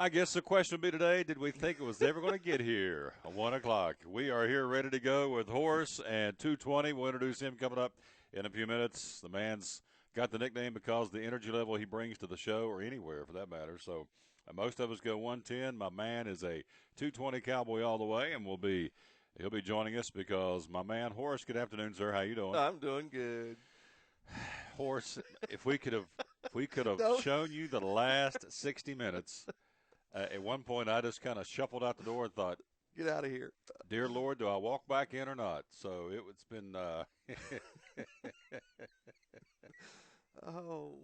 I guess the question will be today, did we think it was ever going to get here? 1 o'clock. We are here ready to go with Horace and 220. We'll introduce him coming up in a few minutes. The man's got the nickname because of the energy level he brings to the show or anywhere for that matter. So most of us go 110. My man is a 220 cowboy all the way, and he'll be joining us because my man Horace, good afternoon, sir. How you doing? I'm doing good. Horace, if we could have shown you the last 60 minutes. At one point, I just kind of shuffled out the door and thought, get out of here. Dear Lord, do I walk back in or not? So it's been Oh.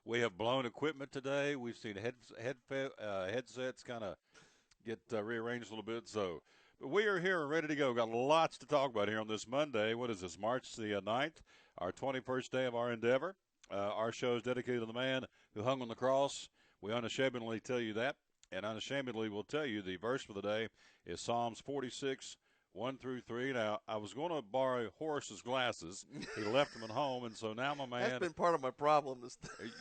We have blown equipment today. We've seen headsets kind of get rearranged a little bit. So but we are here and ready to go. Got lots to talk about here on this Monday. What is this, March the 9th, our 21st day of our endeavor. Our show is dedicated to the man who hung on the cross. We unashamedly tell you that. And unashamedly, we'll tell you the verse for the day is Psalms 46, 1 through 3. Now, I was going to borrow Horace's glasses. He left them at home, and so now my man. That's been part of my problem.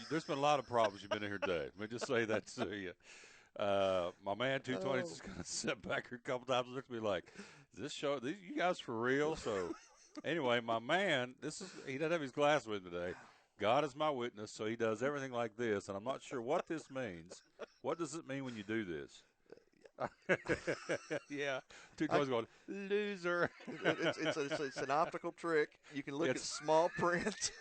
There's been a lot of problems you've been in here today. Let me just say that to you. My man 220 is just going to sit back here a couple times and look at me like, is this show, you guys for real? So, anyway, my man, he doesn't have his glasses with him today. God is my witness, so he does everything like this, and I'm not sure what this means. What does it mean when you do this? Yeah. 220's going, loser. It's an optical trick. You can look at small print.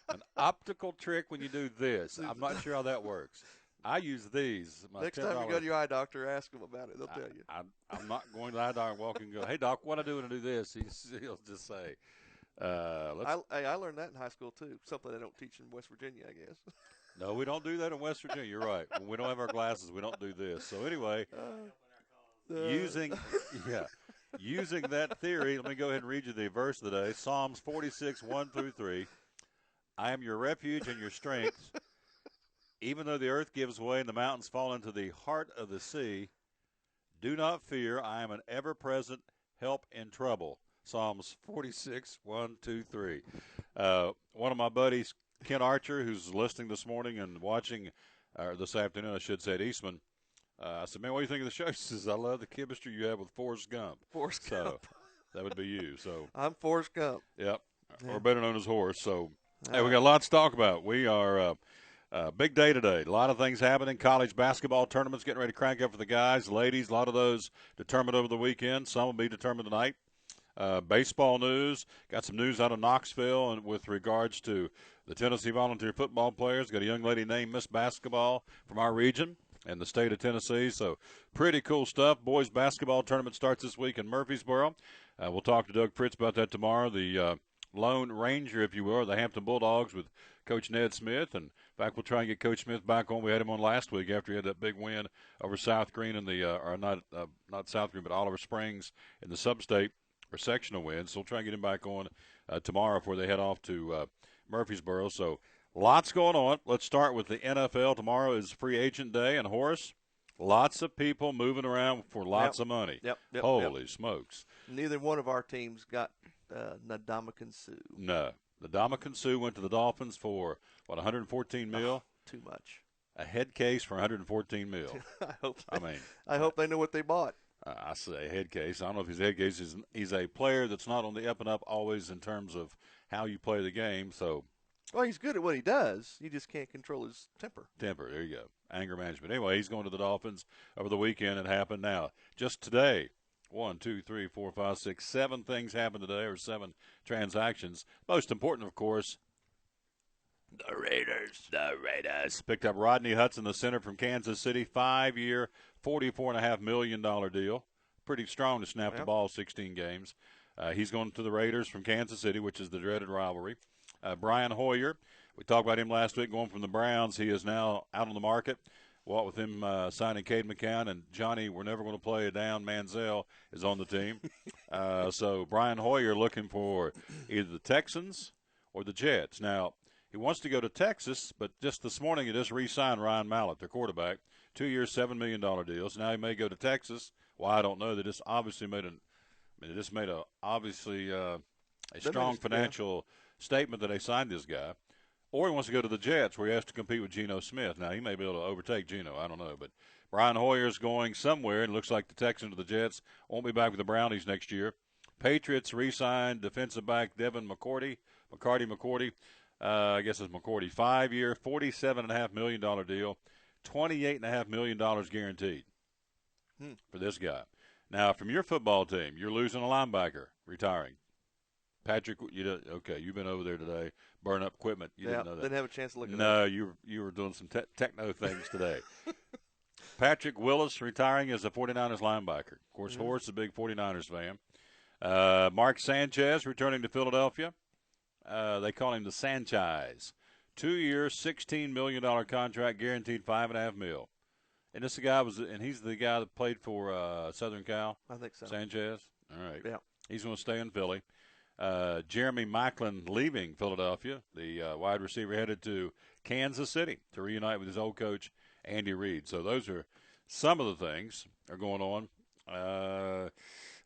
An optical trick when you do this. I'm not sure how that works. I use these. Next time you go to your eye doctor, ask them about it. They'll tell you. I'm not going to the eye doctor and walk and go, hey, doc, what do I do when I do this? He'll just say. I learned that in high school, too. Something they don't teach in West Virginia, I guess. No, we don't do that in West Virginia. You're right. When we don't have our glasses, we don't do this. So, anyway, using that theory, let me go ahead and read you the verse of the day. Psalms 46, 1 through 3. I am your refuge and your strength. Even though the earth gives way and the mountains fall into the heart of the sea, do not fear. I am an ever-present help in trouble. Psalms 46, 1, 2, 3. One of my buddies, Ken Archer, who's listening this morning and watching, this afternoon, I should say, at Eastman, I said, man, what do you think of the show? He says, I love the chemistry you have with Forrest Gump. Forrest Gump. So that would be you. So I'm Forrest Gump. Yep, yeah. Or better known as Horace. So hey, we got lots to talk about. We are big day today. A lot of things happening. College basketball tournaments getting ready to crank up for the guys. Ladies, a lot of those determined over the weekend. Some will be determined tonight. Baseball news. Got some news out of Knoxville and with regards to the Tennessee volunteer football players. Got a young lady named Miss Basketball from our region and the state of Tennessee. So pretty cool stuff. Boys basketball tournament starts this week in Murfreesboro. We'll talk to Doug Fritz about that tomorrow. The Lone Ranger, if you will, the Hampton Bulldogs with Coach Ned Smith. And in fact, we'll try and get Coach Smith back on. We had him on last week after he had that big win over South Green in the or not South Green, but Oliver Springs in the sub-state or sectional win. So we'll try and get him back on tomorrow before they head off to Murfreesboro. So lots going on. Let's start with the NFL. Tomorrow is free agent day. And, Horace, lots of people moving around for lots of money. Yep. Holy smokes. Neither one of our teams got Ndamukong Suh. No. Ndamukong Suh went to the Dolphins for, $114 million? Too much. A head case for $114 million. I hope they know what they bought. I say head case. I don't know if he's a head case. He's a player that's not on the up and up always in terms of how you play the game. So, well, he's good at what he does. He just can't control his temper. There you go. Anger management. Anyway, he's going to the Dolphins over the weekend. It happened now. Just today, 1, 2, 3, 4, 5, 6, 7 things happened today, or 7 transactions. Most important, of course, the Raiders. The Raiders picked up Rodney Hudson, the center from Kansas City, 5-year, $44.5 million deal. Pretty strong to snap the ball 16 games. He's going to the Raiders from Kansas City, which is the dreaded rivalry. Brian Hoyer, we talked about him last week going from the Browns. He is now out on the market. What with him signing Cade McCown and Johnny, we're never going to play it down. Manziel is on the team. So Brian Hoyer looking for either the Texans or the Jets. Now, he wants to go to Texas, but just this morning he just re-signed Ryan Mallett, their quarterback. 2 years, $7 million deals. Now he may go to Texas. Well, I don't know. They just obviously made a strong financial statement that they signed this guy. or he wants to go to the Jets where he has to compete with Geno Smith. Now, he may be able to overtake Geno. I don't know. But Brian Hoyer's going somewhere, and it looks like the Texans or the Jets won't be back with the Brownies next year. Patriots re-signed defensive back Devin McCourty. I guess it's McCourty. 5-year, $47.5 million deal, $28.5 million guaranteed for this guy. Now, from your football team, you're losing a linebacker, retiring. Patrick, you've been over there today, burn up equipment. You didn't know that. Didn't have a chance to look at that. No, you were doing some techno things today. Patrick Willis retiring as a 49ers linebacker. Of course, Horace is a big 49ers fan. Mark Sanchez returning to Philadelphia. They call him the Sanchez. 2-year, $16 million contract, guaranteed $5.5 million. And this guy he's the guy that played for Southern Cal. I think so. Sanchez. All right. Yeah. He's going to stay in Philly. Jeremy Maclin leaving Philadelphia. The wide receiver headed to Kansas City to reunite with his old coach Andy Reid. So those are some of the things that are going on.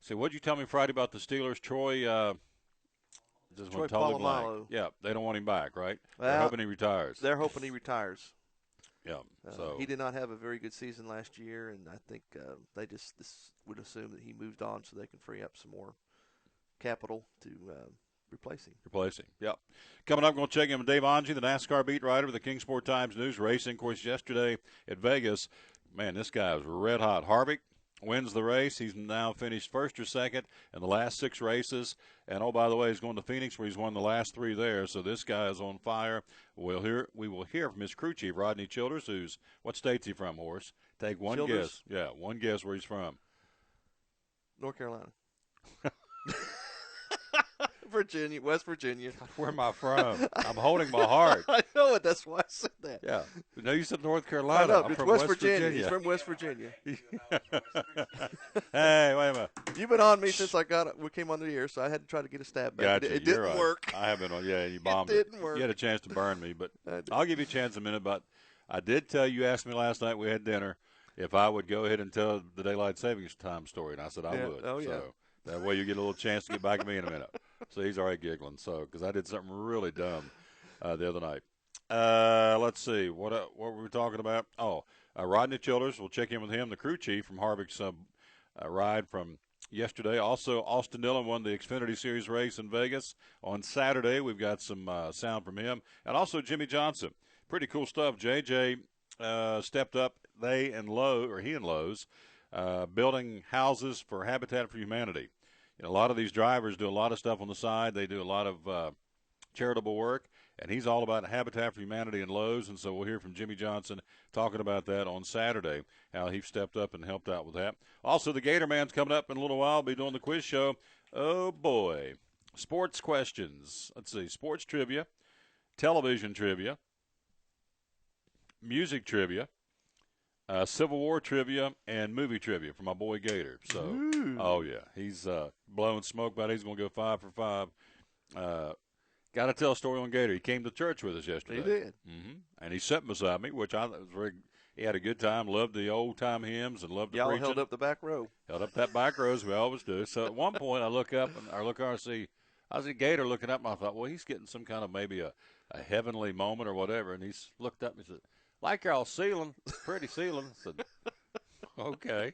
So what did you tell me Friday about the Steelers? Troy Polamalu. Yeah, they don't want him back, right? Well, they're hoping he retires. They're hoping he retires. Yeah. So he did not have a very good season last year, and I think they just would assume that he moved on so they can free up some more capital to replace him. Yep. Coming up, we're going to check in with Dave Ongie, the NASCAR beat writer with the Kingsport Times News Racing. Of course, yesterday at Vegas, man, this guy was red hot. Harvick wins the race. He's now finished first or second in the last 6 races. And, oh, by the way, he's going to Phoenix where he's won the last 3 there. So this guy is on fire. We will hear from his crew chief, Rodney Childers, what state's he from, Horace? Take one Childers? guess. Yeah, one guess where he's from. North Carolina. Virginia, West Virginia. Where am I from? I'm holding my heart. I know it. That's why I said that. Yeah. No, you said North Carolina. I know, I'm from West Virginia. He's from West Virginia. Hey, wait a minute. You've been on me since we came on the air, so I had to try to get a stab back. Gotcha. It didn't work. I have been on. Yeah, you bombed it. It didn't work. You had a chance to burn me, but I'll give you a chance in a minute. But I did tell you, asked me last night, we had dinner, if I would go ahead and tell the daylight savings time story, and I said I would. Oh, yeah. So that way you get a little chance to get back at me in a minute. So he's already giggling. So because I did something really dumb the other night. Let's see. What were we talking about? Oh, Rodney Childers. We'll check in with him, the crew chief from Harvick's ride from yesterday. Also, Austin Dillon won the Xfinity Series race in Vegas on Saturday. We've got some sound from him. And also Jimmie Johnson. Pretty cool stuff. JJ stepped up. He and Lowe's building houses for Habitat for Humanity. A lot of these drivers do a lot of stuff on the side. They do a lot of charitable work, and he's all about Habitat for Humanity and Lowe's, and so we'll hear from Jimmie Johnson talking about that on Saturday, how he stepped up and helped out with that. Also, the Gator Man's coming up in a little while. Be doing the quiz show. Oh, boy. Sports questions. Let's see. Sports trivia, television trivia, music trivia, Civil War trivia, and movie trivia for my boy Gator. So, oh, yeah. He's blowing smoke about it. He's going to go 5 for 5. Got to tell a story on Gator. He came to church with us yesterday. He did. Mm-hmm. And he sat beside me, which I thought was very – he had a good time, loved the old-time hymns and loved the preaching. Y'all held up the back row. Held up that back row, as we always do. So at one point I look up and I see Gator looking up, and I thought, well, he's getting some kind of maybe a heavenly moment or whatever. And he looked up and he said, like y'all ceiling, pretty ceiling. I said, okay.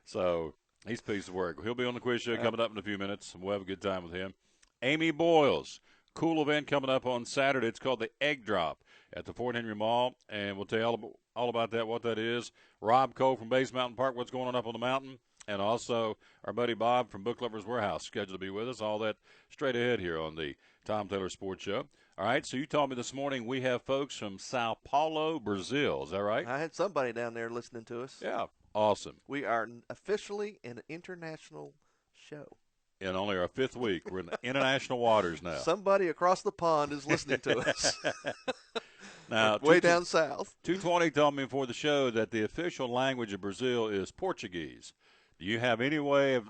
So he's a piece of work. He'll be on the quiz show coming up in a few minutes, and we'll have a good time with him. Amy Broyles, cool event coming up on Saturday. It's called the Egg Drop at the Fort Henry Mall, and we'll tell you all about that, what that is. Rob Cole from Bays Mountain Park, what's going on up on the mountain, and also our buddy Bob from Book Lovers Warehouse scheduled to be with us. All that straight ahead here on the Tom Taylor Sports Show. All right, so you told me this morning we have folks from Sao Paulo, Brazil. Is that right? I had somebody down there listening to us. Yeah, awesome. We are officially an international show. In only our 5th week. We're in international waters now. Somebody across the pond is listening to us. Now, way down south. 220 told me before the show that the official language of Brazil is Portuguese. Do you have any way of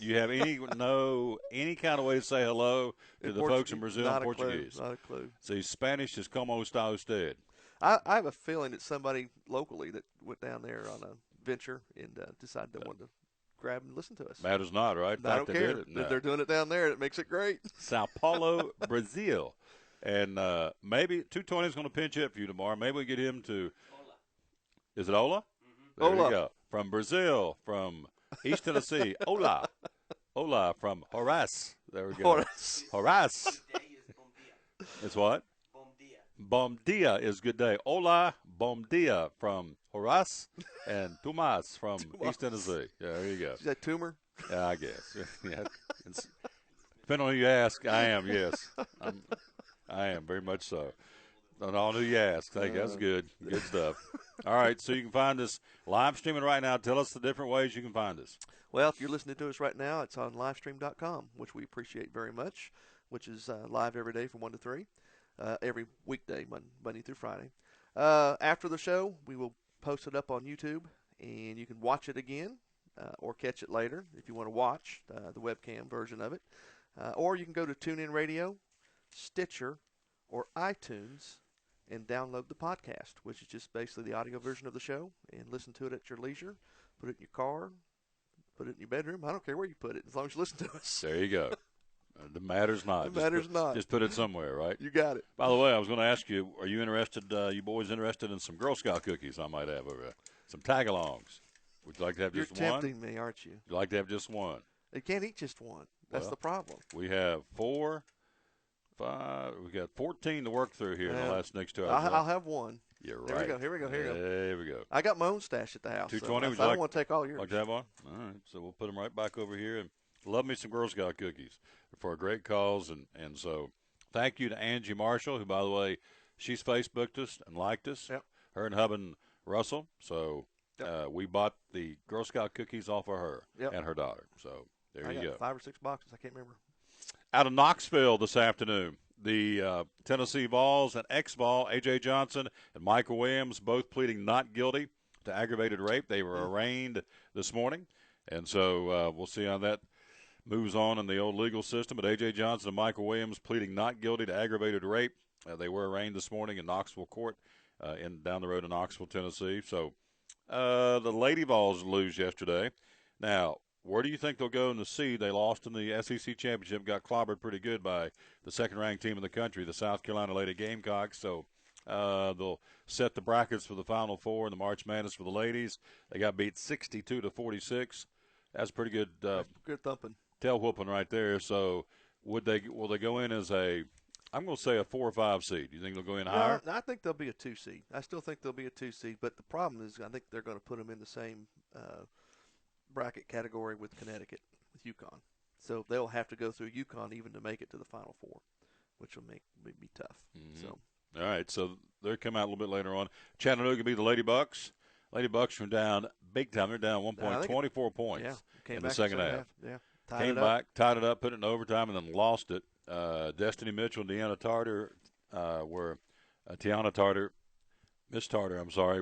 any kind of way to say hello to the folks in Brazil in Portuguese? Not a clue. See, Spanish is como está usted. I have a feeling it's somebody locally that went down there on a venture and decided they wanted to grab and listen to us. Matters not, right? I don't care. They did it. No. They're doing it down there. It makes it great. Sao Paulo, Brazil. And maybe 220 is going to pinch hit for you tomorrow. Maybe we get him to. Ola. Is it Ola? Mm-hmm. There Ola. you go. From Brazil, from East Tennessee. Ola. Ola from Horace. There we go. Horace. Horace. Today is bom dia. It's what? Bom dia. Bom dia is good day. Hola, bom dia from Horace and Tomas from East Tennessee. Yeah, there you go. Is that tumor? Yeah, I guess. Yeah. Depending on who you ask, I am, yes. I am, very much so. On all who you ask. Thank you. That's good. Good stuff. All right, so you can find us live streaming right now. Tell us the different ways you can find us. Well, if you're listening to us right now, it's on livestream.com, which we appreciate very much, which is live every day from 1 to 3, every weekday, Monday through Friday. After the show, we will post it up on YouTube, and you can watch it again or catch it later if you want to watch the webcam version of it. Or you can go to TuneIn Radio, Stitcher, or iTunes and download the podcast, which is just basically the audio version of the show, and listen to it at your leisure. Put it in your car, put it in your bedroom. I don't care where you put it, as long as you listen to us. There you go. It matters not. It matters not. Just put it somewhere, right? You got it. By the way, I was going to ask you, are you interested, you boys interested in some Girl Scout cookies I might have over there? Some tag-alongs. Would you like to have You're just one? You're tempting me, aren't you? Would you like to have just one? You can't eat just one. That's the problem. We have 4, 5, we got 14 to work through here in the last next 2 hours. I'll have one. You're Here right. we go. There we go. I got my own stash at the house. 220, so I don't want to take all yours. Like to have one? All right. So we'll put them right back over here. And love me some Girl Scout cookies for a great cause. And so thank you to Angie Marshall, who, by the way, she's Facebooked us and liked us. Yep. Her and Hub and Russell. So we bought the Girl Scout cookies off of her and her daughter. So there you go. 5 or 6 boxes. I can't remember. Out of Knoxville this afternoon, the Tennessee Vols and ex-Vol, A.J. Johnson and Michael Williams, both pleading not guilty to aggravated rape. They were arraigned this morning, and so we'll see how that moves on in the old legal system. But A.J. Johnson and Michael Williams pleading not guilty to aggravated rape. They were arraigned this morning in Knoxville Court down the road in Knoxville, Tennessee. So the Lady Vols lose yesterday. Now, where do you think they'll go in the seed? They lost in the SEC Championship, got clobbered pretty good by the second-ranked team in the country, the South Carolina Lady Gamecocks. So they'll set the brackets for the Final Four in the March Madness for the ladies. They got beat 62-46. That's pretty good. Good thumping. Tail whooping right there. So will they go in as I'm going to say a 4 or 5 seed? Do you think they'll go in higher? I think they'll be a 2 seed. I still think they'll be a 2 seed, but the problem is I think they're going to put them in the same bracket category with Connecticut, with UConn. So they'll have to go through UConn even to make it to the Final Four, which will be tough. Mm-hmm. So. All right, so they'll come out a little bit later on. Chattanooga beat the Lady Bucks. Lady Bucks from down big time. They're down 24 points in the second half. Yeah, Came back, tied it up, put it in overtime, and then lost it. Destiny Mitchell and Miss Tarter,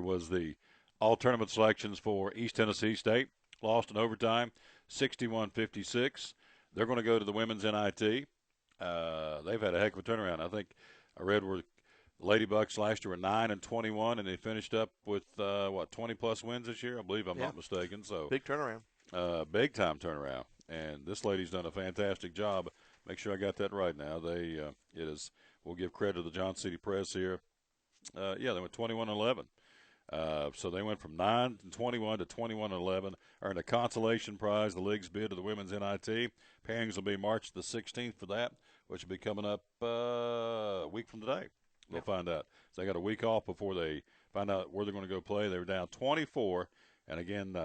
was the all-tournament selections for East Tennessee State. Lost in overtime, 61-56. They're going to go to the women's NIT. They've had a heck of a turnaround. I think I read where Lady Bucks last year were 9-21, and they finished up with 20-plus wins this year. I believe I'm not mistaken. So big turnaround, big time turnaround. And this lady's done a fantastic job. Make sure I got that right now. We'll give credit to the Johnson City Press here. They went 21-11. So they went from 9-21 to 21-11, earned a consolation prize, the league's bid to the women's NIT. Pairings will be March the 16th for that, which will be coming up a week from today. We'll find out. So they got a week off before they find out where they're going to go play. They were down 24, and again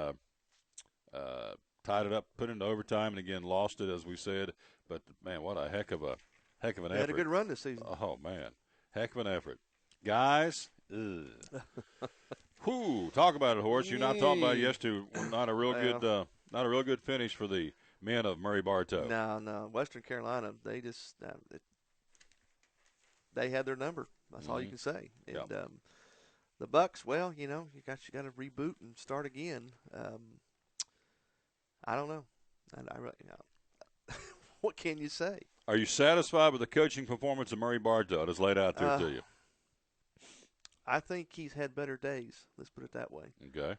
tied it up, put it into overtime, and again lost it, as we said. But, man, what a heck of an effort. They had a good run this season. Oh, man, heck of an effort. Guys, whoo, talk about it, Horace. You're not talking about it yesterday. Not a real good finish for the men of Murray Bartow. No. Western Carolina, they just they had their number. That's all you can say. And the Bucks, well, you got to reboot and start again. I don't know. What can you say? Are you satisfied with the coaching performance of Murray Bartow that's laid out there to you? I think he's had better days. Let's put it that way. Okay.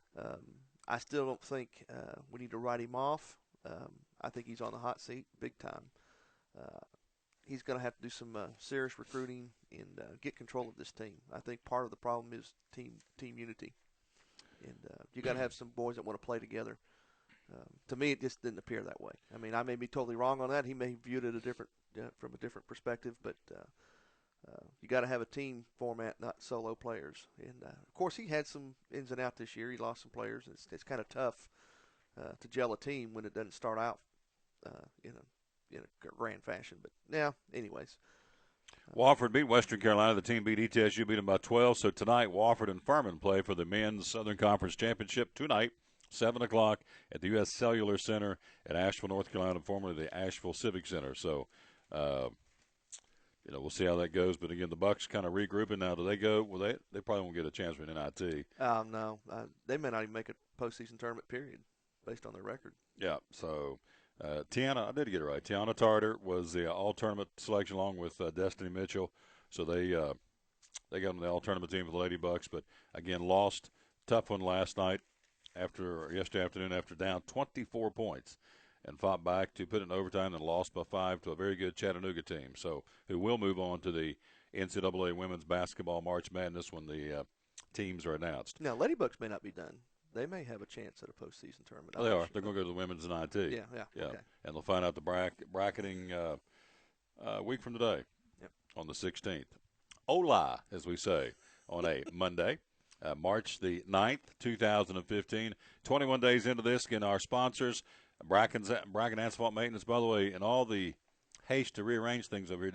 I still don't think we need to write him off. I think he's on the hot seat big time. he's going to have to do some serious recruiting and get control of this team. I think part of the problem is team unity, and you got to have some boys that want to play together. To me, it just didn't appear that way. I mean, I may be totally wrong on that. He may have viewed it from a different perspective, but you got to have a team format, not solo players. And of course, he had some ins and outs this year. He lost some players. It's kind of tough to gel a team when it doesn't start out in a grand fashion. But now, anyways. Wofford beat Western Carolina. The team beat ETSU, beat them by 12. So tonight, Wofford and Furman play for the men's Southern Conference Championship tonight, 7 o'clock at the U.S. Cellular Center at Asheville, North Carolina, formerly the Asheville Civic Center. So, we'll see how that goes. But again, the Bucks kind of regrouping now. Do they go? Well, they probably won't get a chance for an NIT. No, they may not even make a postseason tournament. Period, based on their record. Yeah. So. Tiana, I did get it right. Tiana Tarter was the all-tournament selection along with Destiny Mitchell. So they got on the all-tournament team for the Lady Bucks. But, again, lost. Tough one last night yesterday afternoon after down 24 points and fought back to put it in overtime and lost by 5 to a very good Chattanooga team. So who will move on to the NCAA Women's Basketball March Madness when the teams are announced. Now, Lady Bucks may not be done. They may have a chance at a postseason tournament. Oh, they are. Sure. They're going to go to the women's NIT. Yeah. Okay. And they'll find out the bracketing a week from today, on the 16th. Hola, as we say, on a Monday, March the 9th, 2015. 21 days into this, again, our sponsors, Bracken Asphalt Maintenance. By the way, in all the haste to rearrange things over here,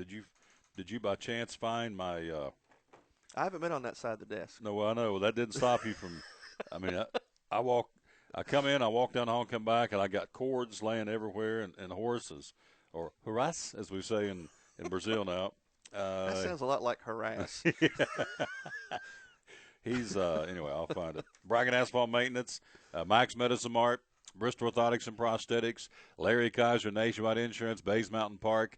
did you by chance find my I haven't been on that side of the desk. No, well, I know. Well, that didn't stop you from – I mean, I come in, I walk down the hall and come back, and I got cords laying everywhere and horses, or harass, as we say in Brazil now. That sounds a lot like harass. He's anyway, I'll find it. Bracken Asphalt Maintenance, Max Medicine Mart, Bristol Orthotics and Prosthetics, Larry Kaiser Nationwide Insurance, Bays Mountain Park,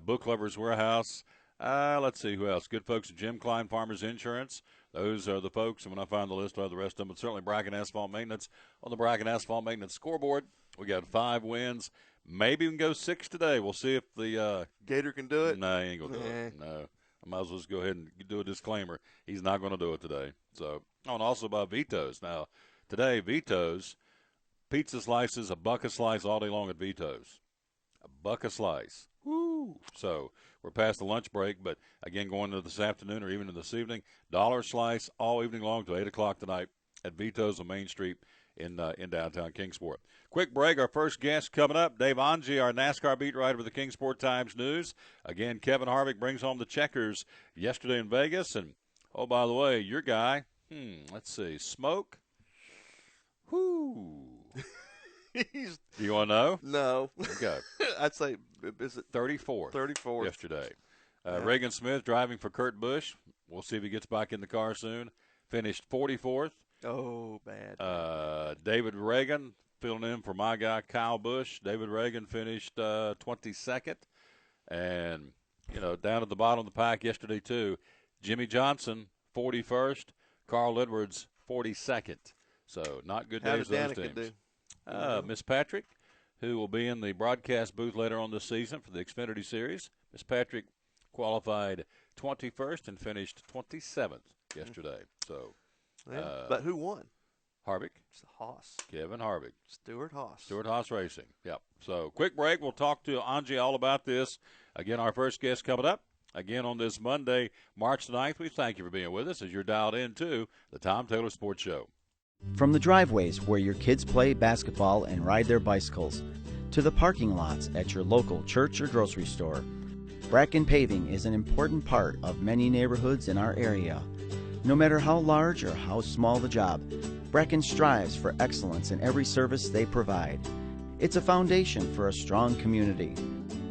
Book Lovers Warehouse. Let's see who else. Good folks at Jim Klein Farmers Insurance. Those are the folks, and when I find the list, I'll have the rest of them. But certainly Bracken Asphalt Maintenance on the Bracken Asphalt Maintenance scoreboard. We got 5 wins. Maybe we can go 6 today. We'll see if the Gator can do it. No, he ain't going to do it. No. I might as well just go ahead and do a disclaimer. He's not going to do it today. So, and also by Vito's. Now, today, Vito's, pizza slices, a buck a slice all day long at Vito's. A buck a slice. Woo! So, we're past the lunch break, but again, going into this afternoon or even in this evening, $1 slice all evening long till 8 o'clock tonight at Vito's on Main Street in downtown Kingsport. Quick break. Our first guest coming up, Dave Ongie, our NASCAR beat writer with the Kingsport Times News. Again, Kevin Harvick brings home the checkers yesterday in Vegas. And, oh, by the way, your guy, let's see, Smoke. Whoo. Do you want to know? No. Okay. I'd say, is it 34th? 34th. Yesterday. Reagan Smith driving for Kurt Busch. We'll see if he gets back in the car soon. Finished 44th. Oh, bad. David Reagan filling in for my guy, Kyle Busch. David Reagan finished 22nd. And, down at the bottom of the pack yesterday, too, Jimmie Johnson, 41st. Carl Edwards, 42nd. So, not good days for those teams. Miss Patrick, who will be in the broadcast booth later on this season for the Xfinity Series. Miss Patrick qualified 21st and finished 27th yesterday. So, but who won? Harvick. It's Haas. Kevin Harvick. Stewart Haas Racing. Yep. So, quick break. We'll talk to Ongie all about this. Again, our first guest coming up. Again, on this Monday, March 9th, we thank you for being with us as you're dialed into the Tom Taylor Sports Show. From the driveways where your kids play basketball and ride their bicycles, to the parking lots at your local church or grocery store, Bracken Paving is an important part of many neighborhoods in our area. No matter how large or how small the job, Bracken strives for excellence in every service they provide. It's a foundation for a strong community.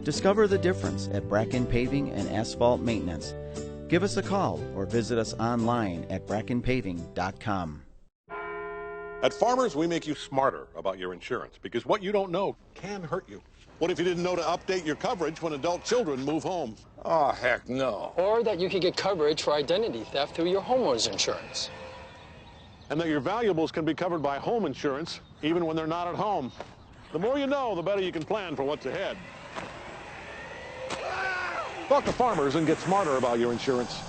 Discover the difference at Bracken Paving and Asphalt Maintenance. Give us a call or visit us online at brackenpaving.com. At Farmers, we make you smarter about your insurance because what you don't know can hurt you. What if you didn't know to update your coverage when adult children move home? Oh, heck no. Or that you could get coverage for identity theft through your homeowner's insurance. And that your valuables can be covered by home insurance even when they're not at home. The more you know, the better you can plan for what's ahead. Talk to Farmers and get smarter about your insurance.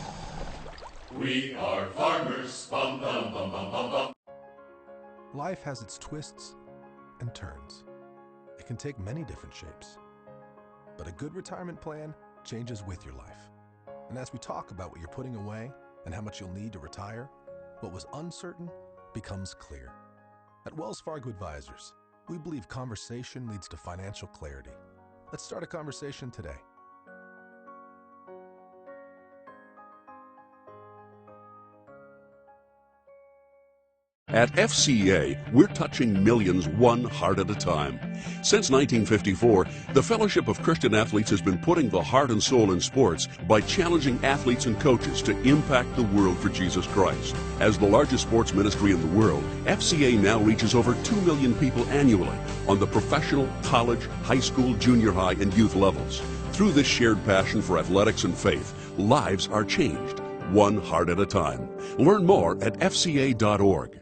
We are farmers. Bum, bum, bum, bum, bum, bum. Life has its twists and turns. It can take many different shapes. But a good retirement plan changes with your life. And as we talk about what you're putting away and how much you'll need to retire, what was uncertain becomes clear. At Wells Fargo Advisors, we believe conversation leads to financial clarity. Let's start a conversation today. At FCA, we're touching millions one heart at a time. Since 1954, the Fellowship of Christian Athletes has been putting the heart and soul in sports by challenging athletes and coaches to impact the world for Jesus Christ. As the largest sports ministry in the world, FCA now reaches over 2 million people annually on the professional, college, high school, junior high, and youth levels. Through this shared passion for athletics and faith, lives are changed, one heart at a time. Learn more at fca.org.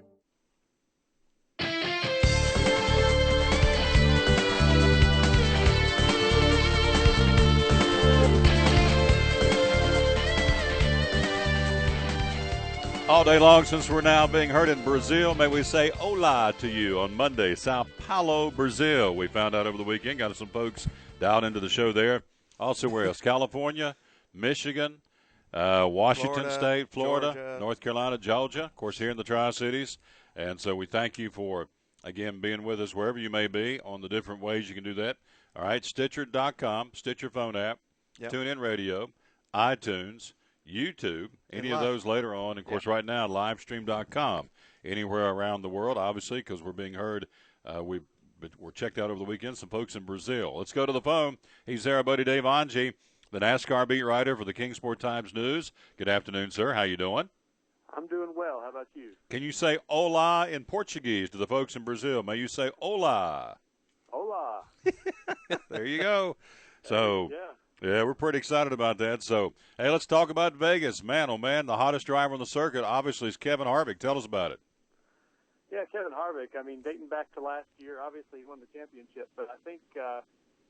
All day long, since we're now being heard in Brazil, may we say hola to you on Monday, Sao Paulo, Brazil. We found out over the weekend, got some folks down into the show there. Also, where else? California, Michigan, Washington State, Florida, Georgia, North Carolina, Georgia, of course, here in the Tri-Cities. And so we thank you for, again, being with us wherever you may be on the different ways you can do that. All right, Stitcher.com, Stitcher phone app, TuneIn Radio, iTunes, YouTube, any of those later on. Of course, right now, livestream.com, anywhere around the world, obviously, because we're being heard. We're checked out over the weekend, some folks in Brazil. Let's go to the phone. He's there, our buddy Dave Ongie, the NASCAR beat writer for the Kingsport Times News. Good afternoon, sir. How you doing? I'm doing well. How about you? Can you say hola in Portuguese to the folks in Brazil? May you say hola? Hola. There you go. So, yeah. Yeah, we're pretty excited about that. So, hey, let's talk about Vegas. Man, oh, man, the hottest driver on the circuit, obviously, is Kevin Harvick. Tell us about it. Yeah, Kevin Harvick. I mean, dating back to last year, obviously he won the championship, but I think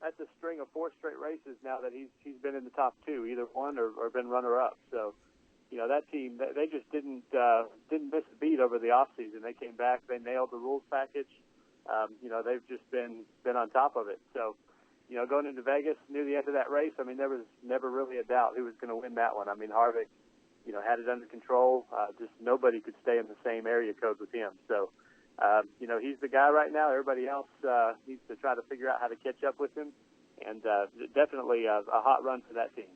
that's a string of 4 straight races now that he's been in the top 2, either won or been runner-up. So, you know, that team, they just didn't miss a beat over the offseason. They came back. They nailed the rules package. You know, they've just been on top of it. So, you know, going into Vegas, near the end of that race, I mean, there was never really a doubt who was going to win that one. I mean, Harvick, you know, had it under control. Just nobody could stay in the same area code with him. So, you know, he's the guy right now. Everybody else needs to try to figure out how to catch up with him. And definitely a hot run for that team.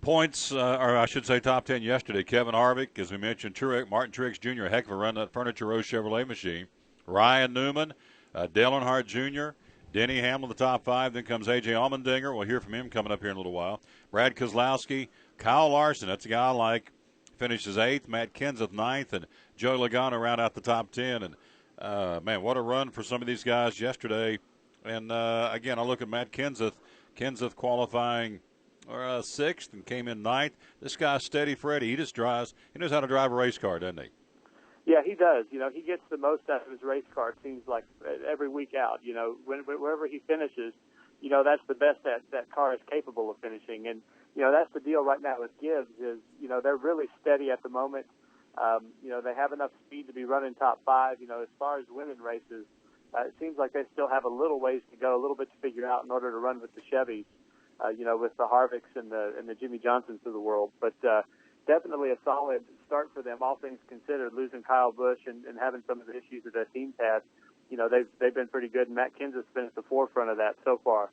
Points, or I should say top 10 yesterday. Kevin Harvick, as we mentioned, Martin Truex Jr., heck of a run, that Furniture Row Chevrolet machine. Ryan Newman, Dale Earnhardt Jr., Denny Hamlin, the top 5. Then comes A.J. Allmendinger. We'll hear from him coming up here in a little while. Brad Keselowski, Kyle Larson, that's a guy I like, finishes 8th. Matt Kenseth 9th, and Joe Logano round out the top 10. And, man, what a run for some of these guys yesterday. And, again, I look at Matt Kenseth. Kenseth qualifying 6th and came in 9th. This guy's steady Freddie. He just drives. He knows how to drive a race car, doesn't he? Yeah, he does. You know, he gets the most out of his race car, it seems like, every week out. You know, wherever he finishes, you know, that's the best that car is capable of finishing. And, you know, that's the deal right now with Gibbs is, you know, they're really steady at the moment. You know, they have enough speed to be running top 5. You know, as far as winning races, it seems like they still have a little ways to go, a little bit to figure out in order to run with the Chevys, you know, with the Harvicks and the Jimmie Johnsons of the world. But definitely a solid start for them, all things considered, losing Kyle Busch and having some of the issues that their team's had. You know, they've been pretty good, and Matt Kenseth's been at the forefront of that so far.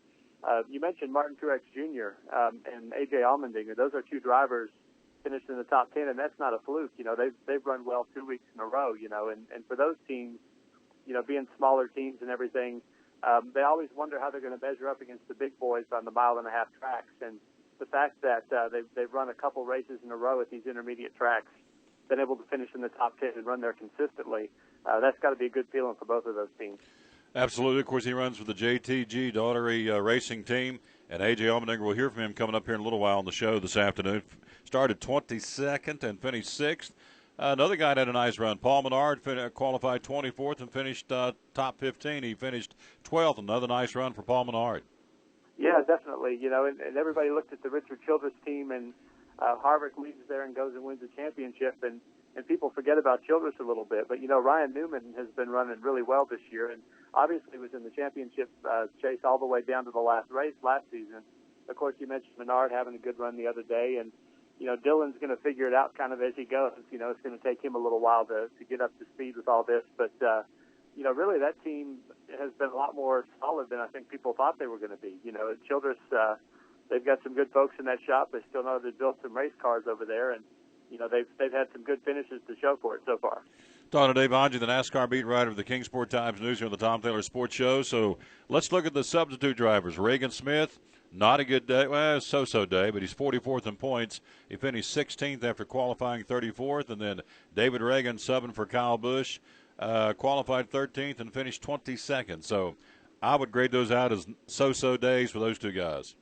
You mentioned Martin Truex Jr. And A.J. Allmendinger. Those are 2 drivers finished in the top 10, and that's not a fluke. You know, they've run well 2 weeks in a row, you know, and for those teams, you know, being smaller teams and everything, they always wonder how they're going to measure up against the big boys on the 1.5 mile tracks. And the fact that they've run a couple races in a row at these intermediate tracks, been able to finish in the top 10 and run there consistently, that's got to be a good feeling for both of those teams. Absolutely. Of course, he runs for the JTG Daughtery Racing Team, and A.J. Allmendinger, we'll hear from him coming up here in a little while on the show this afternoon. Started 22nd and finished 6th. Another guy that had a nice run, Paul Menard, qualified 24th and finished top 15. He finished 12th. Another nice run for Paul Menard. Yeah, definitely. You know, and everybody looked at the Richard Childress team, and Harvick leads there and goes and wins the championship, and people forget about Childress a little bit. But, you know, Ryan Newman has been running really well this year, and obviously was in the championship chase all the way down to the last race last season. Of course, you mentioned Menard having a good run the other day, and, you know, Dylan's going to figure it out kind of as he goes. You know, it's going to take him a little while to get up to speed with all this, but, you know, really that team has been a lot more solid than I think people thought they were going to be. You know, Childress, they've got some good folks in that shop. They still know they've built some race cars over there, and, you know, they've had some good finishes to show for it so far. Talking to Dave Ongie, the NASCAR beat writer of the Kingsport Times News here on the Tom Taylor Sports Show. So let's look at the substitute drivers. Reagan Smith, not a good day. Well, so-so day, but he's 44th in points. He finished 16th after qualifying 34th. And then David Reagan subbing for Kyle Busch, qualified 13th and finished 22nd. So I would grade those out as so-so days for those two guys.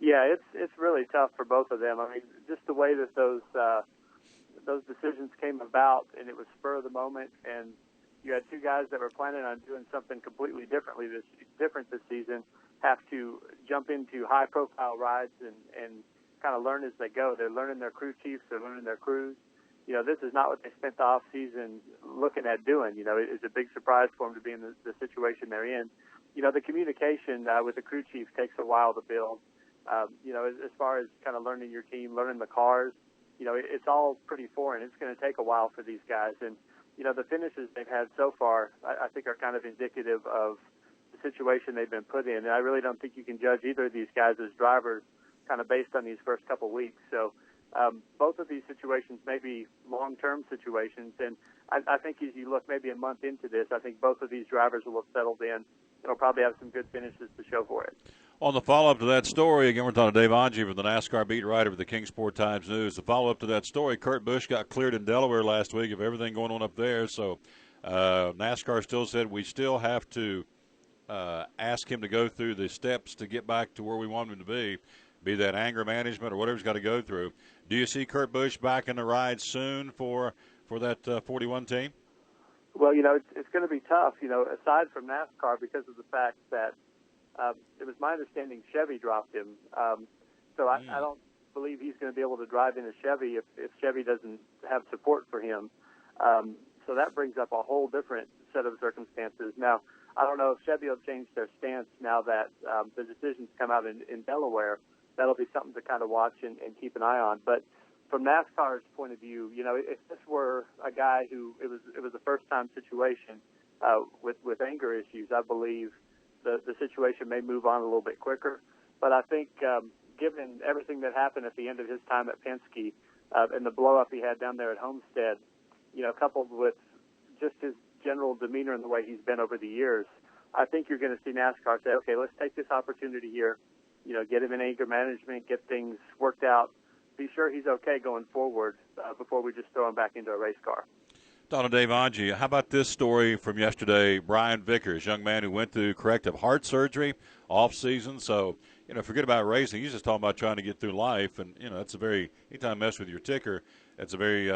Yeah, it's really tough for both of them. I mean, just the way that those decisions came about, and it was spur of the moment, and you had two guys that were planning on doing something completely different this season have to jump into high-profile rides and kind of learn as they go. They're learning their crew chiefs. They're learning their crews. You know, this is not what they spent the off-season looking at doing. You know, it's a big surprise for them to be in the situation they're in. You know, the communication with the crew chief takes a while to build. You know, as far as kind of learning your team, learning the cars, you know, it's all pretty foreign. It's going to take a while for these guys. And, you know, the finishes they've had so far, I think, are kind of indicative of the situation they've been put in. And I really don't think you can judge either of these guys as drivers kind of based on these first couple weeks. So both of these situations may be long-term situations. And I think as you look maybe a month into this, I think both of these drivers will have settled in and will probably have some good finishes to show for it. On the follow-up to that story, again, we're talking to Dave Ongie from the NASCAR beat writer of the Kingsport Times News. The follow-up to that story, Kurt Busch got cleared in Delaware last week of everything going on up there. So NASCAR still said we still have to ask him to go through the steps to get back to where we want him to be that anger management or whatever he's got to go through. Do you see Kurt Busch back in the ride soon for that 41 team? Well, you know, it's going to be tough, you know, aside from NASCAR because of the fact that it was my understanding Chevy dropped him. So I don't believe he's going to be able to drive in a Chevy if Chevy doesn't have support for him. So that brings up a whole different set of circumstances. Now, I don't know if Chevy will change their stance now that the decisions come out in Delaware. That'll be something to kind of watch and keep an eye on. But from NASCAR's point of view, you know, if this were a guy who it was a first-time situation with anger issues, I believe the situation may move on a little bit quicker. But I think given everything that happened at the end of his time at Penske and the blow-up he had down there at Homestead, you know, coupled with just his general demeanor and the way he's been over the years, I think you're going to see NASCAR say, okay, let's take this opportunity here, you know, get him in anger management, get things worked out, be sure he's okay going forward before we just throw him back into a race car. Donald Dave Ongie, how about this story from yesterday? Brian Vickers, young man who went through corrective heart surgery off season. So, you know, forget about racing. He's just talking about trying to get through life. And, you know, it's a very, anytime you mess with your ticker, it's a very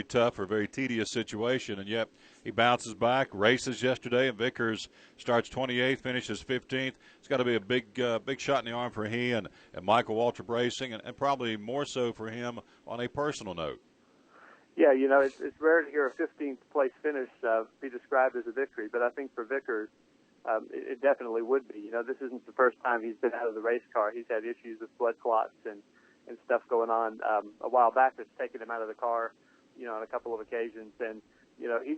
tough or very tedious situation. And yet he bounces back, races yesterday, and Vickers starts 28th, finishes 15th. It's got to be a big shot in the arm for he and Michael Waltrip Racing, and probably more so for him on a personal note. Yeah, you know, it's rare to hear a 15th place finish be described as a victory, but I think for Vickers, it definitely would be. You know, this isn't the first time he's been out of the race car. He's had issues with blood clots and stuff going on. A while back that's taken him out of the car, you know, on a couple of occasions. And, you know, he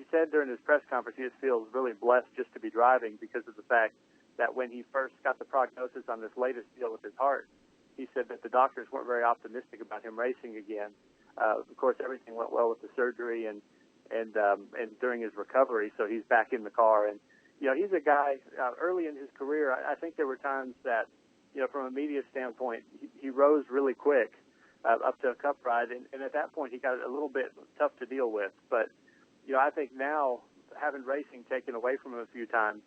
said during his press conference he just feels really blessed just to be driving because of the fact that when he first got the prognosis on this latest deal with his heart, he said that the doctors weren't very optimistic about him racing again. Of course, everything went well with the surgery and during his recovery, so he's back in the car. And, you know, he's a guy, early in his career, I think there were times that, you know, from a media standpoint, he rose really quick up to a cup ride, and at that point he got a little bit tough to deal with. But, you know, I think now, having racing taken away from him a few times,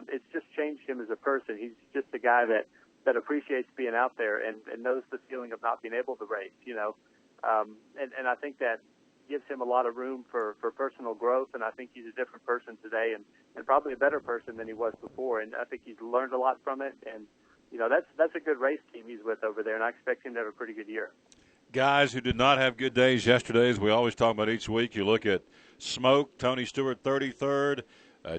it's just changed him as a person. He's just a guy that appreciates being out there and knows the feeling of not being able to race, you know. And I think that gives him a lot of room for personal growth, and I think he's a different person today. And and probably a better person than he was before. And I think he's learned a lot from it. And, that's a good race team he's with over there, and I expect him to have a pretty good year. Guys who did not have good days yesterday, as we always talk about each week, you look at Smoke, Tony Stewart 33rd,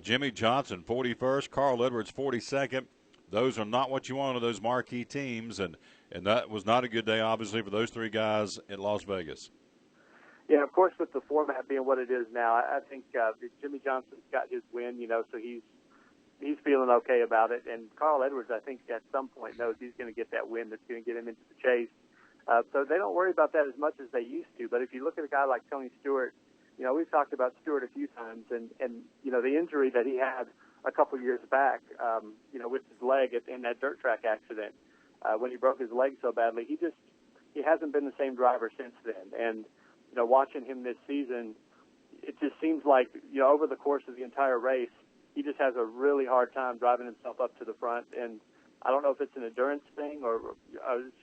Jimmie Johnson 41st, Carl Edwards 42nd. Those are not what you want of those marquee teams, and that was not a good day, obviously, for those three guys at Las Vegas. Yeah, of course, with the format being what it is now, I think Jimmie Johnson's got his win, so he's feeling okay about it. And Carl Edwards, I think, at some point knows he's going to get that win that's going to get him into the chase. So they don't worry about that as much as they used to. But if you look at a guy like Tony Stewart, we've talked about Stewart a few times, and the injury that he had a couple years back, with his leg in that dirt track accident, when he broke his leg so badly, he hasn't been the same driver since then. And, watching him this season, it just seems like, over the course of the entire race, he just has a really hard time driving himself up to the front. And I don't know if it's an endurance thing or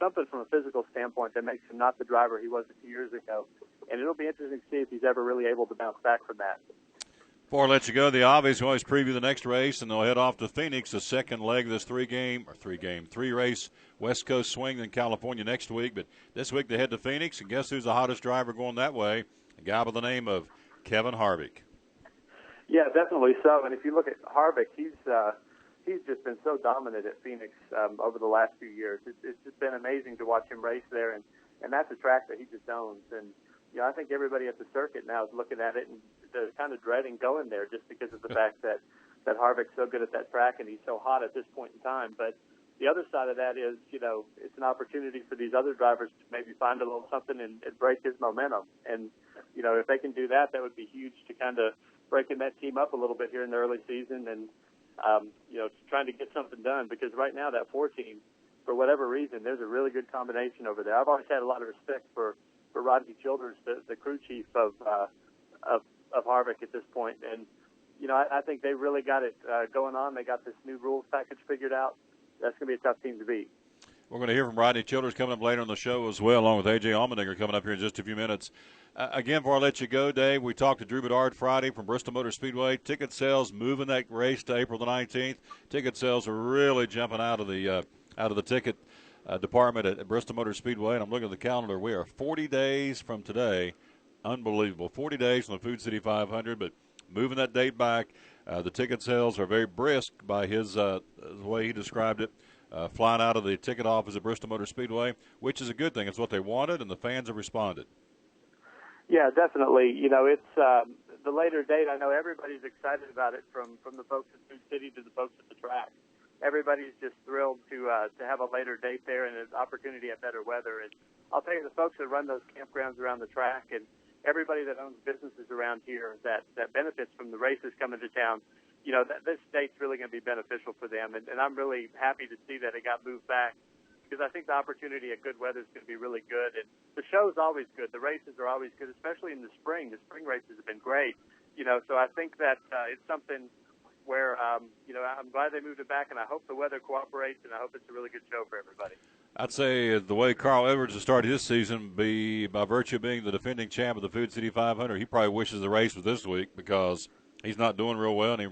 something from a physical standpoint that makes him not the driver he was a few years ago. And it'll be interesting to see if he's ever really able to bounce back from that. Before I let you go, the obvious, we always preview the next race, and they'll head off to Phoenix, the second leg of this three-race West Coast swing in California next week. But this week they head to Phoenix, and guess who's the hottest driver going that way? A guy by the name of Kevin Harvick. Yeah, definitely so. And if you look at Harvick, he's just been so dominant at Phoenix over the last few years. It's just been amazing to watch him race there, and that's a track that he just owns. And I think everybody at the circuit now is looking at it and they're kind of dreading going there just because of the fact that Harvick's so good at that track and he's so hot at this point in time. But the other side of that is, it's an opportunity for these other drivers to maybe find a little something and break his momentum. And, if they can do that, that would be huge to kind of breaking that team up a little bit here in the early season and, trying to get something done. Because right now that 4 team, for whatever reason, there's a really good combination over there. I've always had a lot of respect for Rodney Childers, the crew chief of Harvick at this point. And, I think they really got it going on. They got this new rules package figured out. That's going to be a tough team to beat. We're going to hear from Rodney Childers coming up later on the show as well, along with A.J. Allmendinger coming up here in just a few minutes. Again, before I let you go, Dave, we talked to Drew Bedard Friday from Bristol Motor Speedway. Ticket sales moving that race to April the 19th. Ticket sales are really jumping out of the ticket department at Bristol Motor Speedway. And I'm looking at the calendar. We are 40 days from today. Unbelievable. 40 days from the Food City 500, but moving that date back. The ticket sales are very brisk by his the way he described it. Flying out of the ticket office at Bristol Motor Speedway, which is a good thing. It's what they wanted, and the fans have responded. Yeah, definitely. It's the later date. I know everybody's excited about it, from the folks at Food City to the folks at the track. Everybody's just thrilled to have a later date there and an opportunity at better weather. And I'll tell you, the folks that run those campgrounds around the track and everybody that owns businesses around here that benefits from the races coming to town, this date's really going to be beneficial for them. And I'm really happy to see that it got moved back because I think the opportunity at good weather is going to be really good. And the show's always good. The races are always good, especially in the spring. The spring races have been great. So I think that it's something where, I'm glad they moved it back, and I hope the weather cooperates, and I hope it's a really good show for everybody. I'd say the way Carl Edwards has started his season, by virtue of being the defending champ of the Food City 500, he probably wishes the race was this week because he's not doing real well, and he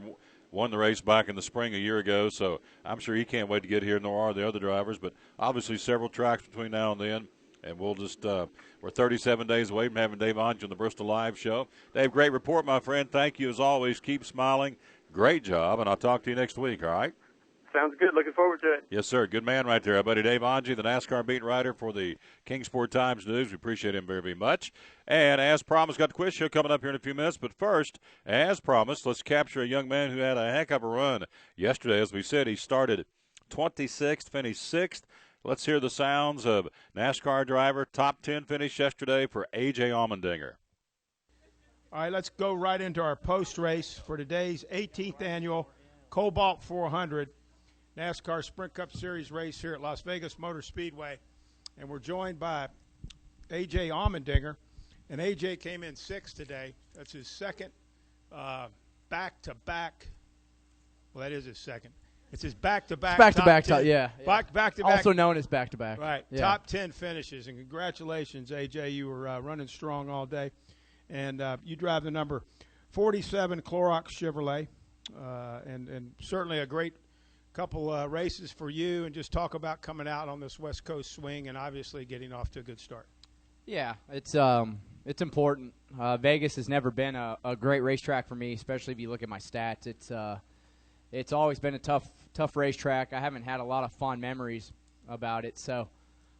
won the race back in the spring a year ago. So I'm sure he can't wait to get here, nor are the other drivers. But obviously several tracks between now and then, and we'll just we're 37 days away from having Dave Ongie on the Bristol Live Show. Dave, great report, my friend. Thank you as always. Keep smiling. Great job, and I'll talk to you next week, all right? Sounds good. Looking forward to it. Yes, sir. Good man right there. Our buddy Dave Ongie, the NASCAR beat writer for the Kingsport Times News. We appreciate him very, very much. And as promised, got the quiz show coming up here in a few minutes. But first, as promised, let's capture a young man who had a heck of a run yesterday. As we said, he started 26th, finished 6th. Let's hear the sounds of NASCAR driver, top 10 finish yesterday for A.J. Allmendinger. All right, let's go right into our post-race for today's 18th annual Cobalt 400 NASCAR Sprint Cup Series race here at Las Vegas Motor Speedway. And we're joined by A.J. Allmendinger. And A.J. came in 6th today. That's his second back-to-back. Well, that is his second. It's his back-to-back. Back-to-back, yeah. Back-to-back. Also known as back-to-back. Right. Yeah. Top 10 finishes. And congratulations, A.J. You were running strong all day. And you drive the number 47 Clorox Chevrolet. and certainly a great couple races for you, and just talk about coming out on this West Coast swing and obviously getting off to a good start. Yeah, it's important. Vegas has never been a great racetrack for me, especially if you look at my stats. It's always been a tough racetrack. I haven't had a lot of fond memories about it. So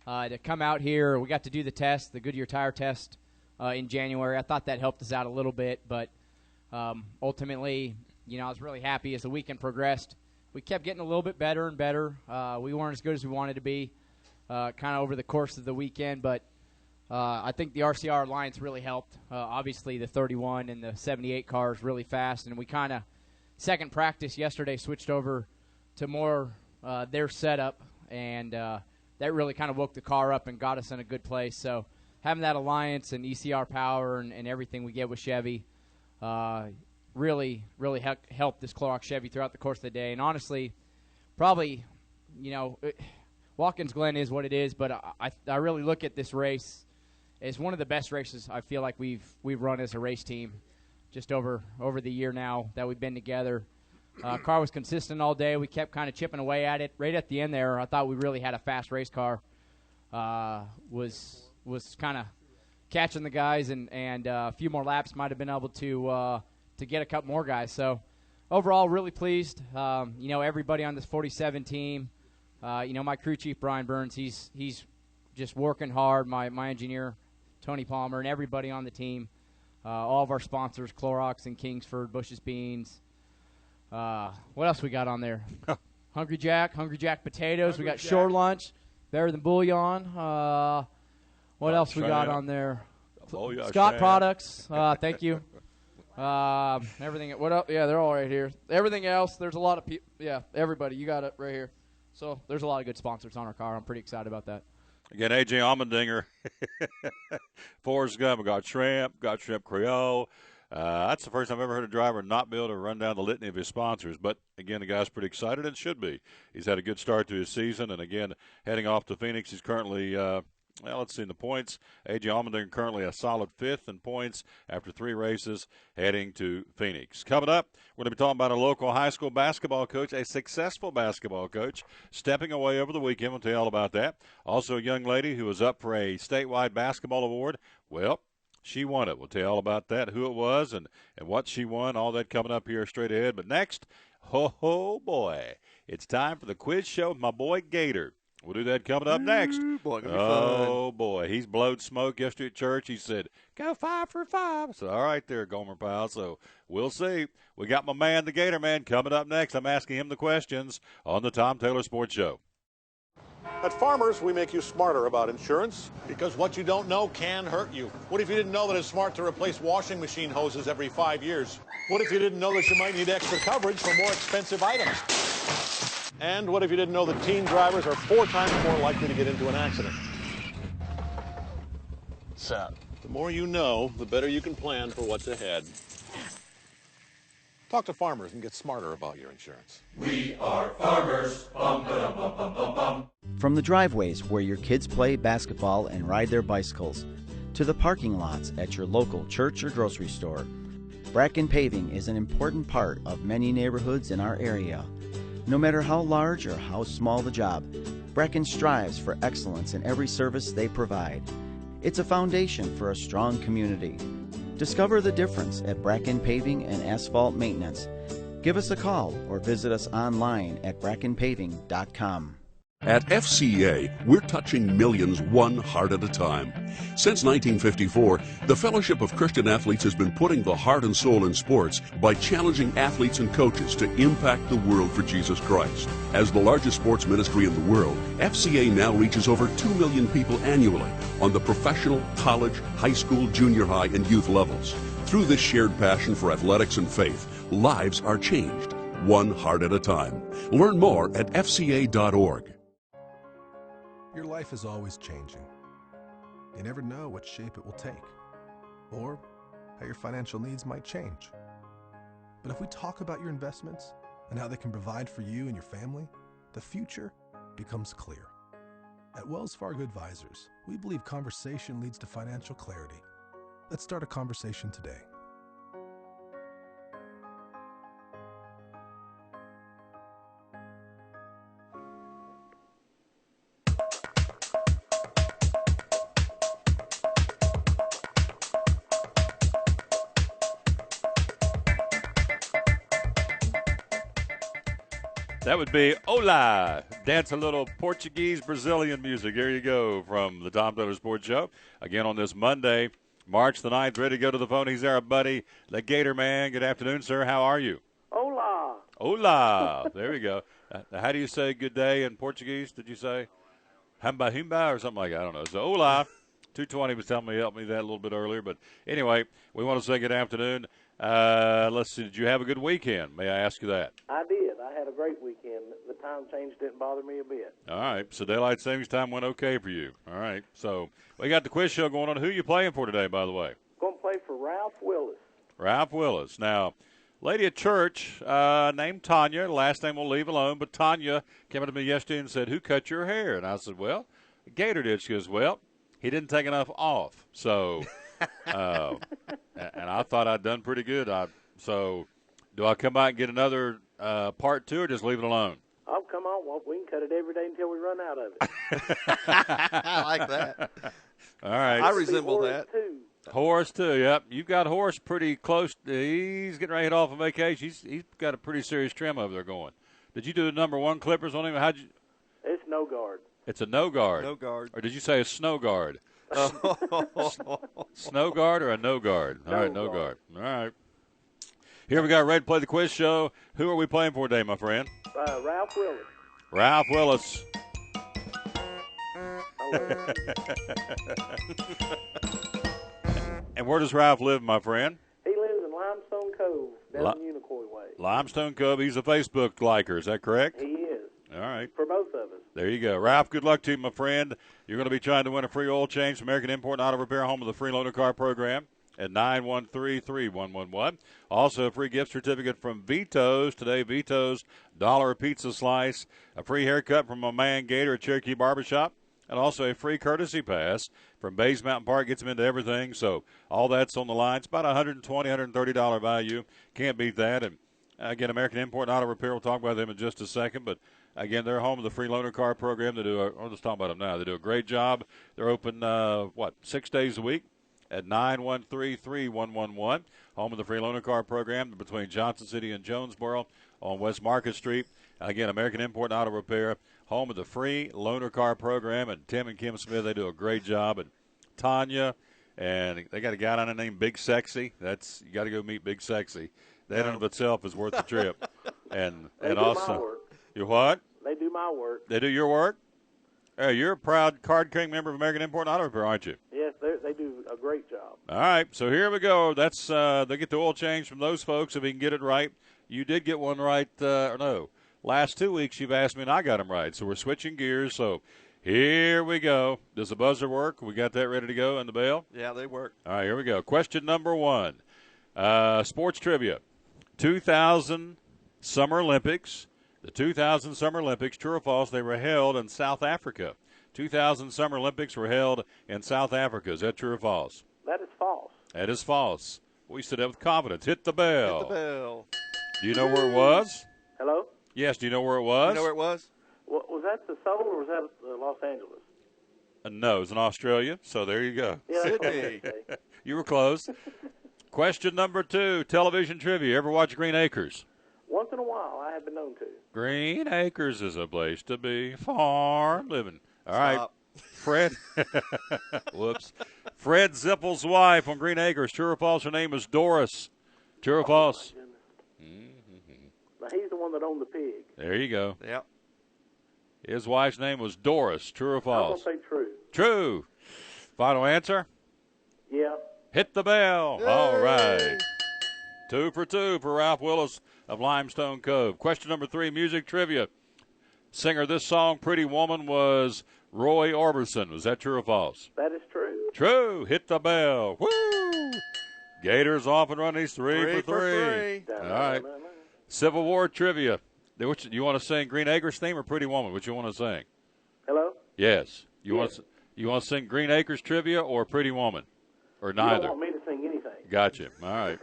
to come out here, we got to do the test, the Goodyear tire test in January. I thought that helped us out a little bit, but ultimately, I was really happy as the weekend progressed. We kept getting a little bit better and better. We weren't as good as we wanted to be kind of over the course of the weekend, but I think the RCR Alliance really helped. Obviously, the 31 and the 78 cars really fast, and we kind of, second practice yesterday, switched over to more their setup, and that really kind of woke the car up and got us in a good place. So having that alliance and ECR power and everything we get with Chevy really helped this Clorox Chevy throughout the course of the day. And honestly, probably, Watkins Glen is what it is, but I really look at this race as one of the best races I feel like we've run as a race team just over the year now that we've been together. Car was consistent all day. We kept kind of chipping away at it. Right at the end there, I thought we really had a fast race car. Was kind of catching the guys, and a few more laps might have been able to get a couple more guys. So overall, really pleased. Everybody on this 47 team. My crew chief, Brian Burns, he's just working hard. My engineer, Tony Palmer, and everybody on the team. All of our sponsors, Clorox and Kingsford, Bush's Beans. What else we got on there? Hungry Jack potatoes. We got Shore Lunch, Better Than Bouillon. What else we got on there? Scott Products. Thank you. Everything. What else? Yeah, they're all right here. Everything else, there's a lot of people. Yeah, everybody. You got it right here. So there's a lot of good sponsors on our car. I'm pretty excited about that. Again, A.J. Allmendinger, Forrest Gump, got Shrimp Creole. That's the first time I've ever heard a driver not be able to run down the litany of his sponsors. But, again, the guy's pretty excited and should be. He's had a good start to his season. And, again, heading off to Phoenix, he's currently let's see in the points. A.J. Allmendinger currently a solid fifth in points after 3 races heading to Phoenix. Coming up, we're going to be talking about a local high school basketball coach, a successful basketball coach, stepping away over the weekend. We'll tell you all about that. Also a young lady who was up for a statewide basketball award. Well, she won it. We'll tell you all about that, who it was and what she won, all that coming up here straight ahead. But next, boy, it's time for the quiz show with my boy Gator. We'll do that coming up next. Boy, boy, he's blowed smoke yesterday at church. He said, go 5 for 5. So, all right there, Gomer pal. So, we'll see. We got my man, the Gator Man, coming up next. I'm asking him the questions on the Tom Taylor Sports Show. At Farmers, we make you smarter about insurance because what you don't know can hurt you. What if you didn't know that it's smart to replace washing machine hoses every 5 years? What if you didn't know that you might need extra coverage for more expensive items? And what if you didn't know that teen drivers are 4 times more likely to get into an accident? So, the more you know, the better you can plan for what's ahead. Talk to Farmers and get smarter about your insurance. We are farmers. Bum, ba-dum, bum, bum, bum, bum. From the driveways where your kids play basketball and ride their bicycles, to the parking lots at your local church or grocery store, Bracken Paving is an important part of many neighborhoods in our area. No matter how large or how small the job, Bracken strives for excellence in every service they provide. It's a foundation for a strong community. Discover the difference at Bracken Paving and Asphalt Maintenance. Give us a call or visit us online at brackenpaving.com. At FCA, we're touching millions one heart at a time. Since 1954, the Fellowship of Christian Athletes has been putting the heart and soul in sports by challenging athletes and coaches to impact the world for Jesus Christ. As the largest sports ministry in the world, FCA now reaches over 2 million people annually on the professional, college, high school, junior high, and youth levels. Through this shared passion for athletics and faith, lives are changed, one heart at a time. Learn more at fca.org. Your life is always changing. You never know what shape it will take, or how your financial needs might change. But if we talk about your investments and how they can provide for you and your family, the future becomes clear. At Wells Fargo Advisors, we believe conversation leads to financial clarity. Let's start a conversation today. That would be Hola. Dance a little Portuguese Brazilian music. There you go from the Tom Taylor Sports Show. Again on this Monday, March the 9th. Ready to go to the phone. He's our buddy, the Gator Man. Good afternoon, sir. How are you? Hola. Hola. There we go. How do you say good day in Portuguese? Did you say hamba himba or something like that? I don't know. So hola. 220 was telling me, helped me that a little bit earlier. But anyway, we want to say good afternoon. Let's see. Did you have a good weekend? May I ask you that? I did. I had a great weekend. The time change didn't bother me a bit. All right. So daylight savings time went okay for you. All right. So we got the quiz show going on. Who are you playing for today, by the way? Going to play for Ralph Willis. Ralph Willis. Now, lady at church named Tanya. Last name we'll leave alone. But Tanya came up to me yesterday and said, who cut your hair? And I said, well, Gator did. She goes, well, he didn't take enough off. So, and I thought I'd done pretty good. So do I come back and get another part two or just leave it alone? Oh, come on. Well, we can cut it every day until we run out of it. I like that. All right. I resemble that. Horace, too, yep. You've got Horace pretty close. He's getting ready to head off on vacation. He's got a pretty serious trim over there going. Did you do the number one clippers on him? How'd you? It's no guard. It's a no guard. No guard. Or did you say a snow guard? Snow guard or a no guard? All right, no guard. All right. Here we go. Ready to play the quiz show. Who are we playing for today, my friend? Ralph Willis. Ralph Willis. And where does Ralph live, my friend? He lives in Limestone Cove, down in Unicoi Way. Limestone Cove. He's a Facebook liker. Is that correct? He is. All right. For both of us. There you go. Ralph, good luck to you, my friend. You're going to be trying to win a free oil change from American Import and Auto Repair, home of the free loaner car program at 913-3111. Also, a free gift certificate from Vito's. Today, Vito's $1 pizza slice. A free haircut from my man Gator at Cherokee Barbershop. And also a free courtesy pass from Bays Mountain Park. Gets them into everything. So all that's on the line. It's about $120, $130 value. Can't beat that. And, again, American Import and Auto Repair. We'll talk about them in just a second. But, again, they're home of the free loaner car program. I'll just talk about them now. They do a great job. They're open, 6 days a week at 913-3111. Home of the free loaner car program between Johnson City and Jonesboro on West Market Street. Again, American Import and Auto Repair, home of the free loaner car program. And Tim and Kim Smith, they do a great job. And Tanya, and they got a guy down there named Big Sexy. You got to go meet Big Sexy. That in of itself is worth the trip. And also, my work. You what? They do my work. They do your work? You're a proud card-carrying member of American Import and Auto Repair, aren't you? Yes, they do a great job. All right, so here we go. That's they get the oil change from those folks if he can get it right. You did get one right, or no. Last 2 weeks you've asked me and I got them right, so we're switching gears. So here we go. Does the buzzer work? We got that ready to go and the bell? Yeah, they work. All right, here we go. Question number one. Sports trivia. 2000 Summer Olympics. The 2000 Summer Olympics, true or false, they were held in South Africa. 2000 Summer Olympics were held in South Africa. Is that true or false? That is false. That is false. We stood up with confidence. Hit the bell. Hit the bell. Do you know where it was? Hello? Yes, do you know where it was? You know where it was? Was that the Seoul or was that Los Angeles? No, it was in Australia, so there you go. Yeah, Could okay. be. You were close. Question number two, television trivia. Ever watch Green Acres? Once in a while, I have been known to. Green Acres is a place to be. Farm living. All right. Stop. Fred. Whoops. Fred Zippel's wife on Green Acres. True or false? Her name is Doris. True or false? Now, he's the one that owned the pig. There you go. Yep. His wife's name was Doris. True or I'm false? going to say true. True. Final answer? Yeah. Hit the bell. Yay. All right. 2 for 2 for Ralph Willis of Limestone Cove. Question number 3, music trivia. Singer of this song, Pretty Woman, was Roy Orbison. Was that true or false? That is true. True. Hit the bell. Woo! Gators off and running. He's 3 for 3. All right. Civil War trivia. Which, you want to sing Green Acres theme or Pretty Woman? Which you want to sing? Hello? Yes. You want to sing Green Acres trivia or Pretty Woman? Or neither? You don't want me to sing anything. Gotcha. All right.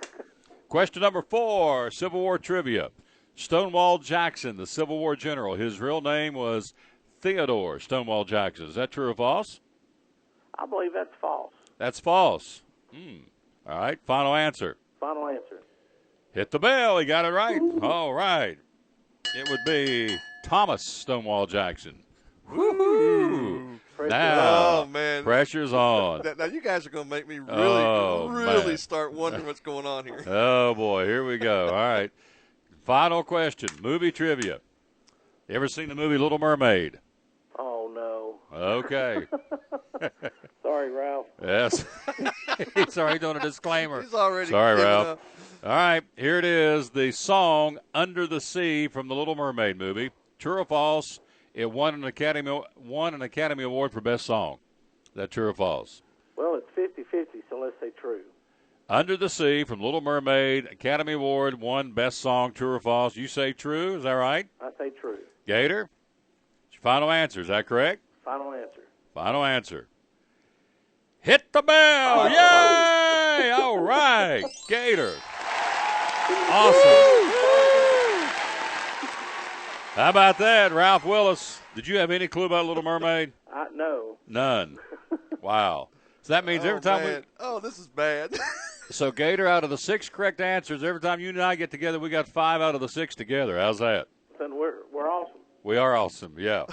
Question number 4, Civil War trivia. Stonewall Jackson, the Civil War general, his real name was Theodore Stonewall Jackson. Is that true or false? I believe that's false. That's false. All right. Final answer. Final answer. Hit the bell. He got it right. All right. It would be Thomas Stonewall Jackson. Woo-hoo. Now, oh man, pressure's on. Now you guys are going to make me really start wondering what's going on here. Oh boy, here we go. All right, final question. Movie trivia. You ever seen the movie Little Mermaid? Oh no. Okay. Sorry, Ralph. Yes. He's already doing a disclaimer. He's already. Sorry, Ralph. Up. All right, here it is. The song "Under the Sea" from the Little Mermaid movie. True or false? It won an Academy Award for Best Song. Is that true or false? Well, it's 50-50, so let's say true. Under the Sea from Little Mermaid, Academy Award, won Best Song. True or false? You say true. Is that right? I say true. Gator? It's your final answer. Is that correct? Final answer. Final answer. Hit the bell! Yay! All right, Gator. Awesome. How about that, Ralph Willis? Did you have any clue about Little Mermaid? No. None. Wow. So that means every time this is bad. So, Gator, out of the 6 correct answers, every time you and I get together, we got 5 out of the 6 together. How's that? Then we're awesome. We are awesome, yeah.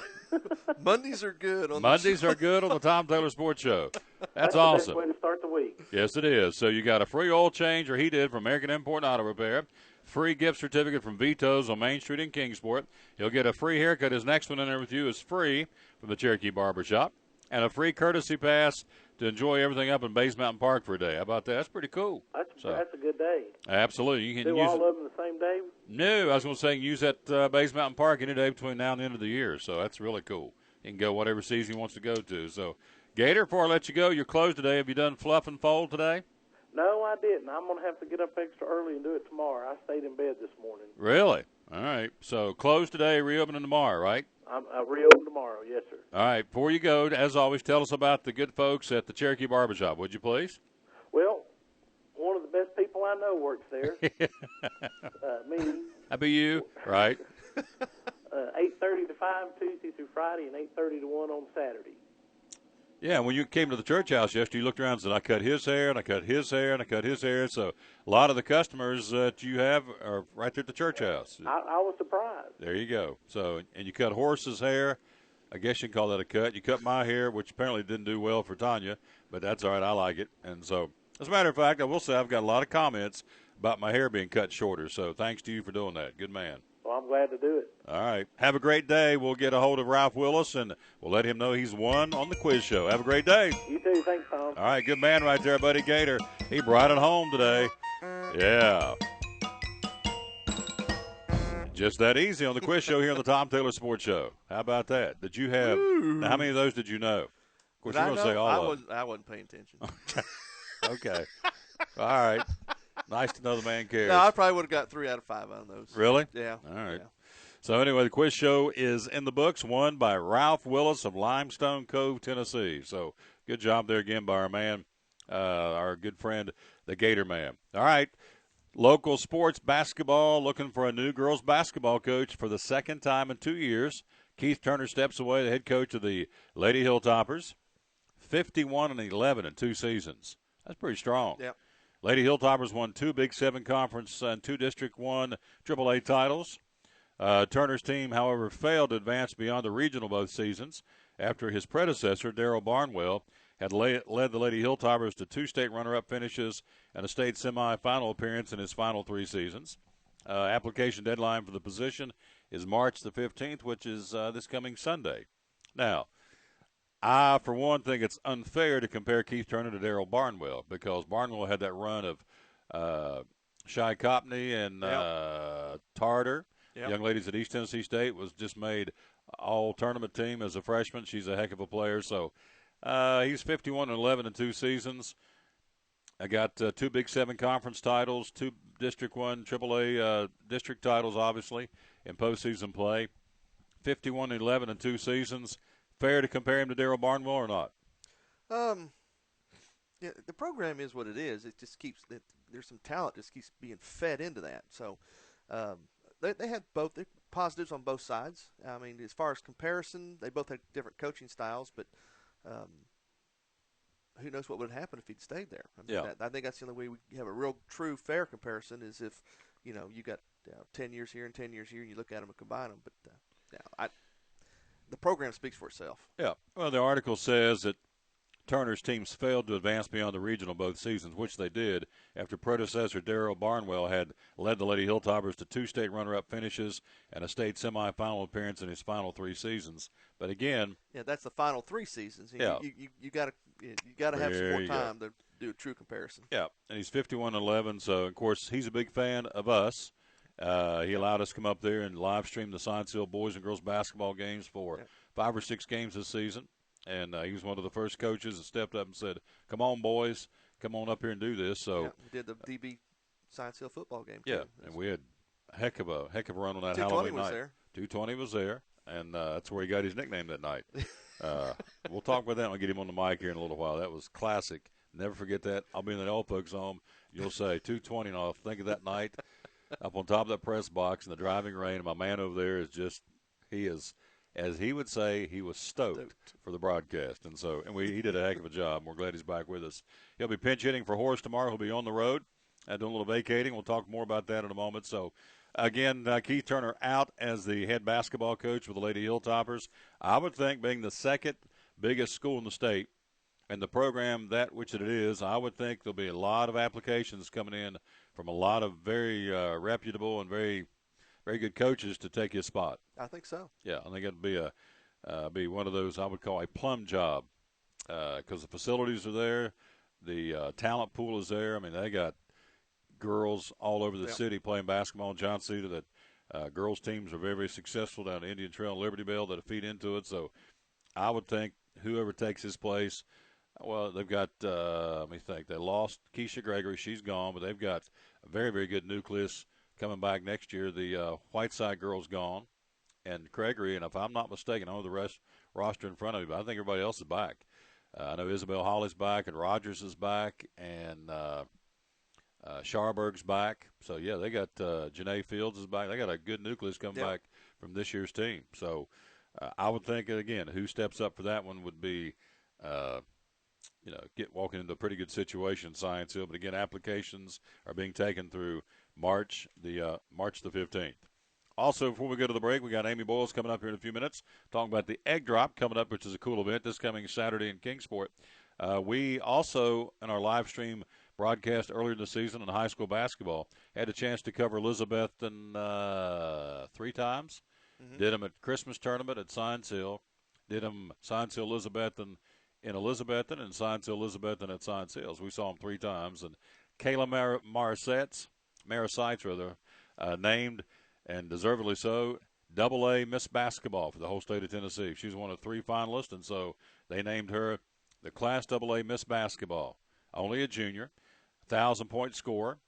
Mondays are good. Mondays are good on the Tom Taylor Sports Show. That's awesome. The best way to start the week. Yes, it is. So you got a free oil change, or he did, from American Import and Auto Repair. Free gift certificate from Vito's on Main Street in Kingsport. He'll get a free haircut. His next one in there with you is free from the Cherokee Barbershop. And a free courtesy pass to enjoy everything up in Bays Mountain Park for a day. How about that? That's pretty cool. That's a good day. Absolutely. You can do use all of them the same day? No, I was going to say you can use that Bays Mountain Park any day between now and the end of the year. So that's really cool. You can go whatever season he wants to go to. So, Gator, before I let you go, you're closed today. Have you done fluff and fold today? No, I didn't. I'm going to have to get up extra early and do it tomorrow. I stayed in bed this morning. Really? All right. So, closed today, reopening tomorrow, right? I reopen tomorrow, yes, sir. All right. Before you go, as always, tell us about the good folks at the Cherokee Barbershop, would you please? Well, one of the best people I know works there. Me. That'd be you, right? 8:30 to 5 Tuesday through Friday and 8:30 to 1 on Saturday. Yeah, when you came to the church house yesterday, you looked around and said, I cut his hair, and I cut his hair, and I cut his hair. So a lot of the customers that you have are right there at the church house. I was surprised. There you go. So, and you cut horse's hair. I guess you can call that a cut. You cut my hair, which apparently didn't do well for Tanya, but that's all right. I like it. And so, as a matter of fact, I will say I've got a lot of comments about my hair being cut shorter. So thanks to you for doing that. Good man. Well, I'm glad to do it. All right. Have a great day. We'll get a hold of Ralph Willis, and we'll let him know he's won on the quiz show. Have a great day. You too. Thanks, Tom. All right. Good man right there, buddy Gator. He brought it home today. Yeah. Just that easy on the quiz show here on the Tom Taylor Sports Show. How about that? Did you have – now, how many of those did you know? Of course, you're going to say all of them. I wasn't paying attention. Okay. All right. Nice to know the man cares. No, I probably would have got 3 out of 5 on those. Really? Yeah. All right. Yeah. So, anyway, the quiz show is in the books, won by Ralph Willis of Limestone Cove, Tennessee. So, good job there again by our man, our good friend, the Gator man. All right. Local sports basketball, looking for a new girls basketball coach for the second time in 2 years. Keith Turner steps away, the head coach of the Lady Hilltoppers. 51-11 in 2 seasons. That's pretty strong. Yep. Lady Hilltoppers won 2 Big 7 Conference and 2 District 1 AAA titles. Turner's team, however, failed to advance beyond the regional both seasons after his predecessor, Darrell Barnwell, had led the Lady Hilltoppers to 2 state runner-up finishes and a state semifinal appearance in his final 3 seasons. Application deadline for the position is March the 15th, which is this coming Sunday. Now, I, for one, think it's unfair to compare Keith Turner to Darrell Barnwell because Barnwell had that run of Shy Copney and Tarter. Yep. Young ladies at East Tennessee State was just made all-tournament team as a freshman. She's a heck of a player. So he's 51-11 in 2 seasons. I got 2 Big 7 conference titles, 2 District 1 AAA district titles, obviously, in postseason play. 51-11 in 2 seasons. Fair to compare him to Darrell Barnwell or not? Yeah, the program is what it is. It just keeps there's some talent just keeps being fed into that. So they have both the positives on both sides. I mean, as far as comparison, they both had different coaching styles, but who knows what would have happened if he'd stayed there. I mean, I think that's the only way we have a real, true, fair comparison is if, you got 10 years here and 10 years here, and you look at them and combine them. But the program speaks for itself. Yeah. Well, the article says that Turner's teams failed to advance beyond the regional both seasons, which they did after predecessor Darrell Barnwell had led the Lady Hilltoppers to 2 state runner-up finishes and a state semifinal appearance in his final 3 seasons. But again, that's the final 3 seasons. Yeah. You got to have some more time to do a true comparison. Yeah, and he's 51-11. So of course he's a big fan of us. He allowed us to come up there and live stream the Science Hill boys and girls basketball games for 5 or 6 games this season. And he was one of the first coaches that stepped up and said, "Come on, boys, come on up here and do this." So we did the DB Science Hill football game. Yeah, and we had a heck of a run on that Halloween night. 220 was there, and that's where he got his nickname that night. We'll talk about that when we get him on the mic here in a little while. That was classic. Never forget that. I'll be in that old folks' home. You'll say 220, and I'll think of that night up on top of that press box in the driving rain. And my man over there is just, he is, as he would say, he was stoked for the broadcast. And so, he did a heck of a job. We're glad he's back with us. He'll be pinch hitting for Horace tomorrow. He'll be on the road doing a little vacating. We'll talk more about that in a moment. So, again, Keith Turner out as the head basketball coach for the Lady Hilltoppers. I would think, being the second biggest school in the state and the program that which it is, I would think there'll be a lot of applications coming in from a lot of very reputable and very, very good coaches to take his spot. I think so. Yeah, I think it'd be one of those I would call a plum job because the facilities are there, the talent pool is there. I mean, they got girls all over the city playing basketball in John Cedar. That girls teams are very, very successful down at Indian Trail and Liberty Bell that feed into it. So I would think whoever takes his place, well, they've got, let me think, they lost Keisha Gregory. She's gone, but they've got a very, very good nucleus coming back next year. The Whiteside girl's gone, and Gregory, and if I'm not mistaken, I don't know the rest roster in front of me, but I think everybody else is back. I know Isabel Holly's back, and Rogers is back, and Scharberg's back. So, yeah, they got Janae Fields is back. They got a good nucleus coming back from this year's team. So I would think, again, who steps up for that one would be, walking into a pretty good situation, Science Hill. But, again, applications are being taken through March the 15th. Also, before we go to the break, we got Amy Boyles coming up here in a few minutes, talking about the Egg Drop coming up, which is a cool event this coming Saturday in Kingsport. We also, in our live stream broadcast earlier this season in high school basketball, had a chance to cover Elizabethton 3 times. Mm-hmm. Did them at Christmas tournament at Science Hill. Did them Science Hill Elizabethton in Elizabethton and Science Hill Elizabethton at Science Hills. We saw them 3 times. And Kayla Marasites, named, and deservedly so, AA Miss Basketball for the whole state of Tennessee. She's one of 3 finalists, and so they named her the Class AA Miss Basketball. Only a junior, 1,000-point scorer,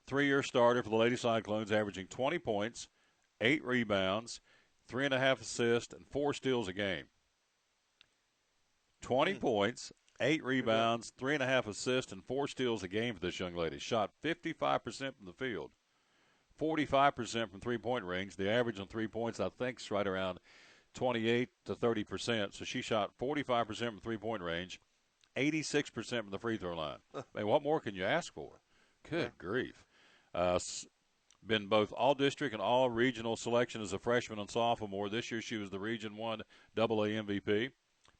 3-year starter for the Lady Cyclones, averaging 20 points, 8 rebounds, 3.5 assists, and 4 steals a game. 20 points, 8 rebounds, 3.5 assists, and 4 steals a game for this young lady. Shot 55% from the field, 45% from three-point range. The average on 3 points, I think, is right around 28 to 30%. So she shot 45% from three-point range, 86% from the free throw line. Man, what more can you ask for? Good grief. Been both all-district and all-regional selection as a freshman and sophomore. This year she was the Region 1 AA MVP.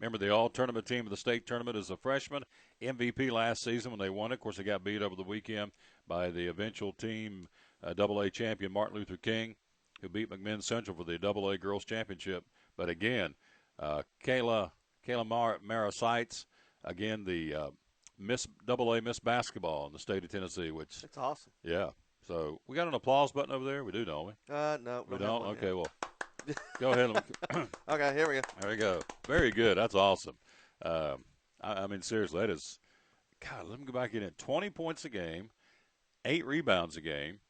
Remember, the all-tournament team of the state tournament as a freshman. MVP last season when they won it. Of course, they got beat over the weekend by the eventual team AA champion Martin Luther King, who beat McMinn Central for the AA Girls Championship. But again, Kayla Marasites, again, the AA Miss Basketball in the state of Tennessee, which it's awesome. Yeah. So we got an applause button over there. We do, don't we? No, we don't. Okay, well, go ahead. Okay, here we go. There we go. Very good. That's awesome. I mean, seriously, that is. God, let me go back in it. 20 points a game, 8 rebounds a game,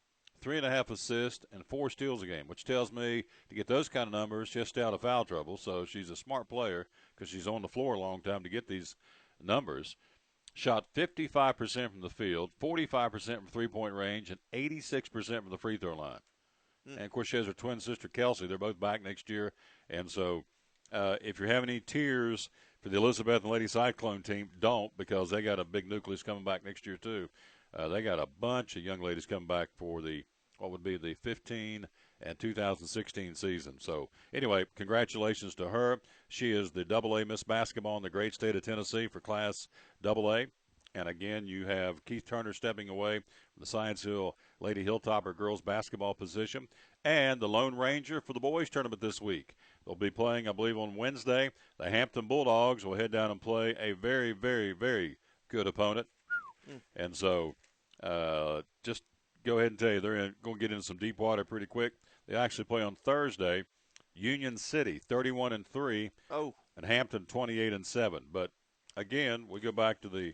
3.5 assists, and 4 steals a game, which tells me to get those kind of numbers, she's stay out of foul trouble. So she's a smart player because she's on the floor a long time to get these numbers. Shot 55% from the field, 45% from three-point range, and 86% from the free throw line. And, of course, she has her twin sister, Kelsey. They're both back next year. And so if you're having any tears for the Elizabeth and Lady Cyclone team, don't, because they got a big nucleus coming back next year, too. They got a bunch of young ladies coming back for the what would be the 15 and 2016 season. So, anyway, congratulations to her. She is the AA Miss Basketball in the great state of Tennessee for Class AA. And, again, you have Keith Turner stepping away from the Science Hill Lady Hilltopper girls basketball position. And the Lone Ranger for the boys tournament this week. They'll be playing, I believe, on Wednesday. The Hampton Bulldogs will head down and play a very, very, very good opponent. And so just go ahead and tell you, they're going to get into some deep water pretty quick. They actually play on Thursday. Union City, 31-3. Oh. And Hampton, 28-7. But, again, we go back to the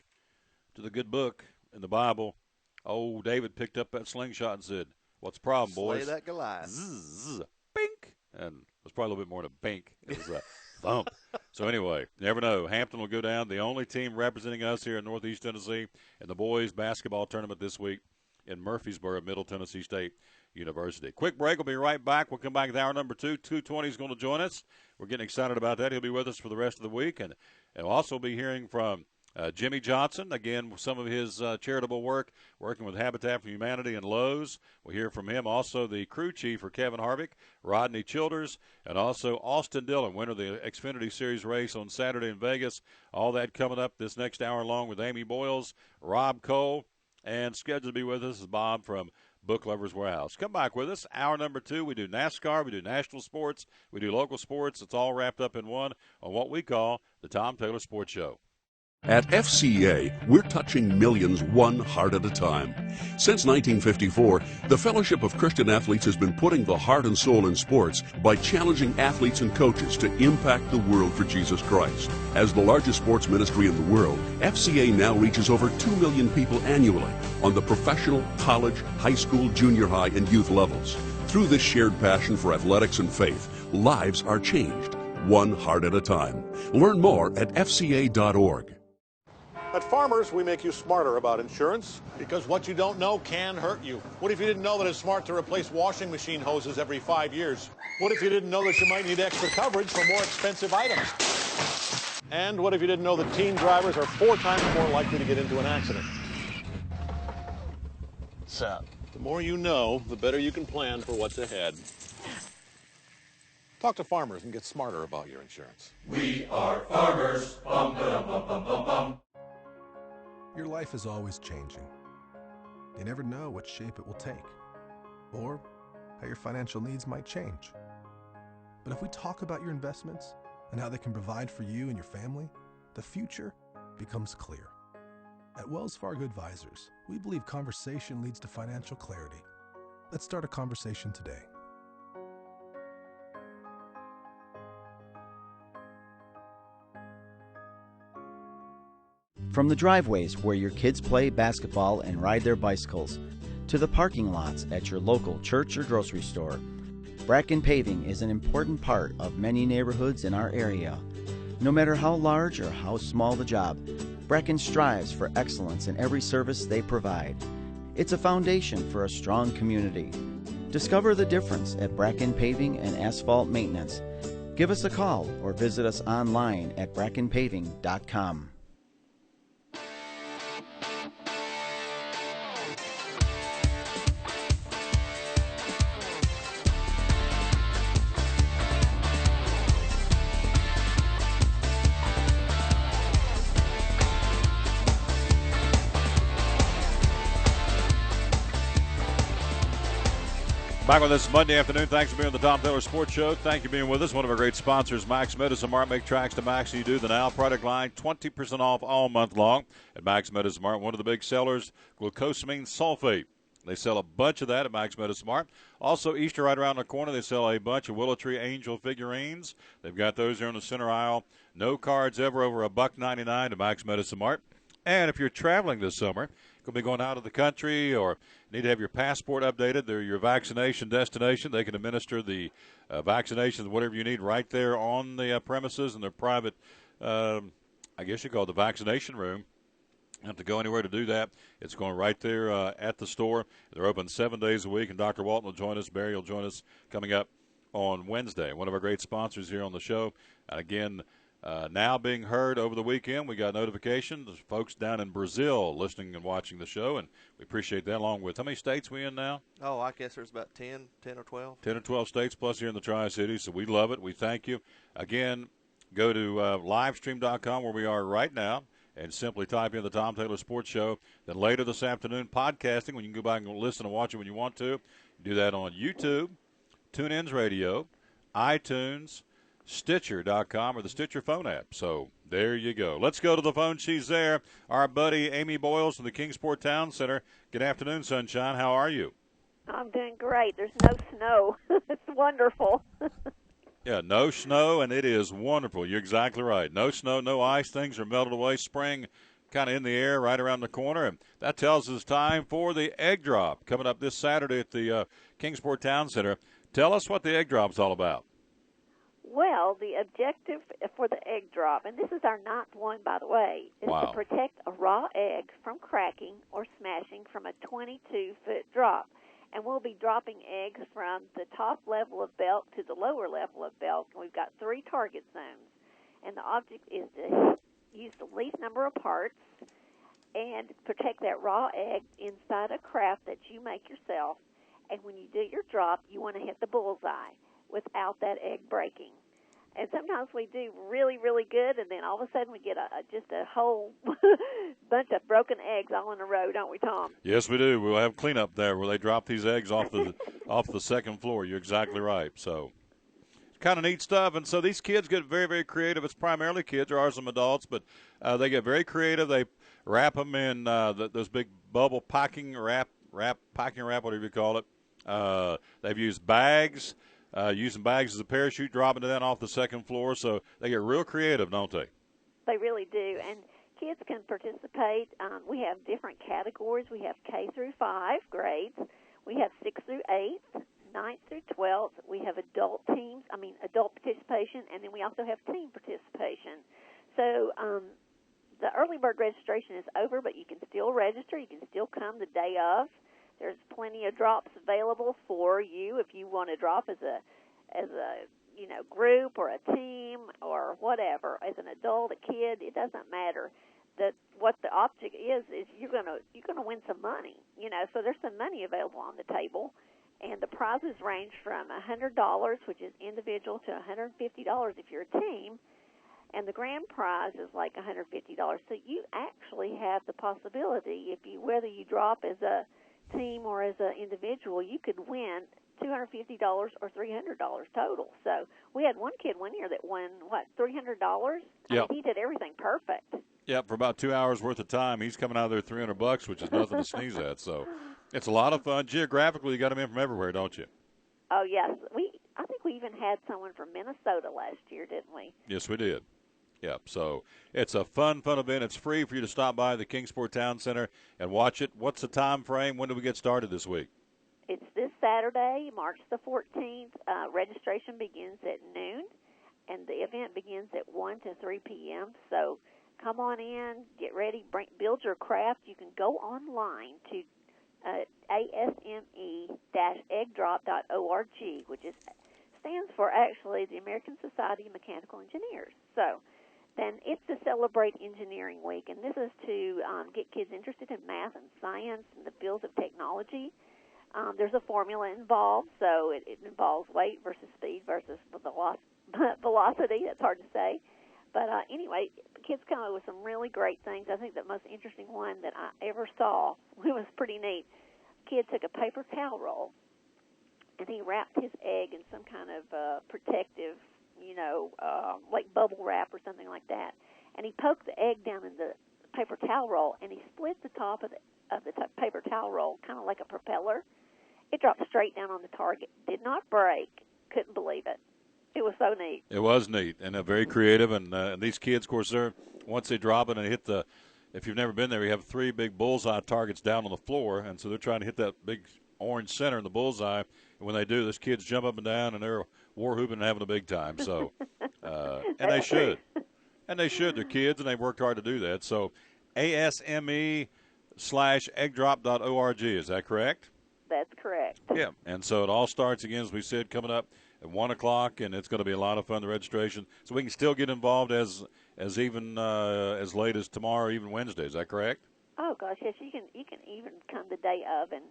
good book in the Bible. Oh, David picked up that slingshot and said, "What's the problem, boys?" Slay that Goliath. Zzz, bink. And it was probably a little bit more than a bink. It was a thump. So, anyway, you never know. Hampton will go down. The only team representing us here in Northeast Tennessee in the boys basketball tournament this week in Murfreesboro, Middle Tennessee State University. Quick break. We'll be right back. We'll come back with hour number 2. 220 is going to join us. We're getting excited about that. He'll be with us for the rest of the week. And we'll also be hearing from Jimmie Johnson, again, some of his charitable work, working with Habitat for Humanity and Lowe's. We'll hear from him. Also, the crew chief for Kevin Harvick, Rodney Childers, and also Austin Dillon, winner of the Xfinity Series race on Saturday in Vegas. All that coming up this next hour, along with Amy Broyles, Rob Cole, and scheduled to be with us is Bob from Book Lovers Warehouse. Come back with us. Hour number 2, we do NASCAR, we do national sports, we do local sports. It's all wrapped up in one on what we call the Tom Taylor Sports Show. At FCA, we're touching millions one heart at a time. Since 1954, the Fellowship of Christian Athletes has been putting the heart and soul in sports by challenging athletes and coaches to impact the world for Jesus Christ. As the largest sports ministry in the world, FCA now reaches over 2 million people annually on the professional, college, high school, junior high, and youth levels. Through this shared passion for athletics and faith, lives are changed, one heart at a time. Learn more at fca.org. At Farmers, we make you smarter about insurance because what you don't know can hurt you. What if you didn't know that it's smart to replace washing machine hoses every 5 years? What if you didn't know that you might need extra coverage for more expensive items? And what if you didn't know that teen drivers are 4 times more likely to get into an accident? So, the more you know, the better you can plan for what's ahead. Talk to Farmers and get smarter about your insurance. We are farmers. Bum, bum, bum, bum, bum, bum. Your life is always changing. You never know what shape it will take, or how your financial needs might change. But if we talk about your investments and how they can provide for you and your family, the future becomes clear. At Wells Fargo Advisors, we believe conversation leads to financial clarity. Let's start a conversation today. From the driveways where your kids play basketball and ride their bicycles, to the parking lots at your local church or grocery store, Bracken Paving is an important part of many neighborhoods in our area. No matter how large or how small the job, Bracken strives for excellence in every service they provide. It's a foundation for a strong community. Discover the difference at Bracken Paving and Asphalt Maintenance. Give us a call or visit us online at brackenpaving.com. Back with us Monday afternoon. Thanks for being on the Tom Taylor Sports Show. Thank you for being with us. One of our great sponsors, Max Medicine Mart. Make tracks to Max. You do the Now product line, 20% off all month long at Max Medicine Mart. One of the big sellers, glucosamine sulfate. They sell a bunch of that at Max Medicine Mart. Also, Easter right around the corner, they sell a bunch of Willow Tree Angel figurines. They've got those there in the center aisle. No cards ever over $1.99 at Max Medicine Mart. And if you're traveling this summer, could be going out of the country or need to have your passport updated, they're your vaccination destination. They can administer the vaccinations, whatever you need, right there on the premises in their private, I guess you call it the vaccination room. You don't have to go anywhere to do that. It's going right there at the store. They're open 7 days a week, and Dr. Walton will join us. Barry will join us coming up on Wednesday. One of our great sponsors here on the show. And again, now being heard over the weekend. We got notification. There's folks down in Brazil listening and watching the show, and we appreciate that, along with how many states we in now? Oh, I guess there's about 10 or 12. 10 or 12 states plus here in the Tri-Cities, so we love it. We thank you. Again, go to livestream.com where we are right now and simply type in the Tom Taylor Sports Show. Then later this afternoon, podcasting, when you can go back and listen and watch it when you want to. Do that on YouTube, TuneIn's Radio, iTunes, Stitcher.com, or the Stitcher phone app. So there you go. Let's go to the phone. She's there. Our buddy Amy Broyles from the Kingsport Town Center. Good afternoon, Sunshine. How are you? I'm doing great. There's no snow. It's wonderful. Yeah, no snow, and it is wonderful. You're exactly right. No snow, no ice. Things are melted away. Spring kind of in the air right around the corner. And that tells us time for the egg drop coming up this Saturday at the Kingsport Town Center. Tell us what the egg drop's all about. Well, the objective for the egg drop, and this is our 9th one, by the way, is to protect a raw egg from cracking or smashing from a 22-foot drop. And we'll be dropping eggs from the top level of belt to the lower level of belt. And we've got 3 target zones. And the object is to use the least number of parts and protect that raw egg inside a craft that you make yourself. And when you do your drop, you want to hit the bullseye without that egg breaking. And sometimes we do really, really good, and then all of a sudden we get just a whole bunch of broken eggs all in a row, don't we, Tom? Yes, we do. We'll have cleanup there where they drop these eggs off the second floor. You're exactly right. So it's kind of neat stuff. And so these kids get very, very creative. It's primarily kids. There are some adults, but they get very creative. They wrap them in those big bubble packing wrap, whatever you call it. They've used bags. Using bags as a parachute, dropping it down off the second floor. So they get real creative, don't they? They really do. And kids can participate. We have different categories. We have K through 5 grades. We have 6 through 8, 9 through 12. We have adult participation, and then we also have team participation. So the early bird registration is over, but you can still register. You can still come the day of. There's plenty of drops available for you if you want to drop as a group or a team or whatever. As an adult, a kid, it doesn't matter. What the object is you're gonna win some money. So there's some money available on the table, and the prizes range from $100, which is individual, to $150 if you're a team, and the grand prize is like $150. So you actually have the possibility, whether you drop as a team or as an individual, you could win $250 or $300 total. So we had one kid one year that won, $300? Yeah. He did everything perfect. Yeah, for about 2 hours worth of time, he's coming out of there $300, which is nothing to sneeze at. So it's a lot of fun. Geographically, you got them in from everywhere, don't you? Oh, yes. I think we even had someone from Minnesota last year, didn't we? Yes, we did. Yep, so it's a fun event. It's free for you to stop by the Kingsport Town Center and watch it. What's the time frame? When do we get started this week? It's this Saturday, March the 14th. Registration begins at noon, and the event begins at 1 to 3 p.m. So come on in, get ready, build your craft. You can go online to asme-eggdrop.org, which stands for actually the American Society of Mechanical Engineers. So then it's to celebrate Engineering Week, and this is to get kids interested in math and science and the fields of technology. There's a formula involved, so it involves weight versus speed versus velocity. That's hard to say. But anyway, kids come up with some really great things. I think the most interesting one that I ever saw, it was pretty neat. Kid took a paper towel roll, and he wrapped his egg in some kind of protective, like bubble wrap or something like that. And he poked the egg down in the paper towel roll, and he split the top of the paper towel roll, kind of like a propeller. It dropped straight down on the target. Did not break. Couldn't believe it. It was so neat. It was neat and very creative. And these kids, of course, once they drop it and hit if you've never been there, we have 3 big bullseye targets down on the floor, and so they're trying to hit that big orange center in the bullseye. And when they do, those kids jump up and down, and they're war whooping and having a big time. So, and they should. And they should. They're kids, and they've worked hard to do that. So, ASME/eggdrop.org. Is that correct? That's correct. Yeah. And so it all starts, again, as we said, coming up at 1 o'clock, and it's going to be a lot of fun, the registration. So we can still get involved as even as late as tomorrow, even Wednesday. Is that correct? Oh gosh, yes, you can even come the day of and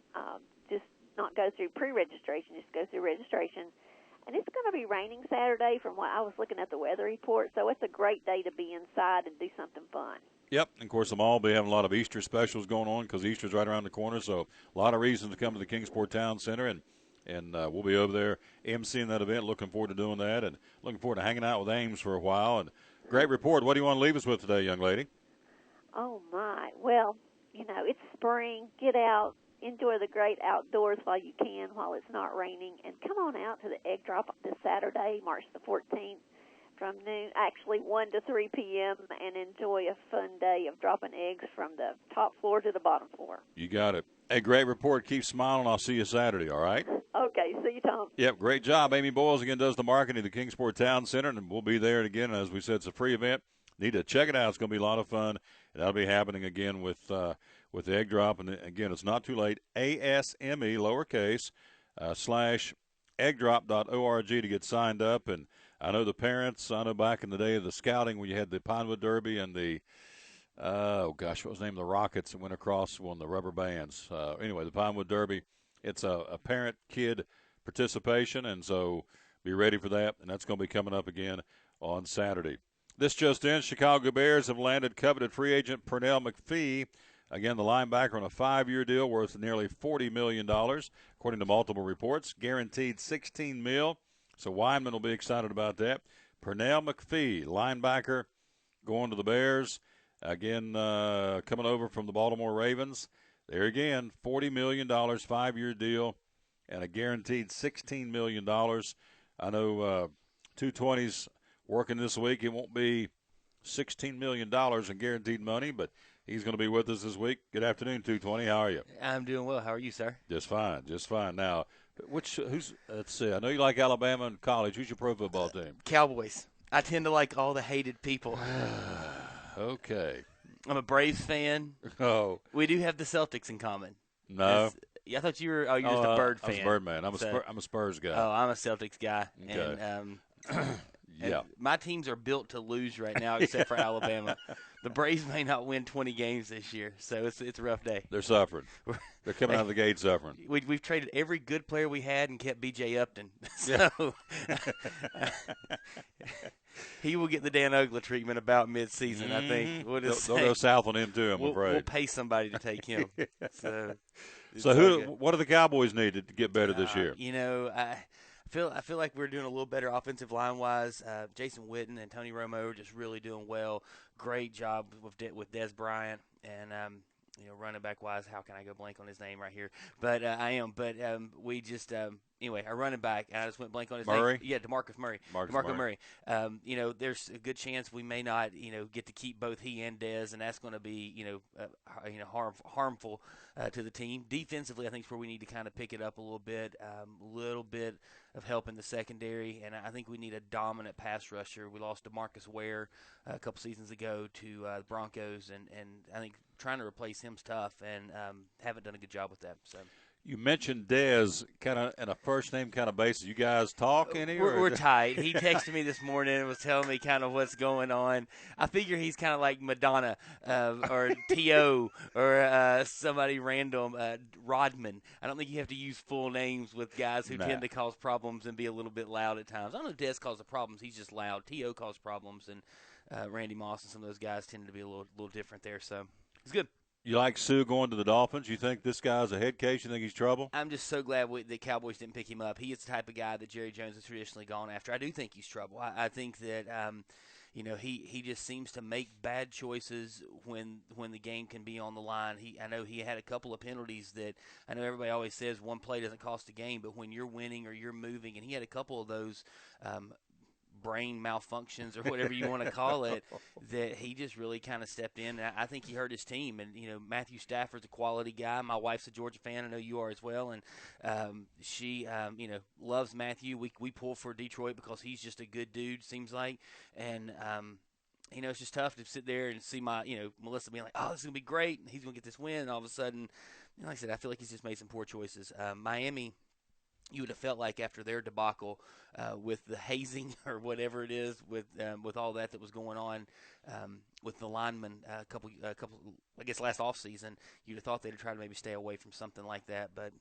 just not go through pre-registration, just go through registration. And it's going to be raining Saturday from what I was looking at the weather report, so it's a great day to be inside and do something fun. Yep, and of course, the mall will be having a lot of Easter specials going on because Easter's right around the corner, so a lot of reasons to come to the Kingsport Town Center, and we'll be over there emceeing that event. Looking forward to doing that, and looking forward to hanging out with Ames for a while. And great report. What do you want to leave us with today, young lady? Oh, my. Well, it's spring. Get out. Enjoy the great outdoors while you can, while it's not raining. And come on out to the egg drop this Saturday, March the 14th, from noon, actually 1 to 3 p.m., and enjoy a fun day of dropping eggs from the top floor to the bottom floor. You got it. Hey, great report. Keep smiling. I'll see you Saturday, all right? Okay. See you, Tom. Yep, great job. Amy Broyles, again, does the marketing of the Kingsport Town Center, and we'll be there again. As we said, it's a free event. Need to check it out. It's going to be a lot of fun. And that'll be happening again with the egg drop. And, again, it's not too late. ASME, lowercase, /eggdrop.org to get signed up. And I know the parents, I know back in the day of the scouting when you had the Pinewood Derby and the, what was the name of the Rockets that went across on the rubber bands. Anyway, the Pinewood Derby, it's a parent-kid participation, and so be ready for that. And that's going to be coming up again on Saturday. This just in, Chicago Bears have landed coveted free agent Pernell McPhee. Again, the linebacker on a 5-year deal worth nearly $40 million, according to multiple reports. Guaranteed $16 million. So Weinman will be excited about that. Pernell McPhee, linebacker, going to the Bears. Again, coming over from the Baltimore Ravens. There again, $40 million, 5-year deal, and a guaranteed $16 million. I know 220's working this week. It won't be $16 million in guaranteed money, but he's going to be with us this week. Good afternoon, 220. How are you? I'm doing well. How are you, sir? Just fine, just fine. Now, let's see. I know you like Alabama in college. Who's your pro football team? Cowboys. I tend to like all the hated people. Okay. I'm a Braves fan. Oh. We do have the Celtics in common. No. I thought you were. Oh, you're just a Bird fan. I'm a Bird man. I'm a Spurs guy. Oh, I'm a Celtics guy. Okay. And, yeah. My teams are built to lose right now, except for Alabama. The Braves may not win 20 games this year, so it's a rough day. They're suffering. They're coming out of the gate suffering. We've traded every good player we had and kept B.J. Upton. So he will get the Dan Uggla treatment about mid-season, I think. They'll go south on him, too, I'm afraid. We'll pay somebody to take him. So what do the Cowboys need to get better this year? I feel like we're doing a little better offensive line-wise. Jason Witten and Tony Romo are just really doing well. Great job with Des Bryant. And, running back-wise, how can I go blank on his name right here? But I am. But we just anyway, our running back, I just went blank on his name. Yeah, DeMarcus Murray. DeMarco Murray. There's a good chance we may not, get to keep both he and Dez, and that's going to be, harmful to the team. Defensively, I think is where we need to kind of pick it up a little bit of help in the secondary, and I think we need a dominant pass rusher. We lost DeMarcus Ware a couple seasons ago to the Broncos, and I think trying to replace him's tough, and haven't done a good job with that. So. You mentioned Dez kind of in a first-name kind of basis. You guys talk any? We're tight. He texted me this morning and was telling me kind of what's going on. I figure he's kind of like Madonna or T.O. or somebody random, Rodman. I don't think you have to use full names with guys who tend to cause problems and be a little bit loud at times. I don't know if Dez causes problems. He's just loud. T.O. causes problems, and Randy Moss and some of those guys tend to be a little different there. So it's good. You like Sue going to the Dolphins? You think this guy's a head case? You think he's trouble? I'm just so glad the Cowboys didn't pick him up. He is the type of guy that Jerry Jones has traditionally gone after. I do think he's trouble. I think that he just seems to make bad choices when the game can be on the line. I know he had a couple of penalties that I know everybody always says one play doesn't cost a game, but when you're winning or you're moving, and he had a couple of those brain malfunctions or whatever you want to call it, that he just really kind of stepped in. And I think he hurt his team. And, Matthew Stafford's a quality guy. My wife's a Georgia fan. I know you are as well. And she, loves Matthew. We pull for Detroit because he's just a good dude, seems like. And, it's just tough to sit there and see Melissa being like, oh, this is going to be great. And he's going to get this win. And all of a sudden, like I said, I feel like he's just made some poor choices. Miami you would have felt like after their debacle with the hazing or whatever it is, with all that was going on with the linemen a couple I guess last off season, you'd have thought they'd try to maybe stay away from something like that. But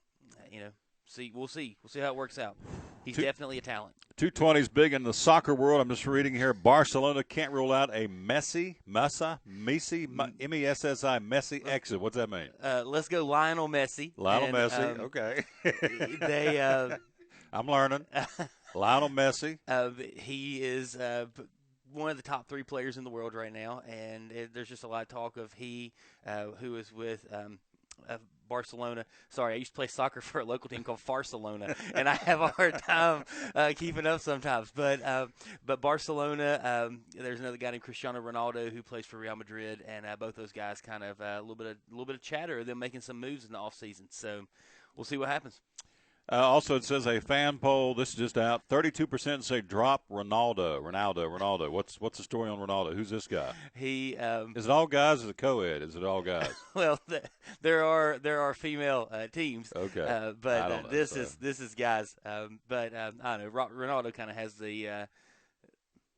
we'll see how it works out. He's definitely a talent. 220 is big in the soccer world. I'm just reading here. Barcelona can't rule out a Messi M-E-S-S-I exit. What's that mean? Let's go Lionel Messi. Messi. Okay. I'm learning. Lionel Messi. He is one of the top 3 players in the world right now, and there's just a lot of talk of who is with Barcelona. Sorry, I used to play soccer for a local team called Farcelona, and I have a hard time keeping up sometimes. But Barcelona, there's another guy named Cristiano Ronaldo who plays for Real Madrid, and both those guys kind of a little bit of chatter of them making some moves in the off season. So we'll see what happens. Also, it says a fan poll. This is just out. 32% say drop Ronaldo. What's the story on Ronaldo? Who's this guy? He is it all guys? Or is it co-ed? Is it all guys? Well, there are female teams. Okay, but this is guys. But I don't know. Ronaldo kind of has the.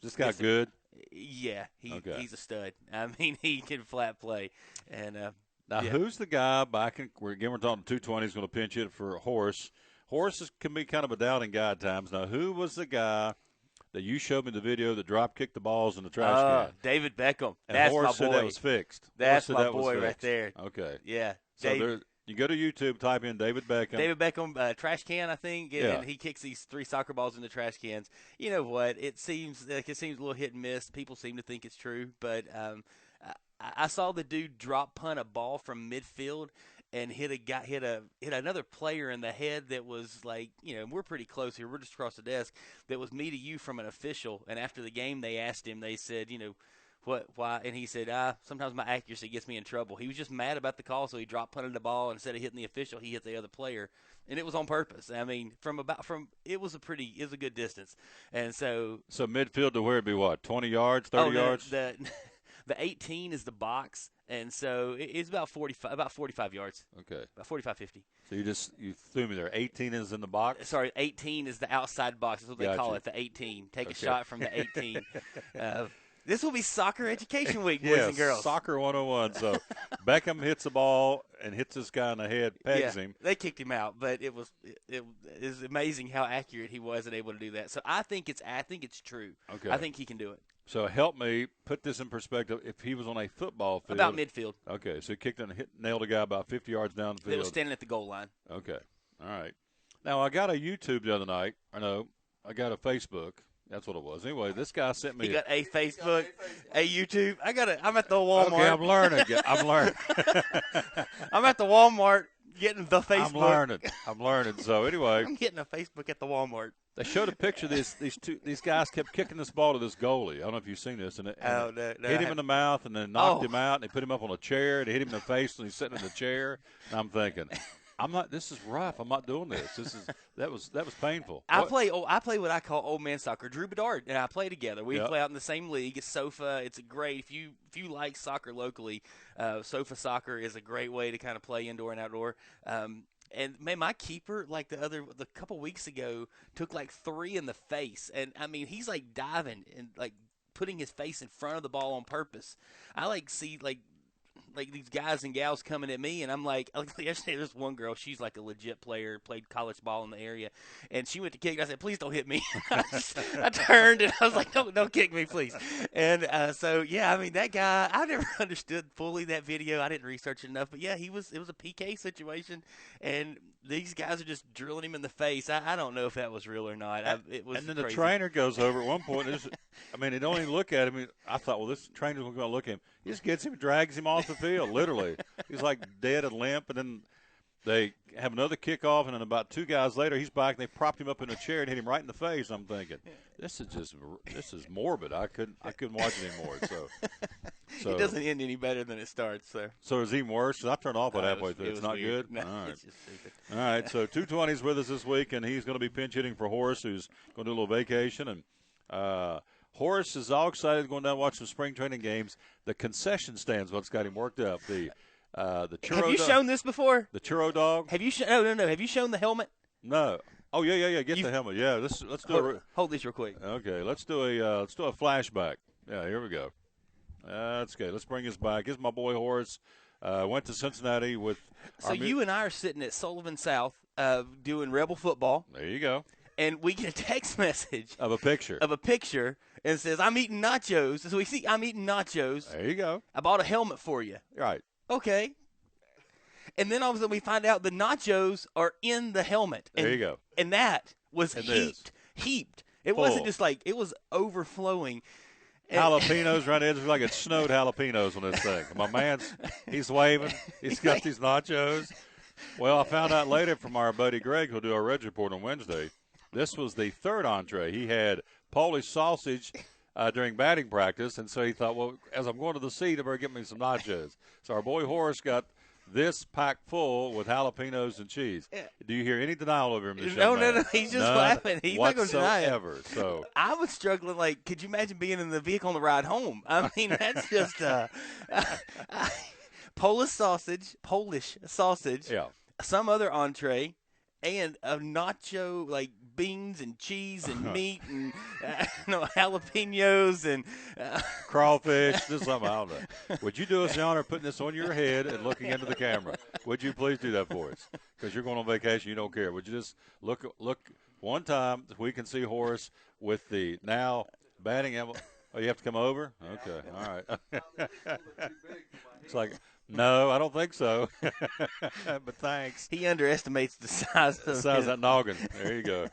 This guy good. Yeah, he's a stud. I mean, he can flat play, and now who's the guy back in? We're talking 220 is going to pinch hit for Horace. Horace can be kind of a doubting guy at times. Now, who was the guy that you showed me the video that drop kicked the balls in the trash can? David Beckham. And That's Horace my boy. Said that was fixed. That's my boy right there. Okay. Yeah. So you go to YouTube, type in David Beckham. David Beckham, trash can, I think, and Yeah. he kicks these 3 soccer balls in the trash cans. You know what? It seems a little hit and miss. People seem to think it's true, but I saw the dude drop punt a ball from midfield and hit another player in the head that was like, we're pretty close here. We're just across the desk. That was me to you from an official. And after the game, they asked him, they said, why? And he said, sometimes my accuracy gets me in trouble. He was just mad about the call, so he drop punted the ball, and instead of hitting the official, he hit the other player. And it was on purpose. I mean, it was a good distance. And so midfield to where it'd be what, 20 yards, 30 yards? The 18 is the box, and so it's about 45 yards. Okay. About 45, 50. So you threw me there. 18 is in the box? Sorry, 18 is the outside box. That's what they call it, the 18. Take a shot from the 18. This will be Soccer Education Week, boys and girls. Soccer 101. So Beckham hits the ball and hits this guy in the head, pegs him. They kicked him out, but it was amazing how accurate he was and able to do that. So I think it's true. Okay. I think he can do it. So help me put this in perspective. If he was on a football field. About midfield. Okay, so he kicked and nailed a guy about 50 yards down the field. They was standing at the goal line. Okay. All right. Now, I got a YouTube the other night. I got a Facebook. That's what it was. Anyway, this guy sent me. You got a Facebook, a YouTube. I'm at the Walmart. Okay, I'm learning. I'm at the Walmart getting the Facebook. I'm learning. So anyway, I'm getting a Facebook at the Walmart. They showed a picture of these guys kept kicking this ball to this goalie. I don't know if you've seen this. And no, hit him in the mouth and then knocked him out. And they put him up on a chair and hit him in the face and he's sitting in the chair. And I'm thinking, this is rough. I'm not doing this. That was painful. I play what I call old man soccer. Drew Bedard and I play together. We play out in the same league. It's SOFA. It's a great, if you like soccer locally, SOFA soccer is a great way to kind of play indoor and outdoor. And man, my keeper, like the couple weeks ago, took like 3 in the face, and I mean he's like diving and like putting his face in front of the ball on purpose. I see these guys and gals coming at me, and I'm like yesterday there's one girl, she's like a legit player, played college ball in the area, and she went to kick. I said, please don't hit me. I turned and I was like, don't kick me, please. And so yeah, I mean that guy, I never understood fully that video. I didn't research it enough, but yeah, it was a PK situation, and these guys are just drilling him in the face. I don't know if that was real or not. It was. And then crazy. The trainer goes over at one point. They don't even look at him. I thought, well, this trainer's going to look at him. He just gets him, drags him off the field, literally. He's like dead and limp, and then they have another kickoff, and then about 2 guys later, he's back, and they propped him up in a chair and hit him right in the face. I'm thinking, this is morbid. I couldn't watch it anymore. So it doesn't end any better than it starts. So it's even worse. 'Cause I turned off about halfway through. It's not weird. good. No, all right. It's just stupid. All right. So 220's with us this week, and he's going to be pinch hitting for Horace, who's going to do a little vacation. And Horace is all excited going down to watch some spring training games. The concession stands, what's got him worked up. The churro. Have you shown this before? The churro dog. Have you? No. Have you shown the helmet? No. Oh yeah. Get the helmet. Yeah, let's do hold this real quick. Okay, let's do a flashback. Yeah, here we go. That's good. Let's bring this back. Here's my boy Horace. Went to Cincinnati with. So you and I are sitting at Sullivan South doing Rebel football. There you go. And we get a text message of a picture and it says, "I'm eating nachos." So we see I'm eating nachos. There you go. I bought a helmet for you. Right. Okay. And then all of a sudden we find out the nachos are in the helmet. And, there you go. And that was heaped. It wasn't just like it was overflowing. Jalapenos right there. It's like it snowed jalapenos on this thing. My man's, he's waving. He's got these nachos. Well, I found out later from our buddy Greg, who'll do our Reds Report on Wednesday, this was the third entree. He had Polish sausage during batting practice, and so he thought, well, as I'm going to the seat, I better get me some nachos. So our boy Horace got this packed full with jalapenos and cheese. Do you hear any denial over him? No. He's just laughing. He's not going to deny it. So I was struggling. Like, could you imagine being in the vehicle on the ride home? I mean, that's just Polish sausage, yeah, some other entree, and a nacho, like beans and cheese and meat and jalapenos and crawfish. Just something I don't know. Would you do us the honor of putting this on your head and looking into the camera? Would you please do that for us? Because you're going on vacation, you don't care. Would you just look one time so we can see Horace with the now batting envelope? Oh, you have to come over? Okay, all right. It's like, no, I don't think so. But thanks. He underestimates the size of that noggin. There you go.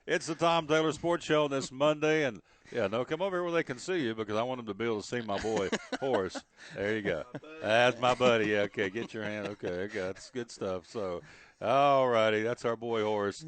It's the Tom Taylor Sports Show this Monday, and come over here where they can see you because I want them to be able to see my boy Horace. There you go. That's my buddy. Yeah, okay, get your hand. Okay, okay, that's good stuff. So, all righty, that's our boy Horace.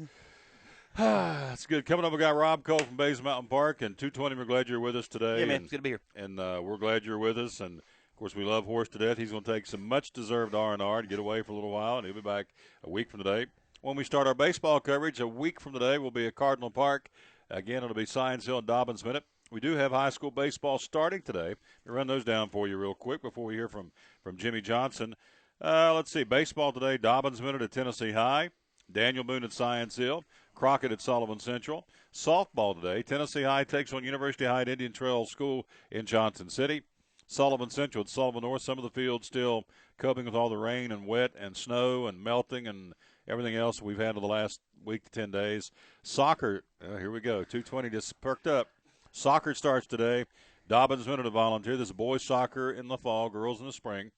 That's good. Coming up, we got Rob Cole from Bays Mountain Park and 220. We're glad you're with us today. Yeah, man, it's good to be here. And we're glad you're with us. And of course, we love Horace to death. He's going to take some much-deserved R&R to get away for a little while, and he'll be back a week from today. When we start our baseball coverage, a week from today, we'll be at Cardinal Park. Again, it'll be Science Hill and Dobbins Minute. We do have high school baseball starting today. I'll run those down for you real quick before we hear from Jimmie Johnson. Let's see. Baseball today, Dobbins Minute at Tennessee High. Daniel Boone at Science Hill. Crockett at Sullivan Central. Softball today, Tennessee High takes on University High at Indian Trail School in Johnson City. Sullivan Central at Sullivan North. Some of the fields still coping with all the rain and wet and snow and melting and everything else we've had in the last week to 10 days. Soccer, here we go. 220 just perked up. Soccer starts today. Dobbins Minute to volunteer. There's boys soccer in the fall, girls in the spring.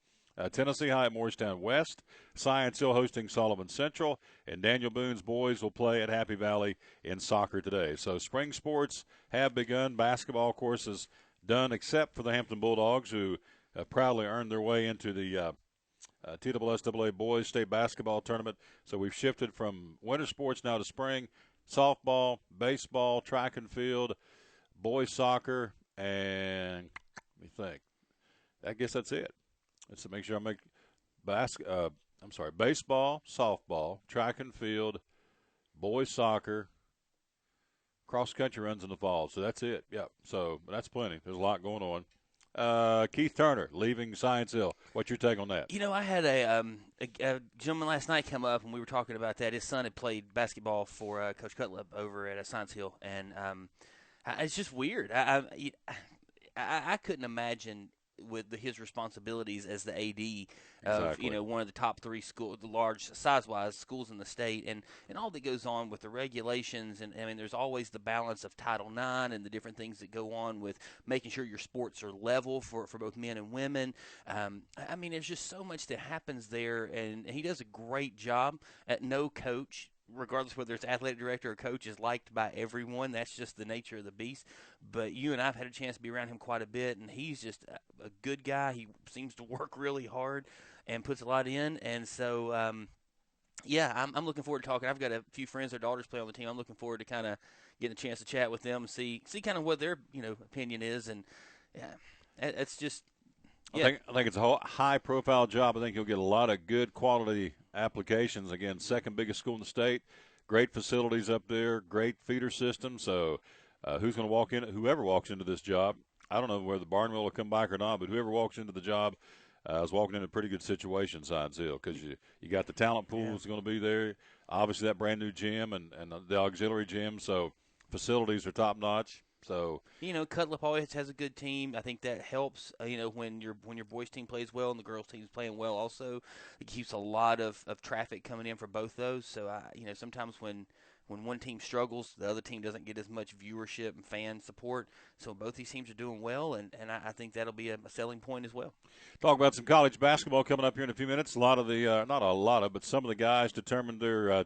Tennessee High at Morristown West. Science Hill hosting Sullivan Central. And Daniel Boone's boys will play at Happy Valley in soccer today. So spring sports have begun. Basketball, of course, is done except for the Hampton Bulldogs, who proudly earned their way into the TSSAA Boys State Basketball Tournament. So we've shifted from winter sports now to spring. Softball, baseball, track and field, boys soccer, and let me think. I guess that's it. Let's make sure I make baseball, softball, track and field, boys soccer, cross-country runs in the fall. So that's it. Yeah, so that's plenty. There's a lot going on. Keith Turner leaving Science Hill. What's your take on that? You know, I had a gentleman last night come up, and we were talking about that. His son had played basketball for Coach Cutlip over at Science Hill, and it's just weird. I couldn't imagine with his responsibilities as the AD of one of the top three the large size-wise schools in the state, and all that goes on with the regulations, and I mean there's always the balance of Title IX and the different things that go on with making sure your sports are level for both men and women. I mean there's just so much that happens there, and he does a great job. No coach, regardless whether it's athletic director or coach, is liked by everyone. That's just the nature of the beast. But you and I have had a chance to be around him quite a bit, and he's just a good guy. He seems to work really hard and puts a lot in. And so, I'm looking forward to talking. I've got a few friends, their daughters play on the team. I'm looking forward to kind of getting a chance to chat with them and see kind of what their opinion is. And it's just. Yeah. I think it's a high-profile job. I think you'll get a lot of good quality applications. Again, second biggest school in the state, great facilities up there, great feeder system. So who's going to walk in? Whoever walks into this job, I don't know whether Barnwell will come back or not, but whoever walks into the job, I was walking in a pretty good situation, Signs Hill, because you got the talent pool is going to be there. Obviously, that brand new gym and the auxiliary gym, so facilities are top notch. So Cutlip always has a good team. I think that helps. When your boys team plays well and the girls team's playing well, also it keeps a lot of traffic coming in for both those. So sometimes when one team struggles, the other team doesn't get as much viewership and fan support. So both these teams are doing well, and I think that'll be a selling point as well. Talk about some college basketball coming up here in a few minutes. A lot of the not a lot of, but some of the guys determined their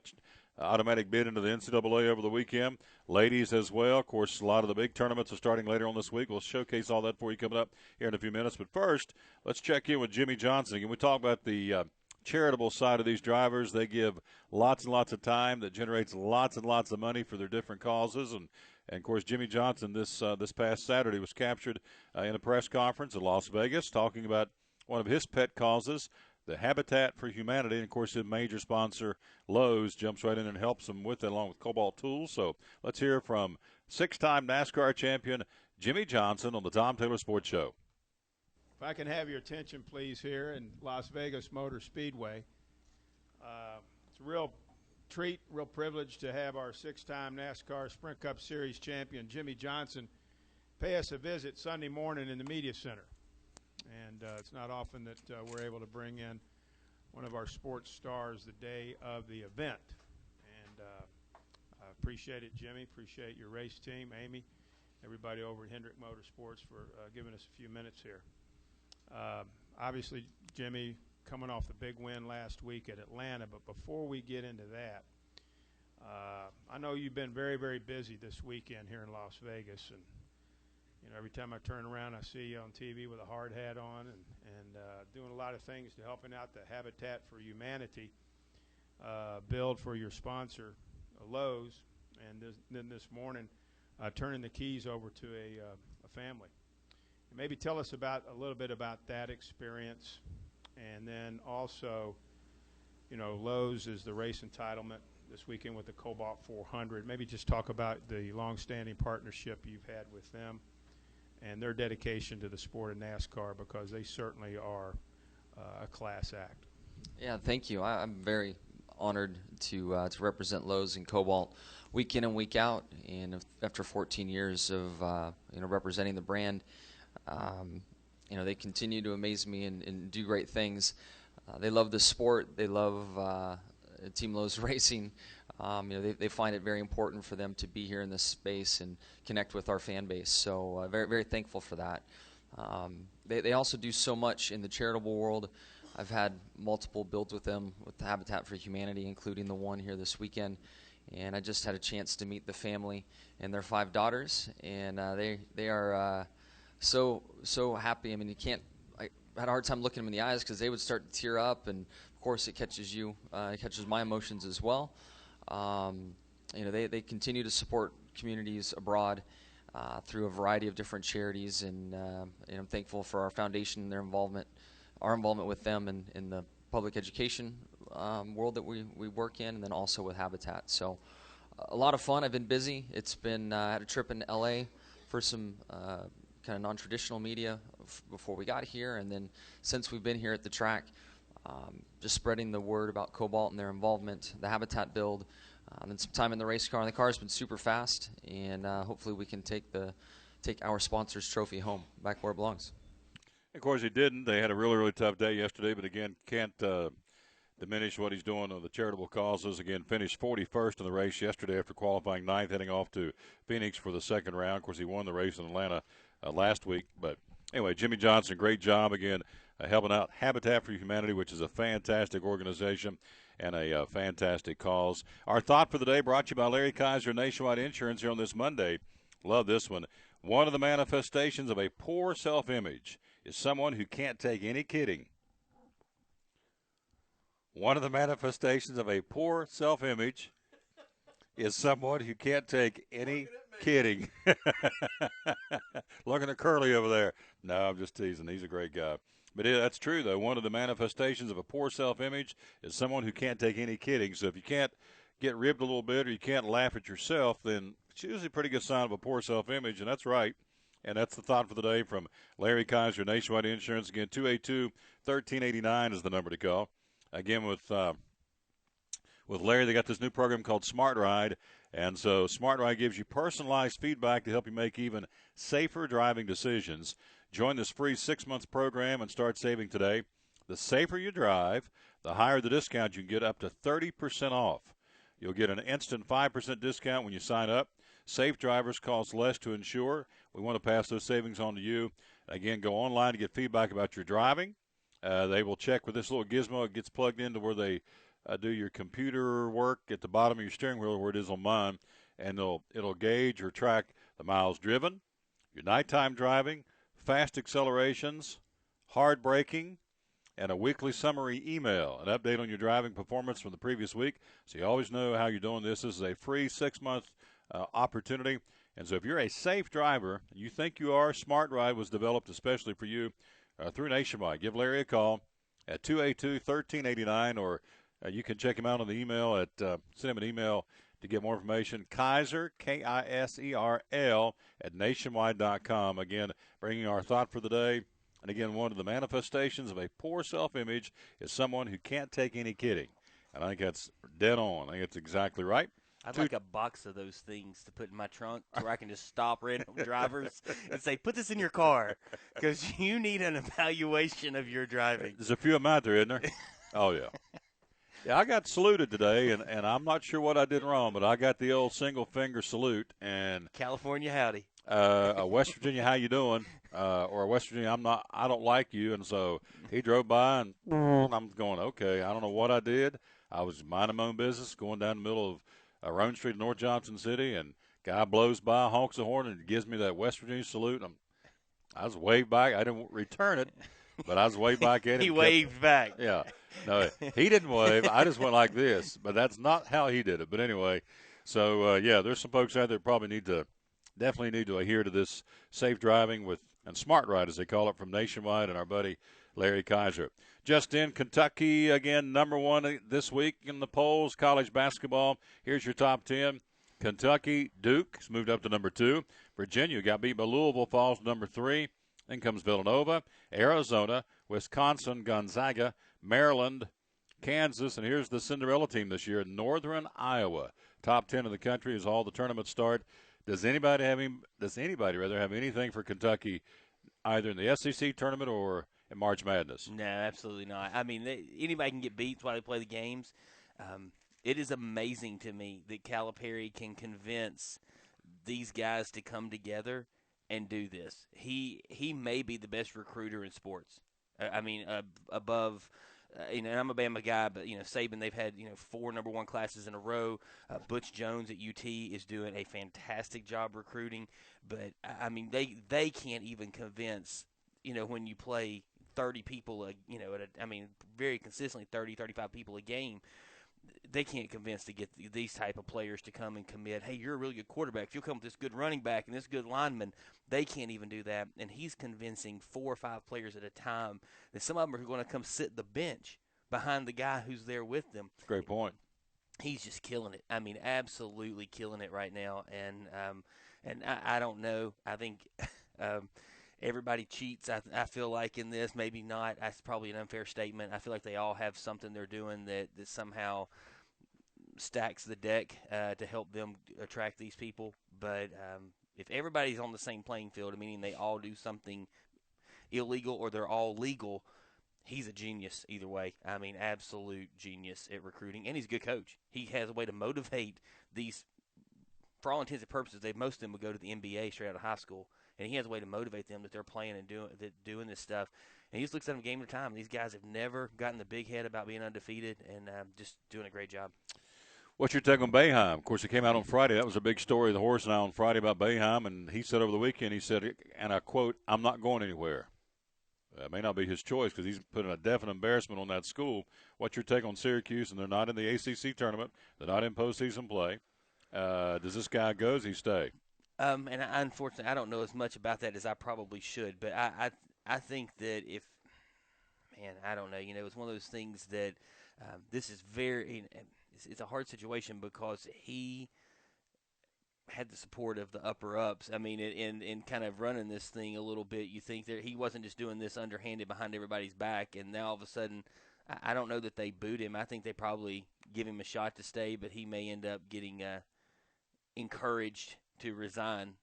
automatic bid into the NCAA over the weekend. Ladies as well. Of course, a lot of the big tournaments are starting later on this week. We'll showcase all that for you coming up here in a few minutes. But first, let's check in with Jimmie Johnson. Again, we talk about the charitable side of these drivers. They give lots and lots of time that generates lots and lots of money for their different causes. And of course, Jimmie Johnson this past Saturday was captured in a press conference in Las Vegas talking about one of his pet causes, the Habitat for Humanity. And, of course, his major sponsor, Lowe's, jumps right in and helps him with it along with Cobalt Tools. So let's hear from six-time NASCAR champion Jimmie Johnson on the Tom Taylor Sports Show. If I can have your attention, please, here in Las Vegas Motor Speedway. It's a real treat, real privilege to have our six-time NASCAR Sprint Cup Series champion, Jimmie Johnson, pay us a visit Sunday morning in the Media Center. And it's not often that we're able to bring in one of our sports stars the day of the event. And I appreciate it, Jimmie. Appreciate your race team, Amy, everybody over at Hendrick Motorsports for giving us a few minutes here. Obviously, Jimmie, coming off the big win last week at Atlanta, but before we get into that, I know you've been very, very busy this weekend here in Las Vegas, and every time I turn around, I see you on TV with a hard hat on and doing a lot of things to helping out the Habitat for Humanity build for your sponsor, Lowe's, and then this morning turning the keys over to a family. Maybe tell us a little bit about that experience, and then also, Lowe's is the race entitlement this weekend with the Cobalt 400. Maybe just talk about the long-standing partnership you've had with them and their dedication to the sport of NASCAR, because they certainly are a class act. Yeah, thank you. I'm very honored to represent Lowe's and Cobalt week in and week out. And after 14 years of representing the brand, they continue to amaze me and do great things. They love the sport. They love Team Lowe's Racing. They find it very important for them to be here in this space and connect with our fan base. So very, very thankful for that. They also do so much in the charitable world. I've had multiple builds with them with the Habitat for Humanity, including the one here this weekend. And I just had a chance to meet the family and their 5 daughters, and they are so happy. I mean, I had a hard time looking them in the eyes because they would start to tear up, and of course it catches you, it catches my emotions as well. They continue to support communities abroad through a variety of different charities, and I'm thankful for our foundation and our involvement with them in the public education world that we work in, and then also with Habitat. So a lot of fun. I've been busy. It's been I had a trip in LA for some kind of non-traditional media before we got here, and then since we've been here at the track, just spreading the word about Cobalt and their involvement, the Habitat build, and then some time in the race car. And the car's been super fast, and hopefully we can take our sponsor's trophy home, back where it belongs. Of course, he didn't. They had a really, really tough day yesterday, but again, can't diminish what he's doing on the charitable causes. Again, finished 41st in the race yesterday after qualifying 9th, heading off to Phoenix for the second round. Of course, he won the race in Atlanta last week. But anyway, Jimmie Johnson, great job again helping out Habitat for Humanity, which is a fantastic organization and a fantastic cause. Our thought for the day brought to you by Larry Kaiser Nationwide Insurance here on this Monday. Love this one. One of the manifestations of a poor self-image is someone who can't take any kidding. One of the manifestations of a poor self-image is someone who can't take any kidding. Looking at Curly over there. No, I'm just teasing. He's a great guy. But that's true, though. One of the manifestations of a poor self-image is someone who can't take any kidding. So if you can't get ribbed a little bit or you can't laugh at yourself, then it's usually a pretty good sign of a poor self-image, and that's right. And that's the thought for the day from Larry Kaiser, Nationwide Insurance. Again, 282-1389 is the number to call. Again, with Larry, they got this new program called Smart Ride. And so Smart Ride gives you personalized feedback to help you make even safer driving decisions. Join this free 6-month program and start saving today. The safer you drive, the higher the discount. You can get up to 30% off. You'll get an instant 5% discount when you sign up. Safe drivers cost less to insure. We want to pass those savings on to you. Again, go online to get feedback about your driving. They will check with this little gizmo. It gets plugged into where they do your computer work at the bottom of your steering wheel, where it is on mine, and it'll gauge or track the miles driven, your nighttime driving, fast accelerations, hard braking, and a weekly summary email, an update on your driving performance from the previous week, so you always know how you're doing. This is a free 6-month opportunity, and so if you're a safe driver, and you think you are, Smart Ride was developed especially for you through Nationwide. Give Larry a call at 282-1389, or you can check him out on the email send him an email to get more information. Kaiser, Kiserl, at nationwide.com. Again, bringing our thought for the day. And again, one of the manifestations of a poor self-image is someone who can't take any kidding. And I think that's dead on. I think that's exactly right. I'd like a box of those things to put in my trunk where I can just stop random drivers and say, put this in your car because you need an evaluation of your driving. There's a few of them out there, isn't there? Oh, yeah. Yeah, I got saluted today, and I'm not sure what I did wrong, but I got the old single-finger salute. And California howdy. West Virginia, how you doing? Or West Virginia, I don't like you. And so he drove by, and I'm going, okay, I don't know what I did. I was minding my own business, going down the middle of Roan Street in North Johnson City, and guy blows by, honks the horn, and gives me that West Virginia salute. And I was waved back. I didn't return it, but I was waved back at him. He waved back. Yeah. No, he didn't wave. I just went like this, but that's not how he did it. But anyway, so, there's some folks out there probably definitely need to adhere to this safe driving and Smart Ride, as they call it, from Nationwide and our buddy Larry Kaiser. Just in, Kentucky, again, number 1 this week in the polls, college basketball. Here's your top 10. Kentucky, Duke has moved up to number 2. Virginia got beat by Louisville, falls to number 3. Then comes Villanova, Arizona, Wisconsin, Gonzaga, Maryland, Kansas, and here's the Cinderella team this year, Northern Iowa. Top 10 in the country as all the tournaments start. Does anybody rather have anything for Kentucky, either in the SEC tournament or in March Madness? No, absolutely not. I mean, anybody can get beat while they play the games. It is amazing to me that Calipari can convince these guys to come together and do this. He may be the best recruiter in sports. I mean, above. And I'm a Bama guy, but, Saban, they've had, 4 number 1 classes in a row. Butch Jones at UT is doing a fantastic job recruiting. But, I mean, they can't even convince, when you play 30 people, very consistently 30, 35 people a game, they can't convince to get these type of players to come and commit. Hey, you're a really good quarterback. If you'll come with this good running back and this good lineman, they can't even do that. And he's convincing 4 or 5 players at a time that some of them are going to come sit the bench behind the guy who's there with them. Great point. He's just killing it. I mean, absolutely killing it right now. And I don't know. I think everybody cheats, I feel like, in this. Maybe not. That's probably an unfair statement. I feel like they all have something they're doing that somehow stacks the deck to help them attract these people. But if everybody's on the same playing field, meaning they all do something illegal or they're all legal, he's a genius either way. I mean, absolute genius at recruiting. And he's a good coach. He has a way to motivate these, for all intents and purposes, most of them would go to the NBA straight out of high school. And he has a way to motivate them that they're playing and doing this stuff. And he just looks at them game at a time. These guys have never gotten the big head about being undefeated and just doing a great job. What's your take on Boeheim? Of course, it came out on Friday. That was a big story of the Horse and I on Friday about Boeheim. And he said over the weekend, and I quote, "I'm not going anywhere." It may not be his choice because he's putting a definite embarrassment on that school. What's your take on Syracuse? And they're not in the ACC tournament. They're not in postseason play. Does this guy go? Does he stay? Unfortunately, I don't know as much about that as I probably should. But I think that I don't know. It's one of those things that this is it's a hard situation because he had the support of the upper-ups. I mean, in kind of running this thing a little bit, you think that he wasn't just doing this underhanded behind everybody's back, and now all of a sudden, I don't know that they boot him. I think they probably give him a shot to stay, but he may end up getting encouraged to resign.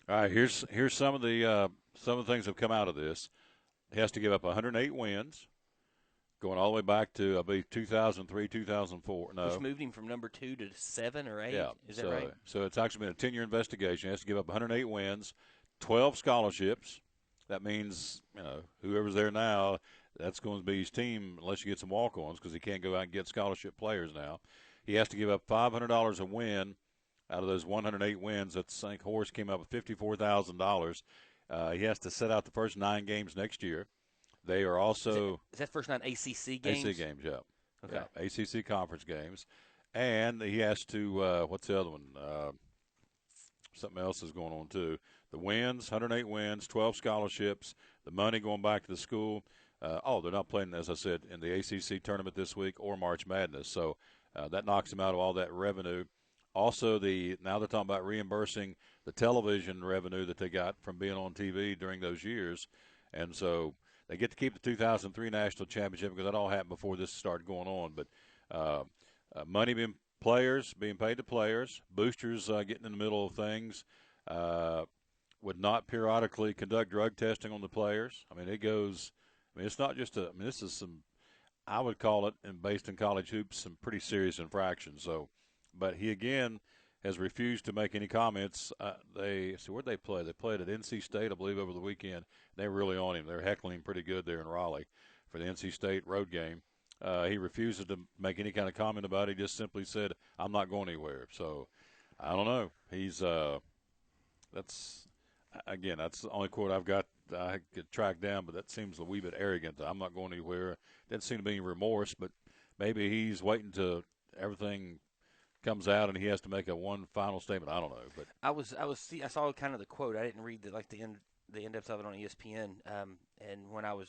All right, here's some of the things that have come out of this. He has to give up 108 wins, going all the way back to, I believe, 2003, 2004. No. Which moved him from number 2 to 7 or 8. Yeah. Is that right? So it's actually been a 10-year investigation. He has to give up 108 wins, 12 scholarships. That means, whoever's there now, that's going to be his team unless you get some walk-ons because he can't go out and get scholarship players now. He has to give up $500 a win out of those 108 wins. That's, I think Horace came up with $54,000. He has to set out the first 9 games next year. They are also – Is that first 9 ACC games? ACC games, yeah. Okay. Yeah, ACC conference games. And he has to what's the other one? Something else is going on, too. The wins, 108 wins, 12 scholarships, the money going back to the school. They're not playing, as I said, in the ACC tournament this week or March Madness. So that knocks him out of all that revenue. Also, now they're talking about reimbursing the television revenue that they got from being on TV during those years. And so they get to keep the 2003 National Championship because that all happened before this started going on. But money being paid to players, boosters getting in the middle of things, would not periodically conduct drug testing on the players. I mean, it's not just this is some, I would call it, and based in college hoops, some pretty serious infractions. So, but he again has refused to make any comments. Where'd they play? They played at NC State, I believe, over the weekend. They were really on him. They're heckling him pretty good there in Raleigh for the NC State road game. He refuses to make any kind of comment about it. He just simply said, "I'm not going anywhere." So, I don't know. He's that's the only quote I've got I could track down, but that seems a wee bit arrogant. I'm not going anywhere. Doesn't seem to be any remorse, but maybe he's waiting till everything comes out and he has to make one final statement. I don't know, but I saw kind of the quote. I didn't read the in-depth of it on ESPN. And when I was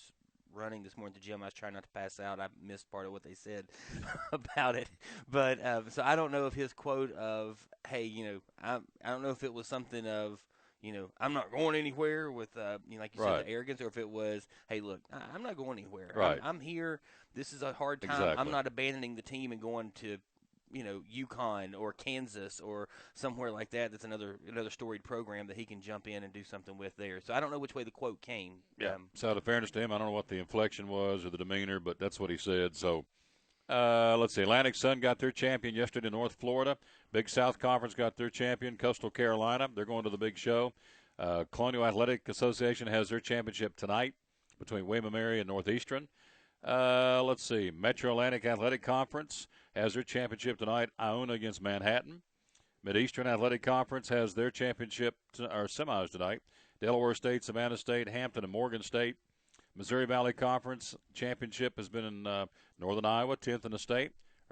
running this morning at the gym, I was trying not to pass out. I missed part of what they said about it. But so I don't know if his quote of, hey, I don't know if it was something of, I'm not going anywhere with, like you said, the arrogance, or if it was, hey, look, I'm not going anywhere. Right. I'm here. This is a hard time. Exactly. I'm not abandoning the team and going to, UConn or Kansas or somewhere like that. That's another storied program that he can jump in and do something with there. So I don't know which way the quote came. Yeah. So out of fairness to him, I don't know what the inflection was or the demeanor, but that's what he said. So let's see. Atlantic Sun got their champion yesterday in North Florida. Big South Conference got their champion, Coastal Carolina. They're going to the big show. Colonial Athletic Association has their championship tonight between William & Mary and Northeastern. Let's see. Metro Atlantic Athletic Conference has their championship tonight. Iona against Manhattan. Mid-Eastern Athletic Conference has their championship or semis tonight. Delaware State, Savannah State, Hampton, and Morgan State. Missouri Valley Conference championship has been in Northern Iowa, 10th in the state,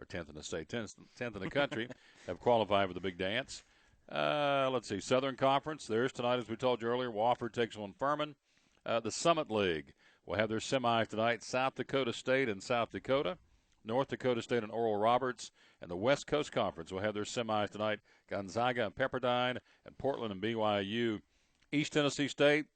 10th in the country, have qualified for the big dance. Let's see. Southern Conference, there's tonight, as we told you earlier. Wofford takes on Furman. The Summit League will have their semis tonight. South Dakota State and South Dakota. North Dakota State and Oral Roberts. And the West Coast Conference will have their semis tonight. Gonzaga and Pepperdine, and Portland and BYU. East Tennessee State,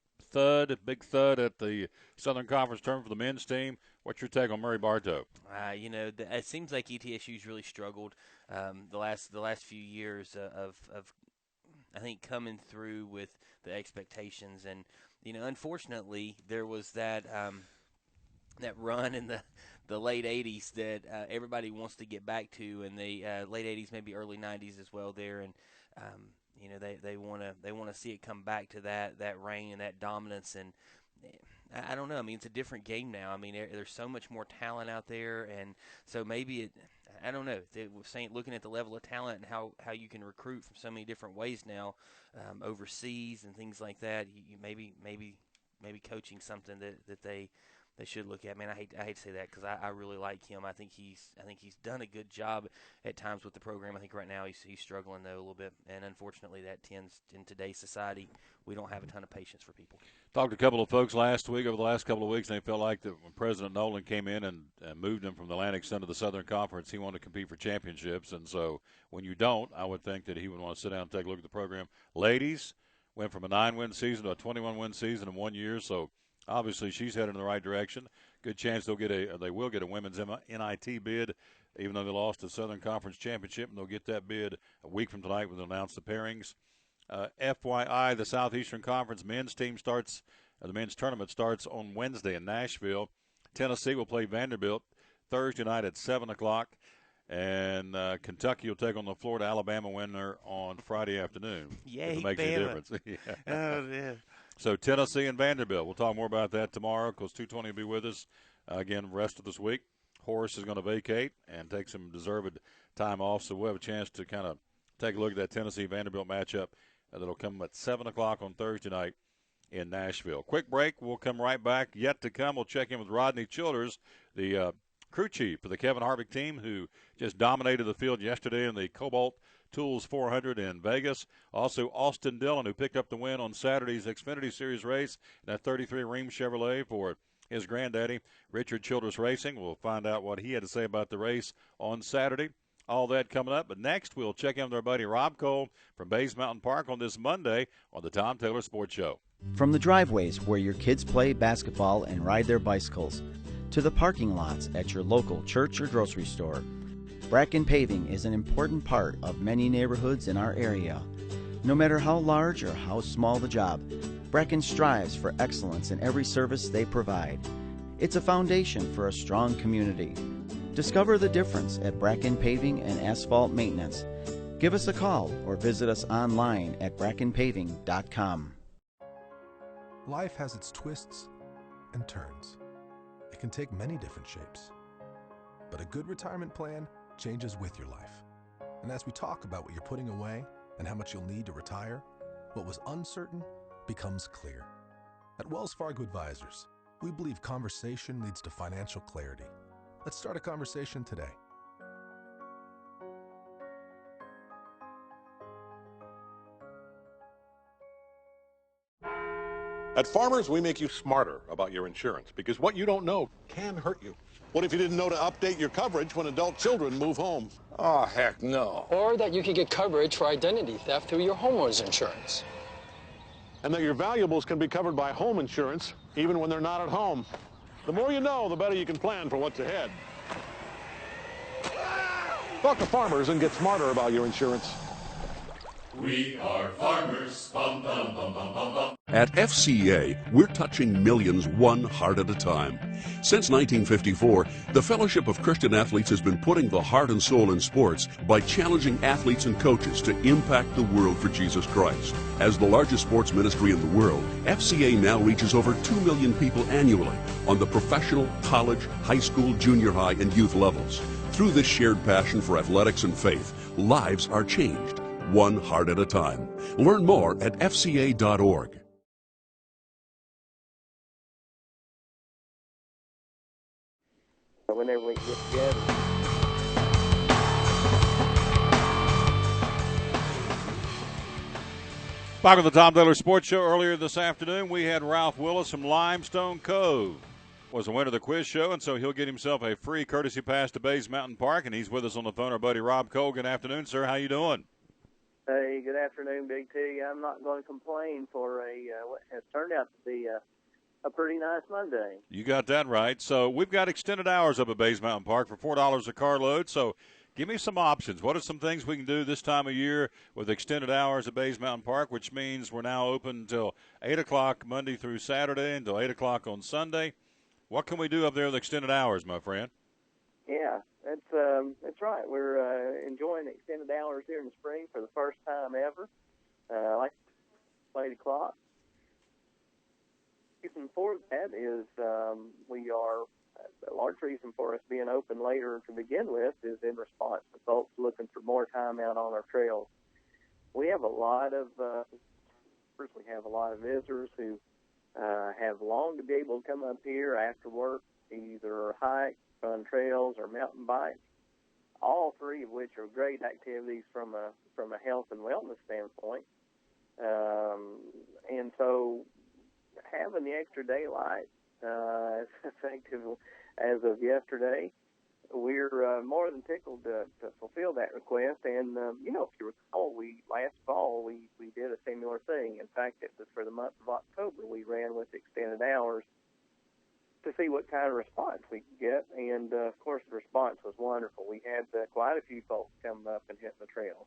big thud at the Southern Conference tournament for the men's team. What's your take on Murray Bartow? It seems like ETSU's really struggled the last few years of I think coming through with the expectations, and unfortunately there was that run in the late 80s that everybody wants to get back to, and the late 80s, maybe early 90s as well there, and they want to see it come back to that reign and that dominance. And I don't know. I mean, it's a different game now. I mean, there's so much more talent out there, and so maybe I don't know. Looking at the level of talent and how you can recruit from so many different ways now, overseas and things like that. You maybe coaching something that they they should look at. Man, I hate to say that because I really like him. I think he's done a good job at times with the program. I think right now he's struggling though a little bit, and unfortunately that tends in today's society we don't have a ton of patience for people. Talked to a couple of folks last week, over the last couple of weeks, and they felt like that when President Nolan came in and moved him from the Atlantic Sun to the Southern Conference, he wanted to compete for championships. And so when you don't, I would think that he would want to sit down and take a look at the program. Ladies went from a 9-win season to a 21-win season in 1 year, so obviously she's headed in the right direction. Good chance they will get a women's NIT bid, even though they lost the Southern Conference Championship, and they'll get that bid a week from tonight when they announce the pairings. FYI, the Southeastern Conference men's team starts, the men's tournament starts on Wednesday in Nashville. Tennessee will play Vanderbilt Thursday night at 7 o'clock, and Kentucky will take on the Florida-Alabama winner on Friday afternoon. Yay, it makes Bama. a difference. Yeah. Oh, yeah. So Tennessee and Vanderbilt. We'll talk more about that tomorrow because 220 will be with us again rest of this week. Horace is going to vacate and take some deserved time off, so we'll have a chance to kind of take a look at that Tennessee-Vanderbilt matchup that'll come at 7 o'clock on Thursday night in Nashville. Quick break. We'll come right back. Yet to come, we'll check in with Rodney Childers, the crew chief for the Kevin Harvick team, who just dominated the field yesterday in the Cobalt Tools 400 in Vegas. Also, Austin Dillon, who picked up the win on Saturday's Xfinity Series race in that 33 Ream Chevrolet for his granddaddy, Richard Childress Racing. We'll find out what he had to say about the race on Saturday. All that coming up. But next, we'll check in with our buddy Rob Cole from Bays Mountain Park on this Monday on the Tom Taylor Sports Show. From the driveways where your kids play basketball and ride their bicycles, to the parking lots at your local church or grocery store, Bracken Paving is an important part of many neighborhoods in our area. No matter how large or how small the job, Bracken strives for excellence in every service they provide. It's a foundation for a strong community. Discover the difference at Bracken Paving and Asphalt Maintenance. Give us a call or visit us online at brackenpaving.com. Life has its twists and turns. It can take many different shapes. But a good retirement plan changes with your life. And as we talk about what you're putting away and how much you'll need to retire, what was uncertain becomes clear. At Wells Fargo Advisors, we believe conversation leads to financial clarity. Let's start a conversation today. At Farmers, we make you smarter about your insurance because what you don't know can hurt you. What if you didn't know to update your coverage when adult children move home? Oh, heck no. Or that you could get coverage for identity theft through your homeowner's insurance. And that your valuables can be covered by home insurance even when they're not at home. The more you know, the better you can plan for what's ahead. Talk to Farmers and get smarter about your insurance. We are farmers. Bum, bum, bum, bum, bum, bum. At FCA, we're touching millions one heart at a time. Since 1954, the Fellowship of Christian Athletes has been putting the heart and soul in sports by challenging athletes and coaches to impact the world for Jesus Christ. As the largest sports ministry in the world, FCA now reaches over 2 million people annually on the professional, college, high school, junior high, and youth levels. Through this shared passion for athletics and faith, lives are changed, one heart at a time. Learn more at fca.org. Whenever we get together. Back on the Tom Taylor Sports Show earlier this afternoon, we had Ralph Willis from Limestone Cove. Was the winner of the quiz show, and so he'll get himself a free courtesy pass to Bays Mountain Park, and he's with us on the phone, our buddy Rob Cole. Good afternoon, sir. How you doing? Hey, good afternoon, Big T. I'm not going to complain for what has turned out to be a pretty nice Monday. You got that right. So we've got extended hours up at Bays Mountain Park for $4 a carload. So give me some options. What are some things we can do this time of year with extended hours at Bays Mountain Park, which means we're now open until 8 o'clock Monday through Saturday until 8 o'clock on Sunday. What can we do up there with extended hours, my friend? Yeah, that's right. We're enjoying extended hours here in the spring for the first time ever. Like 8 o'clock. The reason for that is we are, a large reason for us being open later to begin with is in response to folks looking for more time out on our trails. We have a lot of visitors who have longed to be able to come up here after work, either hike, run trails, or mountain bike. All three of which are great activities from a health and wellness standpoint. And so having the extra daylight as effective as of yesterday, we're more than tickled to fulfill that request. And, if you recall, last fall we did a similar thing. In fact, it was for the month of October. We ran with extended hours to see what kind of response we could get. And, of course, the response was wonderful. We had quite a few folks come up and hit the trails.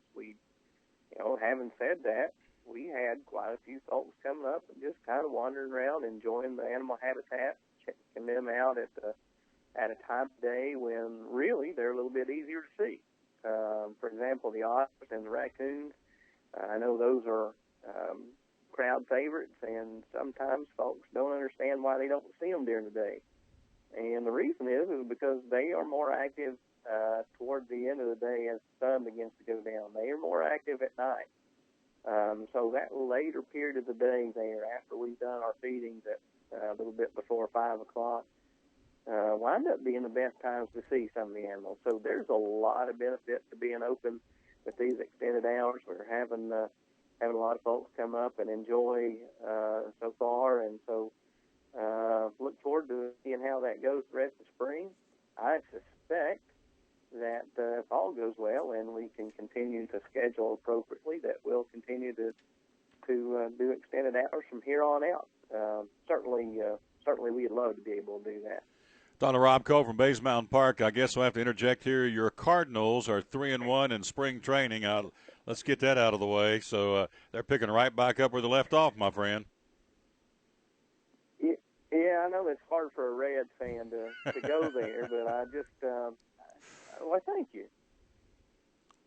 Having said that, we had quite a few folks coming up and just kind of wandering around, enjoying the animal habitat, checking them out at a time of day when really they're a little bit easier to see. For example, the otters and the raccoons, I know those are crowd favorites, and sometimes folks don't understand why they don't see them during the day. And the reason is because they are more active toward the end of the day as the sun begins to go down. They are more active at night. So that later period of the day there, after we've done our feedings at a little bit before 5 o'clock, wind up being the best times to see some of the animals. So there's a lot of benefit to being open with these extended hours. We're having a lot of folks come up and enjoy so far, and so look forward to seeing how that goes the rest of spring. I suspect that if all goes well and we can continue to schedule appropriately, that we'll continue to do extended hours from here on out. Certainly we'd love to be able to do that. Donna Rob Cole from Bays Mountain Park. I guess we'll have to interject here. Your Cardinals are 3-1 in spring training. Let's get that out of the way. So they're picking right back up where they left off, my friend. Yeah, I know it's hard for a Reds fan to go there, but I just well, thank you.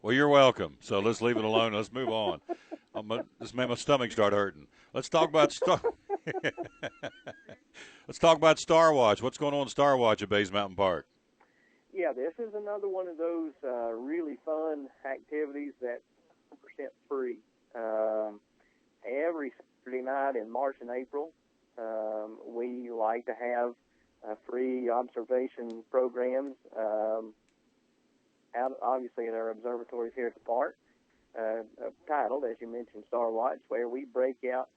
Well, you're welcome. So let's leave it alone. Let's move on. This made my stomach start hurting. Let's talk about Let's talk about Star Watch. What's going on in Star Watch at Bays Mountain Park? Yeah, this is another one of those really fun activities that's 100% free. Every Saturday night in March and April, we like to have free observation programs out, obviously, at our observatories here at the park, titled, as you mentioned, Star Watch, where we break out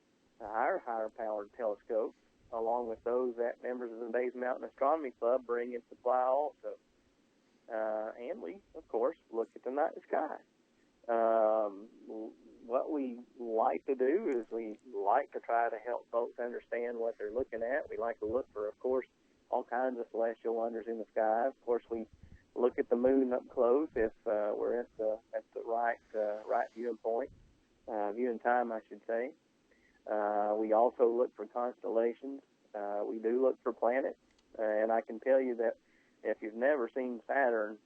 our higher-powered telescopes, along with those that members of the Bays Mountain Astronomy Club bring in supply also. And we, of course, look at the night sky. What we like to do is we like to try to help folks understand what they're looking at. We like to look for, of course, all kinds of celestial wonders in the sky. Of course, we look at the moon up close if we're at the right viewing time, I should say. We also look for constellations. We do look for planets, and I can tell you that if you've never seen Saturn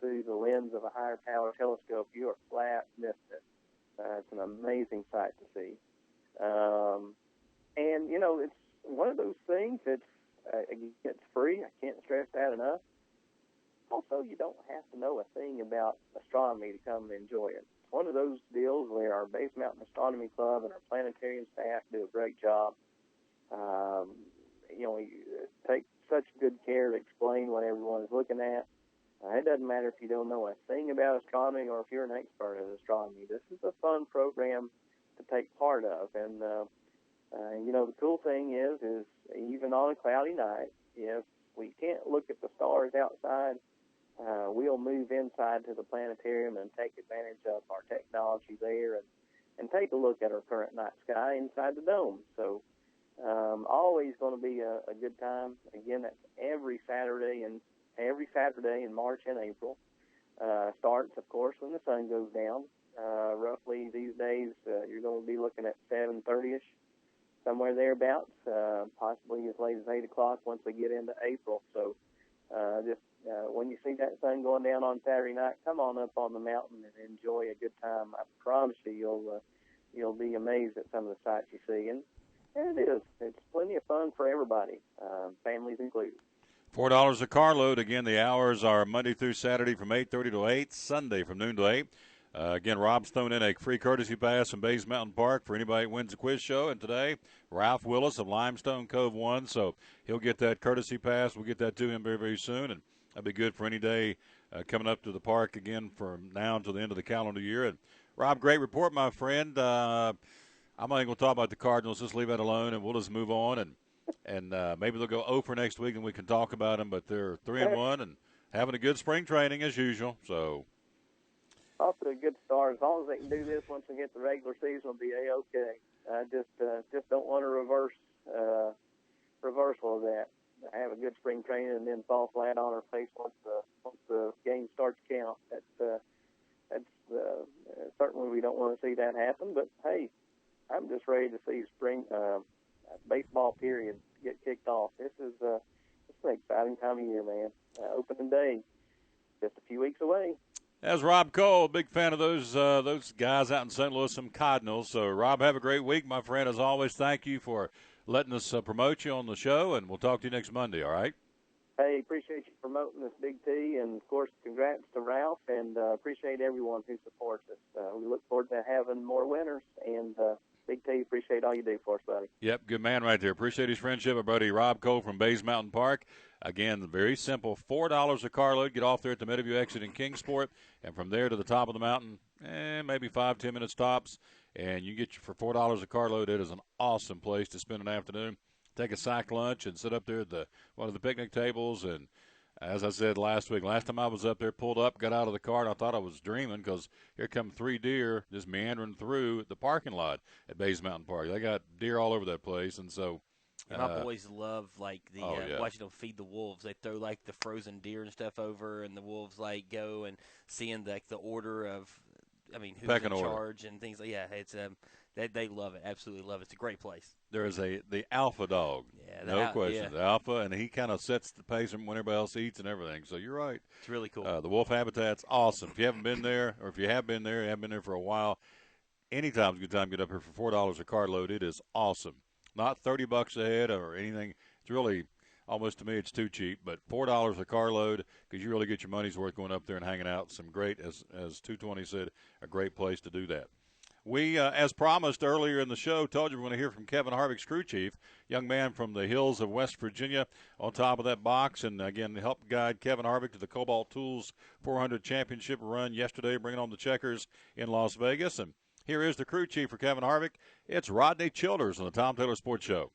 through the lens of a higher power telescope, you are flat missed it. It's an amazing sight to see. And, it's one of those things that's it's free. I can't stress that enough. Also, you don't have to know a thing about astronomy to come and enjoy it. It's one of those deals where our Bays Mountain Astronomy Club and our planetarium staff do a great job. We take such good care to explain what everyone is looking at. It doesn't matter if you don't know a thing about astronomy or if you're an expert at astronomy. This is a fun program to take part of. And, the cool thing is even on a cloudy night, if we can't look at the stars outside, we'll move inside to the planetarium and take advantage of our technology there and take a look at our current night sky inside the dome. So always going to be a good time. Again, that's every Saturday in March and April. Starts, of course, when the sun goes down. Roughly these days, you're going to be looking at 7:30ish, somewhere thereabouts, possibly as late as 8 o'clock once we get into April. So when you see that sun going down on Saturday night, come on up on the mountain and enjoy a good time. I promise you'll be amazed at some of the sights you see. And it's plenty of fun for everybody, families included. $4 a carload. Again, the hours are Monday through Saturday from 8:30 to 8, Sunday from noon to 8. Again, Rob's thrown in a free courtesy pass from Bays Mountain Park for anybody who wins the quiz show. And today, Ralph Willis of Limestone Cove won, so he'll get that courtesy pass. We'll get that to him very, very soon, and that'll be good for any day coming up to the park again from now until the end of the calendar year. And Rob, great report, my friend. I'm not even going to talk about the Cardinals. Just leave that alone, and we'll just move on. And maybe they'll go 0 for next week, and we can talk about them. But they're 3-1 and having a good spring training as usual. So off to a good start. As long as they can do this once we get the regular season, will be a-okay. I just don't want a reversal of that. Have a good spring training and then fall flat on our face once the game starts to count. That's certainly we don't want to see that happen. But hey, I'm just ready to see spring baseball period get kicked off. This is an exciting time of year, man. Opening day, just a few weeks away. As Rob Cole, a big fan of those guys out in St. Louis, some Cardinals. So, Rob, have a great week, my friend. As always, thank you for letting us promote you on the show, and we'll talk to you next Monday, all right? Hey, appreciate you promoting this Big T, and, of course, congrats to Ralph, and appreciate everyone who supports us. We look forward to having more winners, and Big T, appreciate all you do for us, buddy. Yep, good man right there. Appreciate his friendship. Our buddy Rob Cole from Bays Mountain Park. Again, very simple, $4 a carload. Get off there at the Meadowview exit in Kingsport, and from there to the top of the mountain, maybe 5-10 minutes tops, and you get you for $4 a carload. It is an awesome place to spend an afternoon. Take a sack lunch and sit up there at one of the picnic tables. And as I said last week, last time I was up there, pulled up, got out of the car, and I thought I was dreaming because here come 3 deer just meandering through the parking lot at Bays Mountain Park. They got deer all over that place, and so my boys love watching them feed the wolves. They throw like the frozen deer and stuff over, and the wolves like go and seeing the order of, who's Pecking in order. charge and things like it's they love it, absolutely love it. It's a great place. There is the alpha dog, no question, the alpha, and he kind of sets the pace when everybody else eats and everything. So you're right. It's really cool. The wolf habitat's awesome. If you haven't been there, or if you have been there, you haven't been there for a while, anytime's a good time to get up here for $4 a carload. It is awesome. Not $30 a head or anything. It's really almost, to me, it's too cheap. But $4 a carload, because you really get your money's worth going up there and hanging out. Some great, as 220 said, a great place to do that. We, as promised earlier in the show, told you we're going to hear from Kevin Harvick's crew chief, young man from the hills of West Virginia, on top of that box. And, again, helped guide Kevin Harvick to the Cobalt Tools 400 Championship run yesterday, bringing on the checkers in Las Vegas. And here is the crew chief for Kevin Harvick. It's Rodney Childers on the Tom Taylor Sports Show.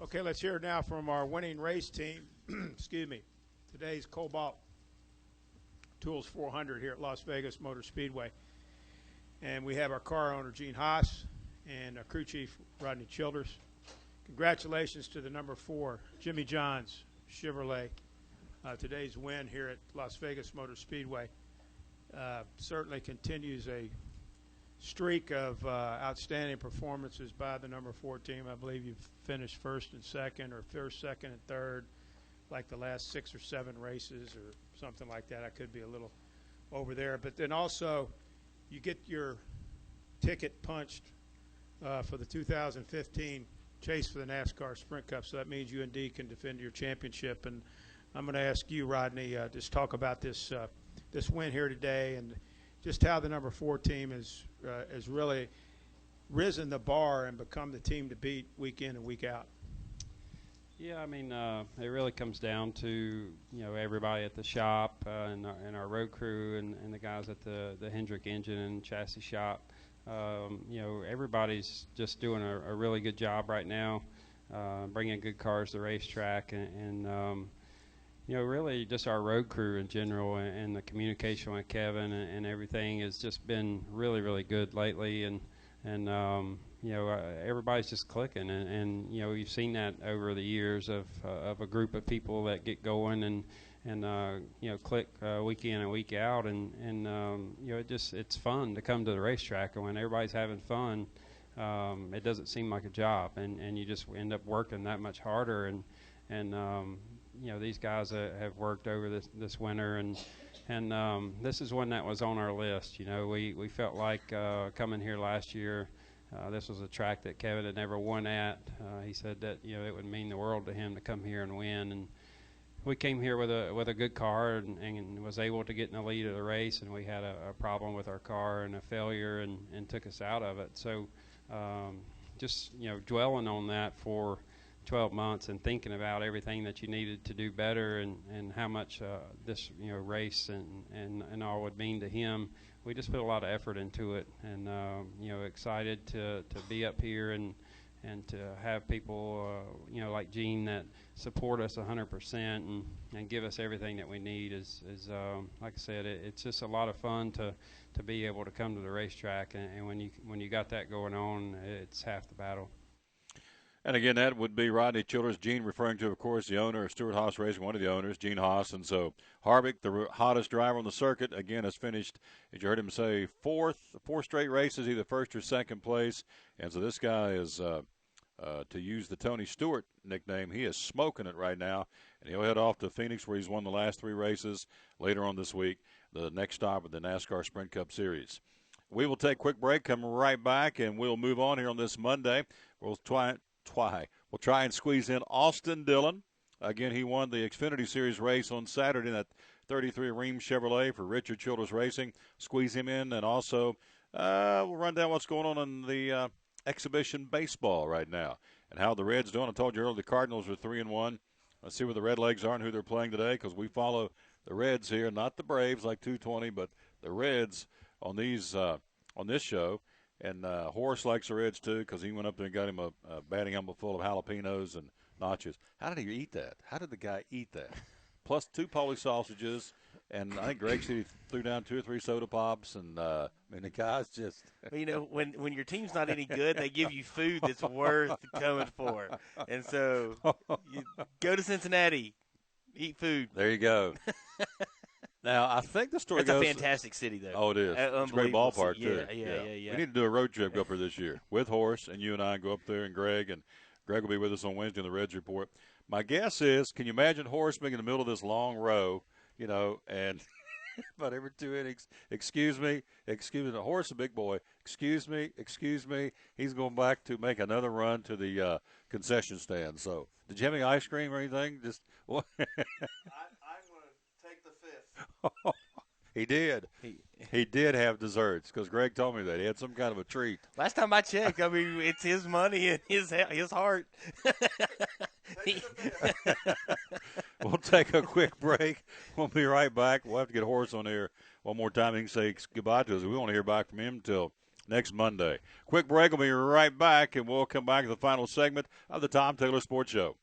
Okay, let's hear now from our winning race team. Excuse me. Today's Cobalt Tools 400 here at Las Vegas Motor Speedway. And we have our car owner, Gene Haas, and our crew chief, Rodney Childers. Congratulations to the number 4, Jimmie Johnson Chevrolet. Today's win here at Las Vegas Motor Speedway certainly continues a streak of outstanding performances by the number 4 team. I believe you've finished first and second, or first, second, and third, like the last 6 or 7 races or something like that. I could be a little over there. But then also you get your ticket punched for the 2015 chase for the NASCAR Sprint Cup, so that means you indeed can defend your championship. And I'm going to ask you, Rodney, just talk about this win here today and just how the number 4 team has really risen the bar and become the team to beat week in and week out. Yeah, it really comes down to everybody at the shop and our road crew and the guys at the Hendrick engine and chassis shop. Everybody's just doing a really good job right now, bringing good cars to the racetrack and really just our road crew in general and the communication with Kevin and everything has just been really, really good lately. And everybody's just clicking. And you've seen that over the years of a group of people that get going and click week in and week out. And it's fun to come to the racetrack. And when everybody's having fun, it doesn't seem like a job. And you just end up working that much harder. And these guys have worked over this winter, and this is one that was on our list. We felt like coming here last year, this was a track that Kevin had never won at. He said that it would mean the world to him to come here and win, we came here with a good car and was able to get in the lead of the race, and we had a problem with our car and a failure and took us out of it. So just, dwelling on that for 12 months and thinking about everything that you needed to do better and how much this race and all would mean to him, we just put a lot of effort into it, and excited to be up here and to have people like Gene that support us 100% and give us everything that we need is like I said, it's just a lot of fun to be able to come to the racetrack, and when you got that going on, it's half the battle. And again, that would be Rodney Childers. Gene referring to, of course, the owner of Stewart Haas Racing, one of the owners, Gene Haas. And so Harvick, the hottest driver on the circuit, again has finished, as you heard him say, four straight races, either first or second place. And so this guy is, to use the Tony Stewart nickname, he is smoking it right now. And he'll head off to Phoenix, where he's won the last 3 races later on this week, the next stop of the NASCAR Sprint Cup Series. We will take a quick break, come right back, and we'll move on here on this Monday. We'll try and squeeze in Austin Dillon. Again, he won the Xfinity Series race on Saturday in that 33 Ream Chevrolet for Richard Childers Racing. Squeeze him in, and also we'll run down what's going on in the exhibition baseball right now and how the Reds doing. I told you earlier the Cardinals are 3-1. Let's see where the Redlegs are and who they're playing today, because we follow the Reds here, not the Braves like 220, but the Reds on these on this show. And Horace likes the Reds, too, because he went up there and got him a batting helmet full of jalapenos and nachos. How did he eat that? How did the guy eat that? Plus 2 Polish sausages, and I think Greg said he threw down 2 or 3 soda pops. And, I mean, the guy's just – when your team's not any good, they give you food that's worth coming for. And so you go to Cincinnati, eat food. There you go. Now, I think the story goes – It's a fantastic city, though. Oh, it is. It's a great ballpark, too. Yeah. We need to do a road trip, go up there this year with Horace, and you and I go up there, and Greg will be with us on Wednesday in the Reds Report. My guess is, can you imagine Horace being in the middle of this long row, and about every 2 innings, excuse me, Horace is a big boy, excuse me, he's going back to make another run to the concession stand. So, did you have any ice cream or anything? Just what? He did. He did have desserts, because Greg told me that. He had some kind of a treat. Last time I checked, it's his money and his heart. We'll take a quick break. We'll be right back. We'll have to get Horace on here one more time. He can say goodbye to us. We won't hear back from him until next Monday. Quick break. We'll be right back, and we'll come back to the final segment of the Tom Taylor Sports Show.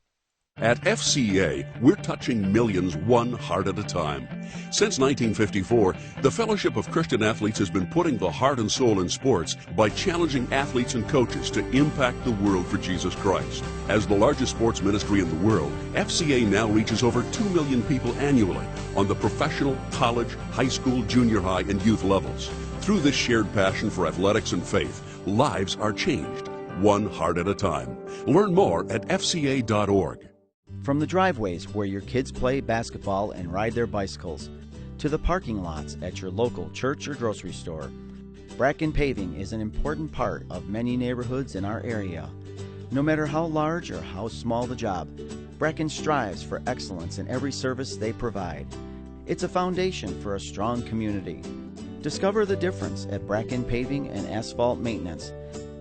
At FCA, we're touching millions one heart at a time. Since 1954, the Fellowship of Christian Athletes has been putting the heart and soul in sports by challenging athletes and coaches to impact the world for Jesus Christ. As the largest sports ministry in the world, FCA now reaches over 2 million people annually on the professional, college, high school, junior high, and youth levels. Through this shared passion for athletics and faith, lives are changed, one heart at a time. Learn more at fca.org. From the driveways where your kids play basketball and ride their bicycles, to the parking lots at your local church or grocery store, Bracken Paving is an important part of many neighborhoods in our area. No matter how large or how small the job, Bracken strives for excellence in every service they provide. It's a foundation for a strong community. Discover the difference at Bracken Paving and Asphalt Maintenance.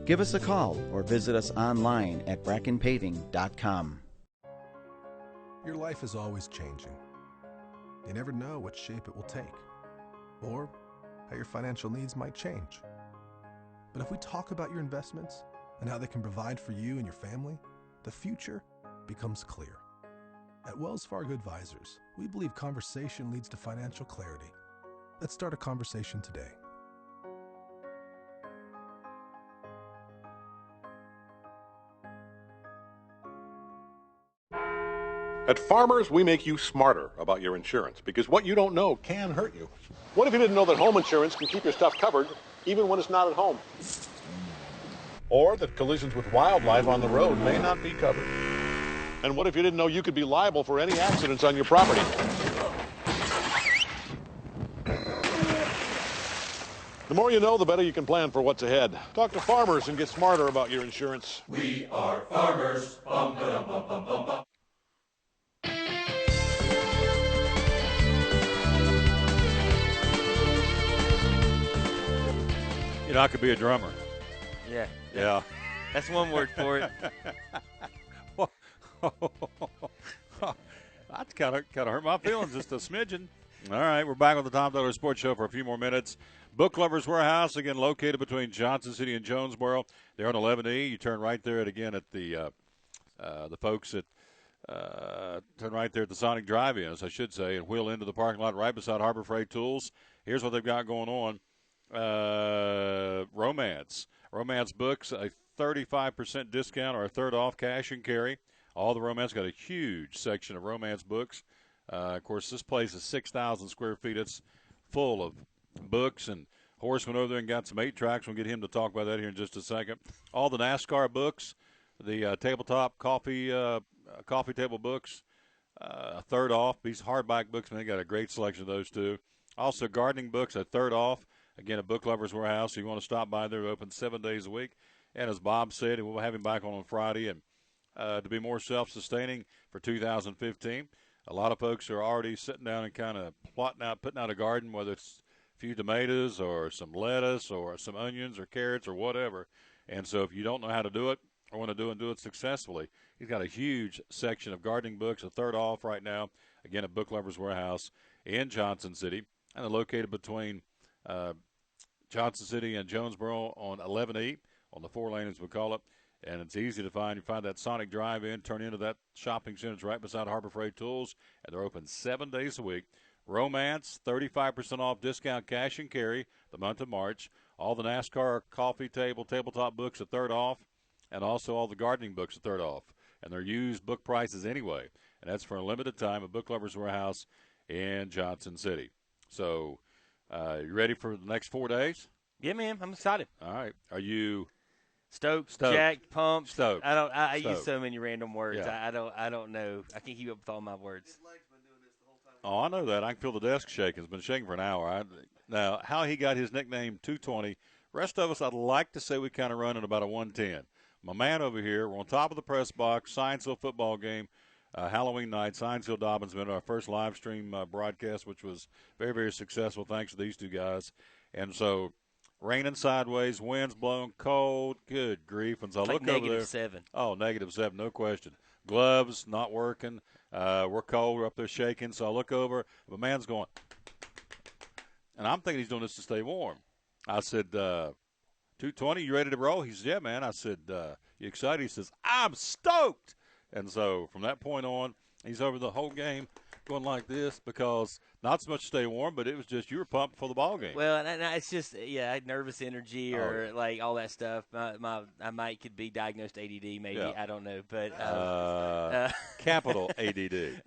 Give us a call or visit us online at brackenpaving.com. Your life is always changing. You never know what shape it will take, or how your financial needs might change. But if we talk about your investments and how they can provide for you and your family, the future becomes clear. At Wells Fargo Advisors, we believe conversation leads to financial clarity. Let's start a conversation today. At Farmers, we make you smarter about your insurance, because what you don't know can hurt you. What if you didn't know that home insurance can keep your stuff covered even when it's not at home? Or that collisions with wildlife on the road may not be covered? And what if you didn't know you could be liable for any accidents on your property? The more you know, the better you can plan for what's ahead. Talk to Farmers and get smarter about your insurance. We are farmers. Bum, ba, dum, bum, bum, bum, bum. know, I could be a drummer. Yeah. Yeah. That's one word for it. That's kind of hurt my feelings just a smidgen. All right, we're back on the Tom Taylor Sports Show for a few more minutes. Book Lovers Warehouse, again, located between Johnson City and Jonesboro. They're on 11E. You turn right there at the folks at turn right there at the Sonic Drive-In, as I should say, and wheel into the parking lot right beside Harbor Freight Tools. Here's what they've got going on. Romance books, a 35% discount or a third off cash and carry. All the Romance got a huge section of Romance books. Of course, this place is 6,000 square feet. It's full of books, and Horace went over there and got some 8-tracks. We'll get him to talk about that here in just a second. All the NASCAR books, the tabletop coffee table books, a third off. These hardback books, man, they got a great selection of those too. Also, gardening books, a third off. Again, at Book Lovers Warehouse. So you want to stop by there. They're open 7 days a week. And as Bob said, we'll have him back on Friday. And to be more self-sustaining for 2015, a lot of folks are already sitting down and kind of plotting out, putting out a garden, whether it's a few tomatoes or some lettuce or some onions or carrots or whatever. And so if you don't know how to do it or want to do it successfully, he's got a huge section of gardening books, a third off right now, again, at Book Lovers Warehouse in Johnson City. And they're located between Johnson City and Jonesboro on 11E, on the 4-lane as we call it. And it's easy to find. You find that Sonic Drive-In, turn into that shopping center. It's right beside Harbor Freight Tools, and they're open 7 days a week. Romance, 35% off discount cash and carry the month of March. All the NASCAR coffee table, tabletop books a third off, and also all the gardening books a third off. And they're used book prices anyway. And that's for a limited time at Book Lovers Warehouse in Johnson City. So you ready for the next 4 days? Yeah, man. I'm excited. All right. Are you stoked, jacked, pumped? Stoked. I stoked. use so many random words. Yeah. I don't know. I can't keep up with all my words. Oh, I know that. I can feel the desk shaking. It's been shaking for an hour. Now, how he got his nickname 220, rest of us, I'd like to say we kind of run at about a 110. My man over here, we're on top of the press box, Scienceville football game, Halloween night. Scienceville Dobbins been our first live stream broadcast, which was very, very successful thanks to these two guys. And so raining sideways, winds blowing, cold, good grief. And so I look over there. -7. Oh, -7, no question. Gloves not working. We're cold. We're up there shaking. So I look over. My man's going, and I'm thinking he's doing this to stay warm. I said, 220, you ready to roll? He said, yeah, man. I said, you excited? He says, I'm stoked. And so from that point on, he's over the whole game going like this because not so much to stay warm, but it was just you were pumped for the ball game. Well, and it's just, nervous energy or like all that stuff. I might could be diagnosed ADD maybe. Yeah. I don't know. But capital ADD.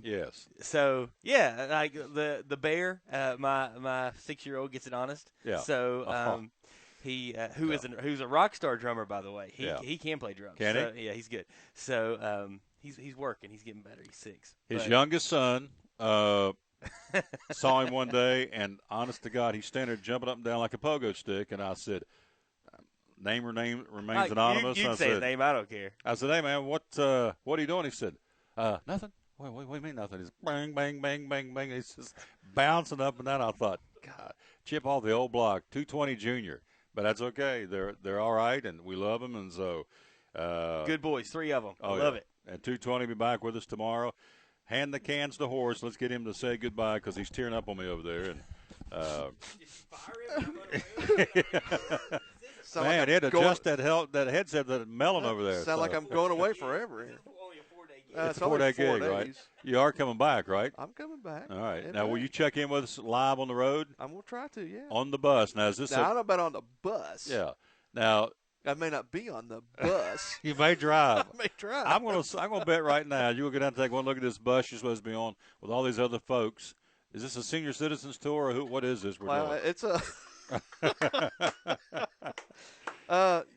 Yes. So, yeah, like the bear, my 6-year-old gets it honest. Yeah. So who's a rock star drummer, by the way. He can play drums. Can so, he? Yeah, he's good. So he's working. He's getting better. He's 6. His youngest son saw him one day, and honest to God, he's standing there jumping up and down like a pogo stick. And I said, name remains anonymous. You can say his name. I don't care. I said, hey, man, what are you doing? He said, nothing. What do you mean nothing? He's bang, bang, bang, bang, bang. He's just bouncing up and down. I thought, God, chip off the old block, 220 Junior. But that's okay. They're all right, and we love them. And so good boys, 3 of them. I love it. And 220 will be back with us tomorrow. Hand the cans to Horace. Let's get him to say goodbye because he's tearing up on me over there. And man, it adjust that headset, that melon over there. Sound like I'm going away forever here. It's a 4-day gig, right? You are coming back, right? I'm coming back. All right. Now, will you check in with us live on the road? I'm going to try to, yeah. On the bus. Now, is this I don't know about on the bus. Yeah. Now, I may not be on the bus. You may drive. I may drive. I'm gonna bet right now you will go down and take one look at this bus you're supposed to be on with all these other folks. Is this a senior citizens tour or what is this we're doing? It's a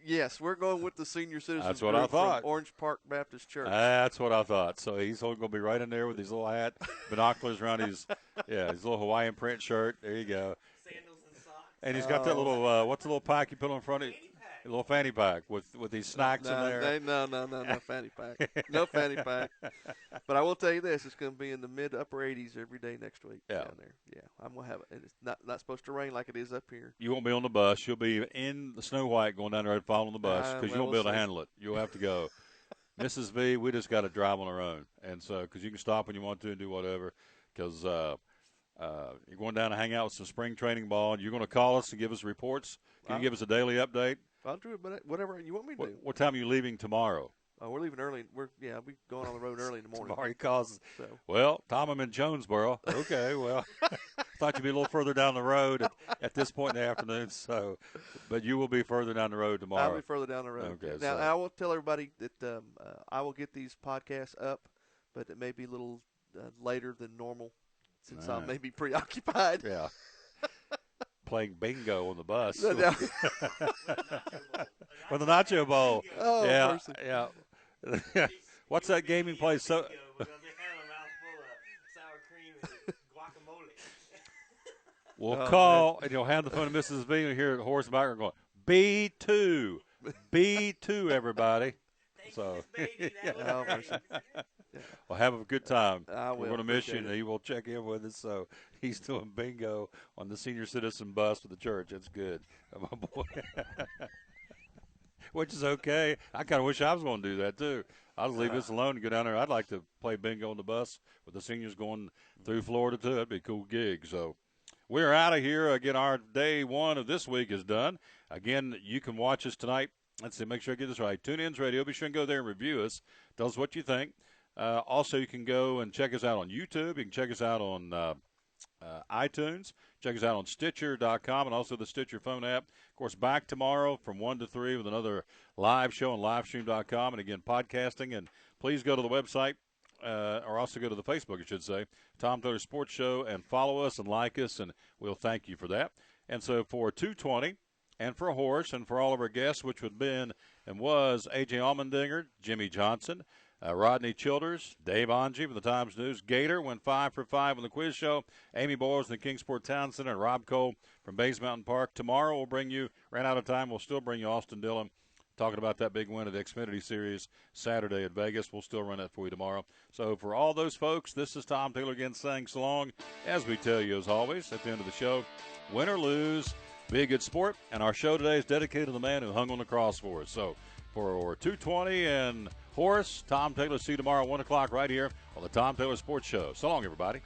yes, we're going with the senior citizens. That's what I thought. From Orange Park Baptist Church. That's what I thought. So he's going to be right in there with his little hat, binoculars around his little Hawaiian print shirt. There you go. Sandals and socks. And he's got that little what's the little pack you put on front of you? little fanny pack with these snacks in there. No fanny pack. No fanny pack. But I will tell you this: it's going to be in the mid to upper 80s every day next week down there. Yeah, I'm going to have it. And it's not supposed to rain like it is up here. You won't be on the bus. You'll be in the Snow White going down there and following the bus because you won't be able to handle it. You'll have to go. Mrs. V, we just got to drive on our own, and so because you can stop when you want to and do whatever. Because you're going down to hang out with some spring training ball, and you're going to call us and give us reports. Can you give us a daily update? I'll do it, whatever you want me to do. What time are you leaving tomorrow? We're leaving early. We're going on the road early in the morning. Tomorrow he calls. So. Well, Tom, I'm in Jonesboro. Okay, well, thought you'd be a little further down the road at this point in the afternoon. So, but you will be further down the road tomorrow. I'll be further down the road. Okay. Now, I will tell everybody that I will get these podcasts up, but it may be a little later than normal since I may be preoccupied. Yeah. Playing bingo on the bus. No. With the Nacho Bowl. Oh, yeah, mercy. Yeah. What's that gaming place? So. We'll call, and you'll hand the phone to Mrs. V, and hear the horse in the background going, B2. B2, everybody. So, well, have a good time. We're going to miss you, and he will check in with us. So he's doing bingo on the senior citizen bus with the church. That's good. My boy. Which is okay. I kind of wish I was going to do that, too. I'll leave this alone and go down there. I'd like to play bingo on the bus with the seniors going through Florida, too. That'd be a cool gig. So we're out of here. Again, our day one of this week is done. Again, you can watch us tonight. Let's see, make sure I get this right. TuneIn's Radio. Be sure and go there and review us. Tell us what you think. Also, you can go and check us out on YouTube. You can check us out on iTunes. Check us out on Stitcher.com and also the Stitcher phone app. Of course, back tomorrow from 1 to 3 with another live show on Livestream.com. And, again, podcasting. And please go to the website, or also go to the Facebook, I should say, Tom Taylor Sports Show, and follow us and like us, and we'll thank you for that. And so for 220 and for Horace and for all of our guests, which would have been and was A.J. Allmendinger, Jimmie Johnson, Rodney Childers, Dave Ongie from the Times News. Gator went 5 for 5 on the quiz show. Amy Broyles from the Kingsport Times Center, and Rob Cole from Bays Mountain Park. Tomorrow we'll bring you, ran out of time, we'll still bring you Austin Dillon talking about that big win of the Xfinity Series Saturday at Vegas. We'll still run that for you tomorrow. So for all those folks, this is Tom Taylor again saying so long. As we tell you, as always, at the end of the show, win or lose, be a good sport. And our show today is dedicated to the man who hung on the cross for us. So for 220 and Horace, Tom Taylor, see you tomorrow at 1 o'clock right here on the Tom Taylor Sports Show. So long, everybody.